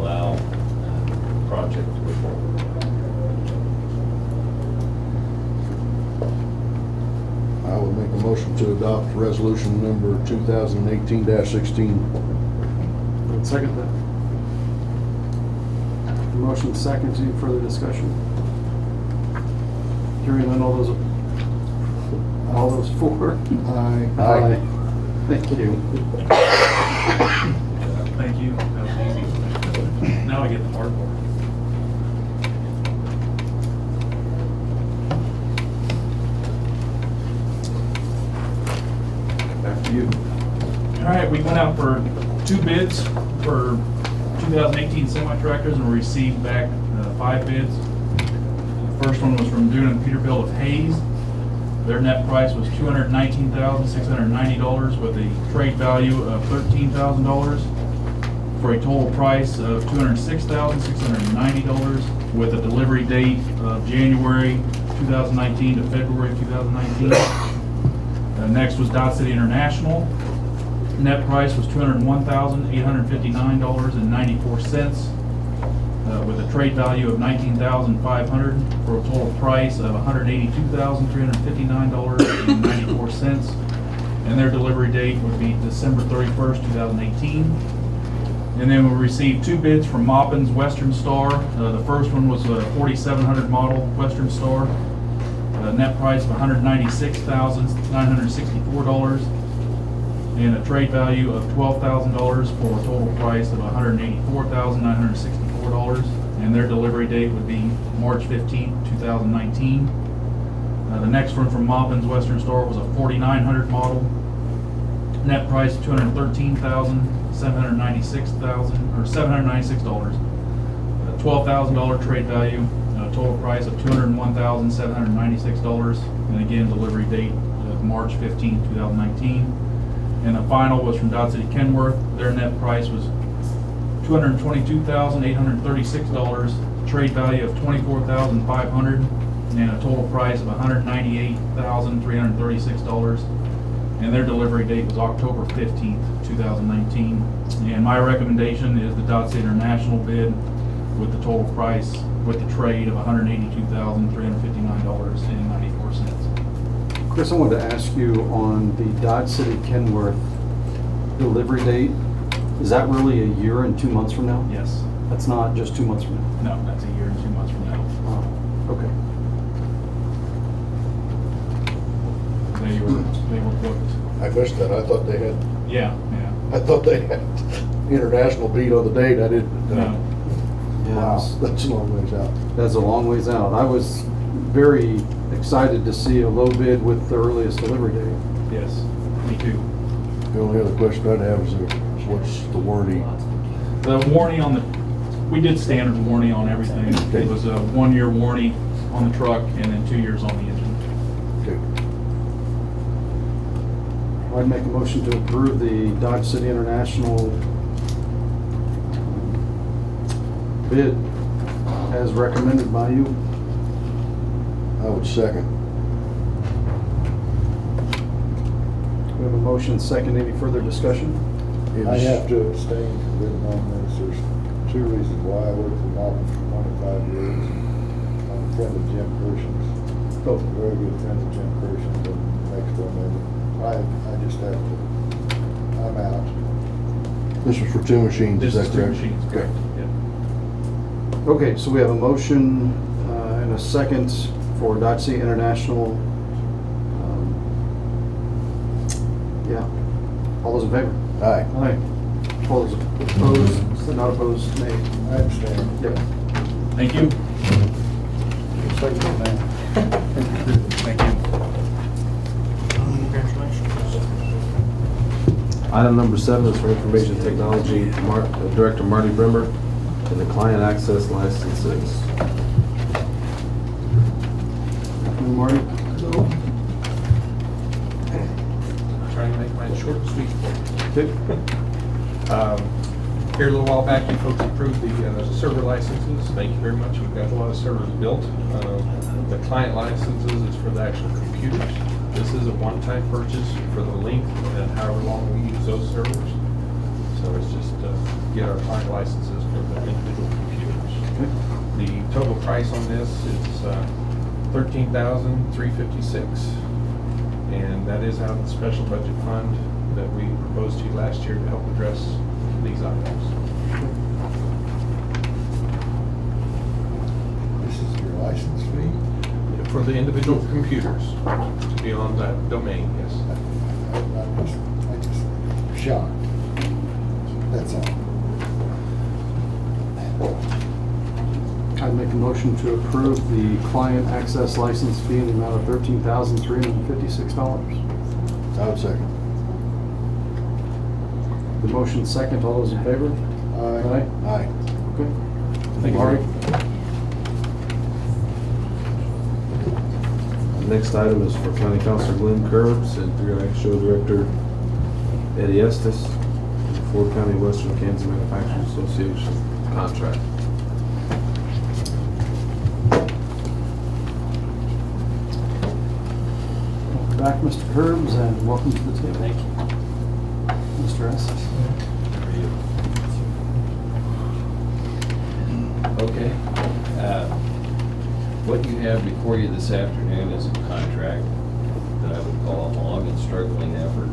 Allow the project to move forward. I would make a motion to adopt resolution number 2018-16. I'd second that. Motion second, any further discussion? Hearing none, all those for? Aye. Aye. Thank you. Thank you, that was easy. Now I get the hard part. Back to you. All right, we went out for 2 2 bids for 2018 semi-tractors and we received back 5 bids. The first one was from Dune and Peterbilt of Hayes. Their net price was $219,690 with a trade value of $13,000 for a total price of $206,690 with a delivery date of January 2019 to February 2019. Next was Dodge City International. Net price was $201,859.94 with a trade value of $19,500 for a total price of $182,359.94. And their delivery date would be December 31st, 2018. And then we received 2 bids from Maupin's Western Star. The first one was a 4700 model Western Star. Net price of $196,964 and a trade value of $12,000 for a total price of $184,964. And their delivery date would be March 15th, 2019. The next one from Maupin's Western Star was a 4900 model. Net price $796. $12,000 trade value, total price of $201,796, and again, delivery date of March 15, 2019. And the final was from Dodge City Kenworth. Their net price was $222,836, trade value of $24,500, and a total price of $198,336. And their delivery date was October 15th, 2019. And my recommendation is the Dodge City International bid with the total price with the trade of $182,359.94. Chris, I wanted to ask you on the Dodge City Kenworth delivery date, is that really a year and 2 months from now? Yes. That's not just 2 months from now? No, that's a year and 2 months from now. Okay. They were booked. I missed that. I thought they had, Yeah. I thought they had international beat on the date. I didn't. No. Yeah, That's a long ways out. that's a long ways out. I was very excited to see a low bid with the earliest delivery date. Yes, me too. The only other question I'd have is what's the warranty? The warranty on the, we did standard warranty on everything. It was a 1-year warranty on the truck and then 2 years on the engine. Okay. I'd make a motion to approve the Dodge City International bid as recommended by you. I would second. We have a motion second. Any further discussion? I have to abstain from bidding on this. There's 2 reasons why. I worked with Malcolm for 25 years. I'm a friend of Jim Pershing's. A very good friend of Jim Pershing's and next door neighbor. I just have to, I'm out. This was for 2 machines, This is is that 2 correct? machines, Okay. correct? Yeah. Okay, so we have a motion and a second for Dodge City International. Yeah. All those in favor? Aye. Aye. All those opposed, not opposed, nay. I abstain. Yep. Thank you. Thank you. Item number 7 is for Information Technology Director Marty Brimmer and the client access licenses. Afternoon, Marty. Trying to make mine short and sweet. Okay. Here a little while back, you folks approved the server licenses. Thank you very much. We've got a lot of servers built. The client licenses is for the actual computers. This is a one-time purchase for the length and however long we use those servers. So it's just get our client licenses for the individual computers. The total price on this is $13,356, and that is out of the special budget fund that we proposed to you last year to help address these items. This is your license fee? For the individual computers to be on that domain, yes. I'm just shocked. That's all. I'd make a motion to approve the client access license fee in the amount of $13,356. I would second. The motion second, all those in favor? Aye. Aye. Okay. Thank you. Marty? The next item is for County Councilor Glenn Curbs and 3I Show Director Eddie Estes, Ford County Western Kansas Manufacturers Association contract. Welcome back, Mr. Curbs, and welcome to the table. Thank you. Mr. Estes. Okay. What you have before you this afternoon is a contract that I would call a long and struggling effort.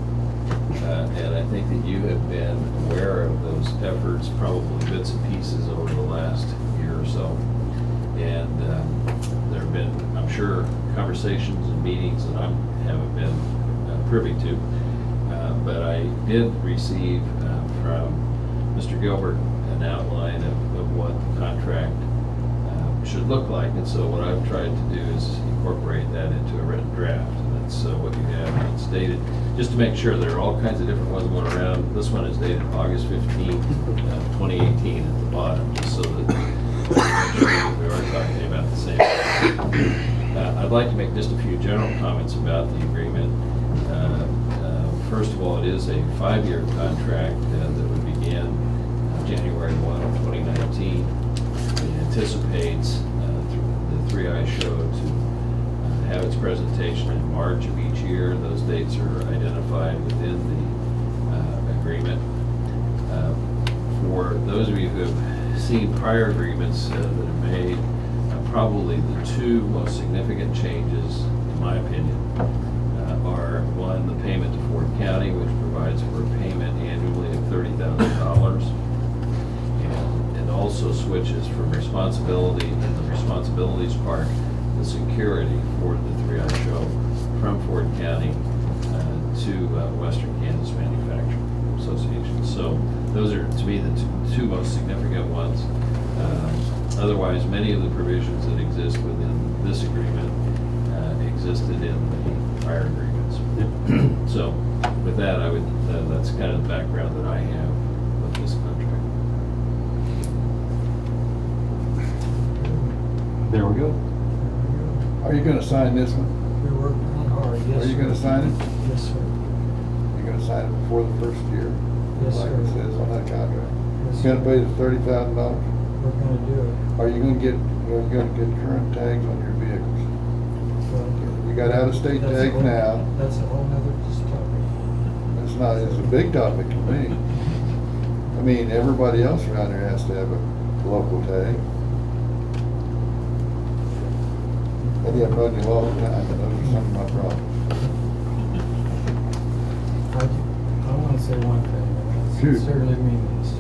And I think that you have been aware of those efforts, probably bits and pieces over the last year or so. And there have been, I'm sure, conversations and meetings that I haven't been privy to. But I did receive from Mr. Gilbert an outline of what the contract should look like. And so what I've tried to do is incorporate that into a written draft. And that's what you have. And it's dated, just to make sure, there are all kinds of different ones going around. This one is dated August 15th, 2018 at the bottom, just so that we are talking about the same thing. I'd like to make just a few general comments about the agreement. First of all, it is a 5-year contract that would begin January 1 of 2019. It anticipates the 3I Show to have its presentation in March of each year. Those dates are identified within the agreement. For those of you who have seen prior agreements that are made, probably the two most significant changes, in my opinion, are one, the payment to Ford County, which provides for a payment annually of $30,000, and also switches from responsibility, in the responsibilities part, the security for the 3I Show from Ford County to Western Kansas Manufacturing Association. So those are, to me, the two most significant ones. Otherwise, many of the provisions that exist within this agreement existed in the prior agreements. So with that, I would, that's kind of the background that I have with this contract. There we go. Are you gonna sign this one? We worked on hard, yes. Are you gonna sign it? Yes, sir. You're gonna sign it before the first year? Yes, Like sir. it says on that contract? Yes, You're gonna sir. pay the $30,000? We're gonna do it. Are you gonna get current tags on your vehicles? You got out-of-state That's a tags whole- now. That's a whole nother topic. It's not, it's a big topic to me. I mean, everybody else around here has to have a local tag. They have run you all the time, and those are some of my problems. I want to say one thing, and I Shoot. sincerely mean this.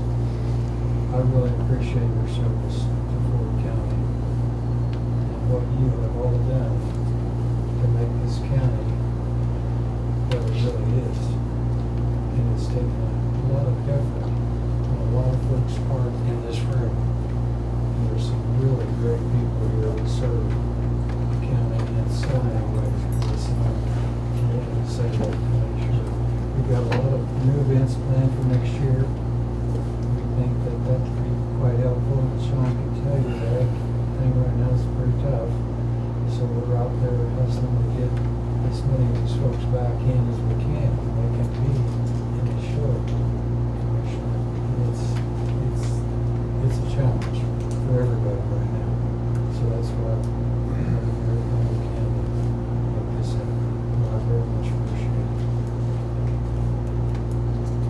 I really appreciate your service to Ford County and what you have all done to make this county what it really is. And it's taken a lot of effort on a lot of folks' part in this room. And there's some really great people here that serve the county in so many ways. It's not, I wanted to say that to make sure. We've got a lot of new events planned for next year. We think that that could be quite helpful, and Sean can tell you that thing right now is pretty tough. So we're out there hustling to get as many of these folks back in as we can, and they can be in the show. It's a challenge for everybody right now. So that's why we're doing everything we can to make this happen. And I very much appreciate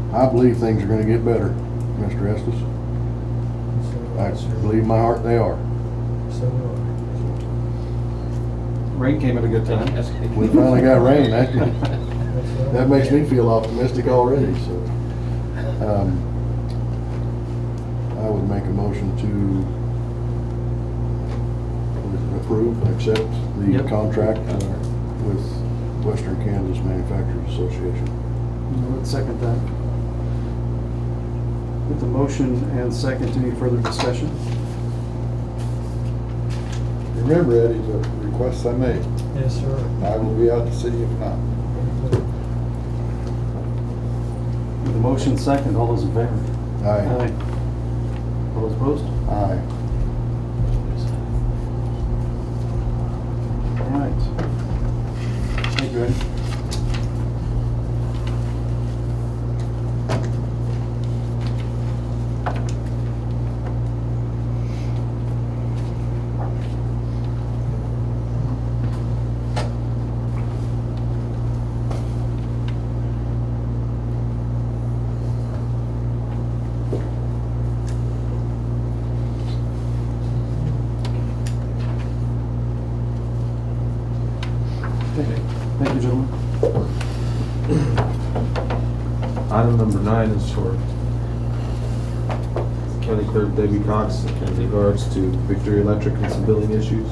it. I believe things are gonna get better, Mr. Estes. I believe in my heart they are. So do I. Rain came at a good time. We finally got rain, that makes me feel optimistic already, so. I would make a motion to approve, accept the Yep. contract with Western Kansas Manufacturers Association. I would second that. With the motion and second, any further discussion? Remember, Eddie, the requests I made. Yes, sir. I will be out to see you if not. With a motion second, all those in favor? Aye. All those opposed? Aye. All right. Thank you, Eddie. Thank you, gentlemen. Item number 9 is for County Clerk Debbie Cox in regards to Victory Electric and some billing issues.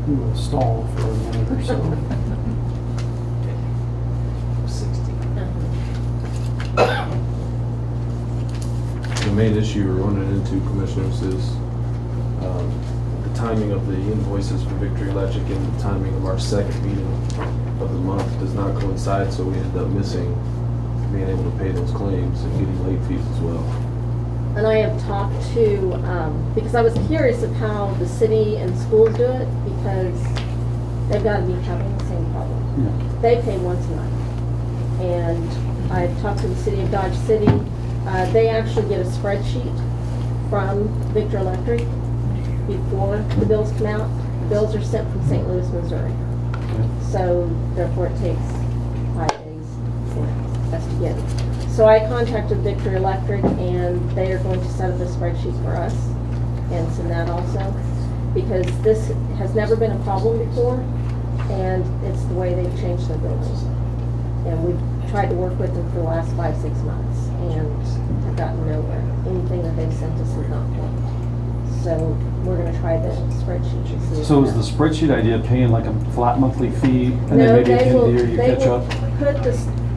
We will stall for a minute or so. 60. The main issue we're running into, Commissioners, is the timing of the invoices for Victory Electric and the timing of our second meeting of the month does not coincide, so we end up missing being able to pay those claims and getting late fees as well. And I have talked to, because I was curious of how the city and schools do it, because they've got to be having the same problem. Yeah. They pay once a month. And I've talked to the city of Dodge City. They actually get a spreadsheet from Victor Electric before the bills come out. The bills are sent from St. Louis, Missouri. So therefore it takes 5 days for us to get it. So I contacted Victor Electric and they are going to set up a spreadsheet for us and send that also. Because this has never been a problem before and it's the way they've changed their bills. And we've tried to work with them for the last 5-6 months and have gotten nowhere. Anything that they've sent us has not worked. So we're gonna try the spreadsheet and see. So is the spreadsheet idea paying like a flat monthly fee and No, then maybe at the they end of will, the year you they catch will up?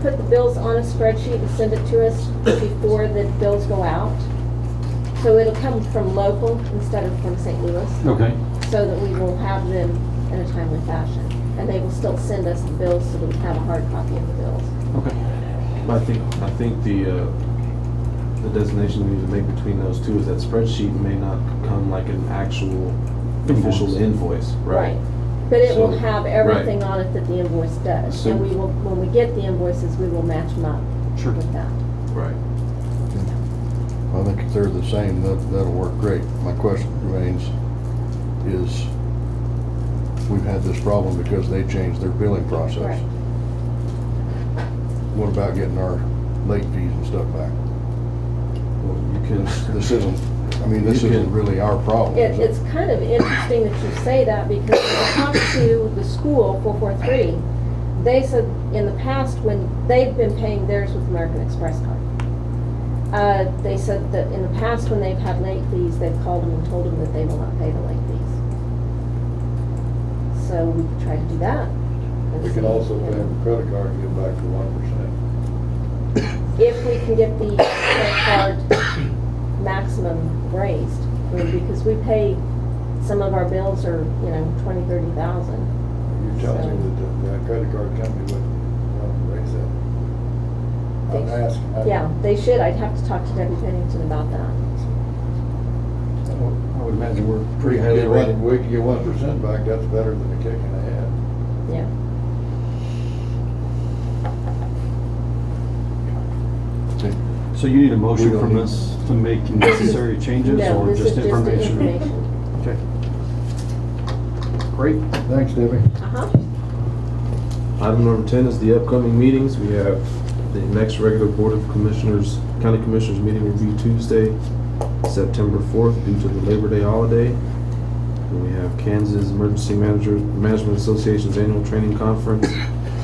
put the bills on a spreadsheet and send it to us before the bills go out. So it'll come from local instead of from St. Louis. Okay. So that we will have them in a timely fashion. And they will still send us the bills so that we have a hard copy of the bills. Okay. I think the designation we need to make between those two is that spreadsheet may not come like an actual official invoice, right? But it will So- have everything on it that the invoice does. So- And we will, when we get the invoices, we will match them up with that. Right. I think if they're the same, that'll work great. My question remains is, we've had this problem because they changed their billing process. Correct. What about getting our late fees and stuff back? Well, you can. This isn't, I mean, this You can- isn't really our problem, is it? It's kind of interesting that you say that because when I talked to the school, 443, they said in the past when they've been paying theirs with American Express card, they said that in the past when they've had late fees, they've called them and told them that they will not pay the late fees. So we could try to do that. and We see, can also you pay know, a credit card and get back to 1%. if we can get the credit card maximum raised, I mean, because we pay, some of our bills are, 20, 30,000. You're telling me that the credit card company would raise that? I'm asking. Yeah, they should. I'd have to talk to Debbie Pennington about that. I would imagine we're We pretty can highly get rated. we can get 1% back, that's better than a kick in the head. Yeah. So you need a motion We don't from need- us to make necessary changes No, or this is just just the information? information. Okay. Great. Thanks, Debbie. Uh-huh. Item number 10 is the upcoming meetings. We have the next regular Board of Commissioners, County Commissioners meeting will be Tuesday, September 4th due to the Labor Day holiday. And we have Kansas Emergency Management Association's annual training conference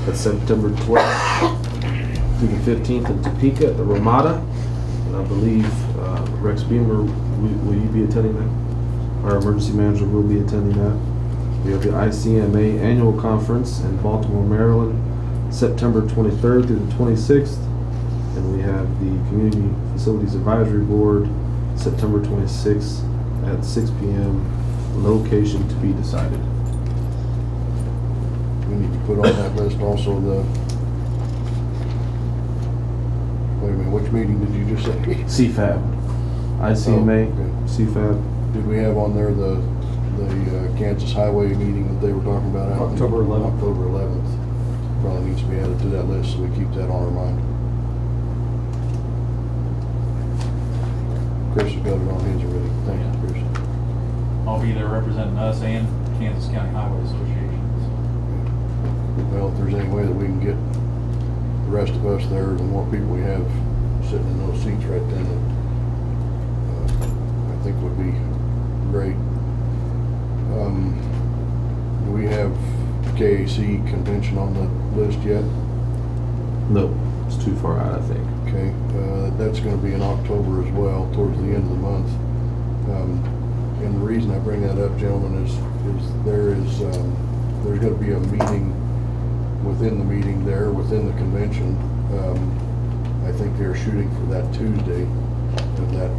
at September 12th through the 15th in Topeka at the Ramada. And I believe Rex Beamer, will you be attending that? Our emergency manager will be attending that. We have the ICMA annual conference in Baltimore, Maryland, September 23rd through the 26th. And we have the Community Facilities Advisory Board, September 26th at 6 p.m. Location to be decided. We need to put on that list also wait a minute, which meeting did you just say? CFAB, ICMA, CFAB. Did we have on there the Kansas Highway meeting that they were talking about? out in October 11th. October 11th. Probably needs to be added to that list, so we keep that on our mind. Chris has got it on his already. Thank you, Chris. I'll be there representing us and Kansas County Highway Association. Well, if there's any way that we can get the rest of us there, the more people we have sitting in those seats right then, I think would be great. Do we have KAC convention on the list yet? No, it's too far out, I think. Okay, that's gonna be in October as well, towards the end of the month. And the reason I bring that up, gentlemen, is there's gonna be a meeting within the meeting there, within the convention. I think they're shooting for that Tuesday of that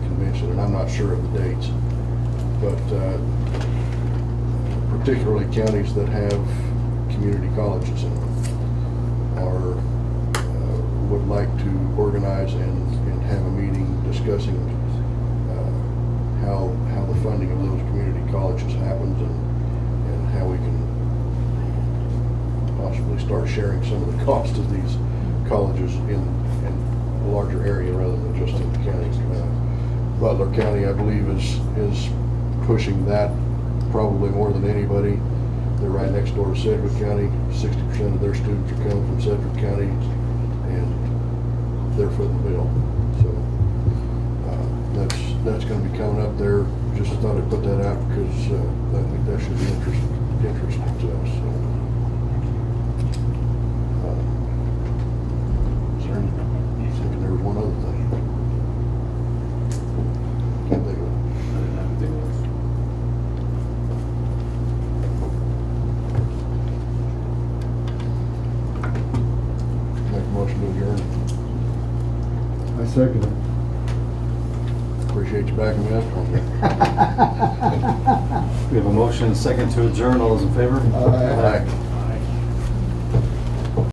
convention, and I'm not sure of the dates. But particularly counties that have community colleges in them would like to organize and have a meeting discussing how the funding of those community colleges happens and how we can possibly start sharing some of the cost of these colleges in a larger area rather than just in the county. Butler County, I believe, is pushing that probably more than anybody. They're right next door to Sedgwick County. 60% of their students are coming from Sedgwick County, and they're footing the bill. So that's going to be coming up there. Just thought I'd put that out because I think that should be interesting to us. So, there was one other thing. Can't think of it. Make a motion to adjourn. I second it. Appreciate you backing me up on that. We have a motion and a second to adjourn. All those in favor? Aye. Aye.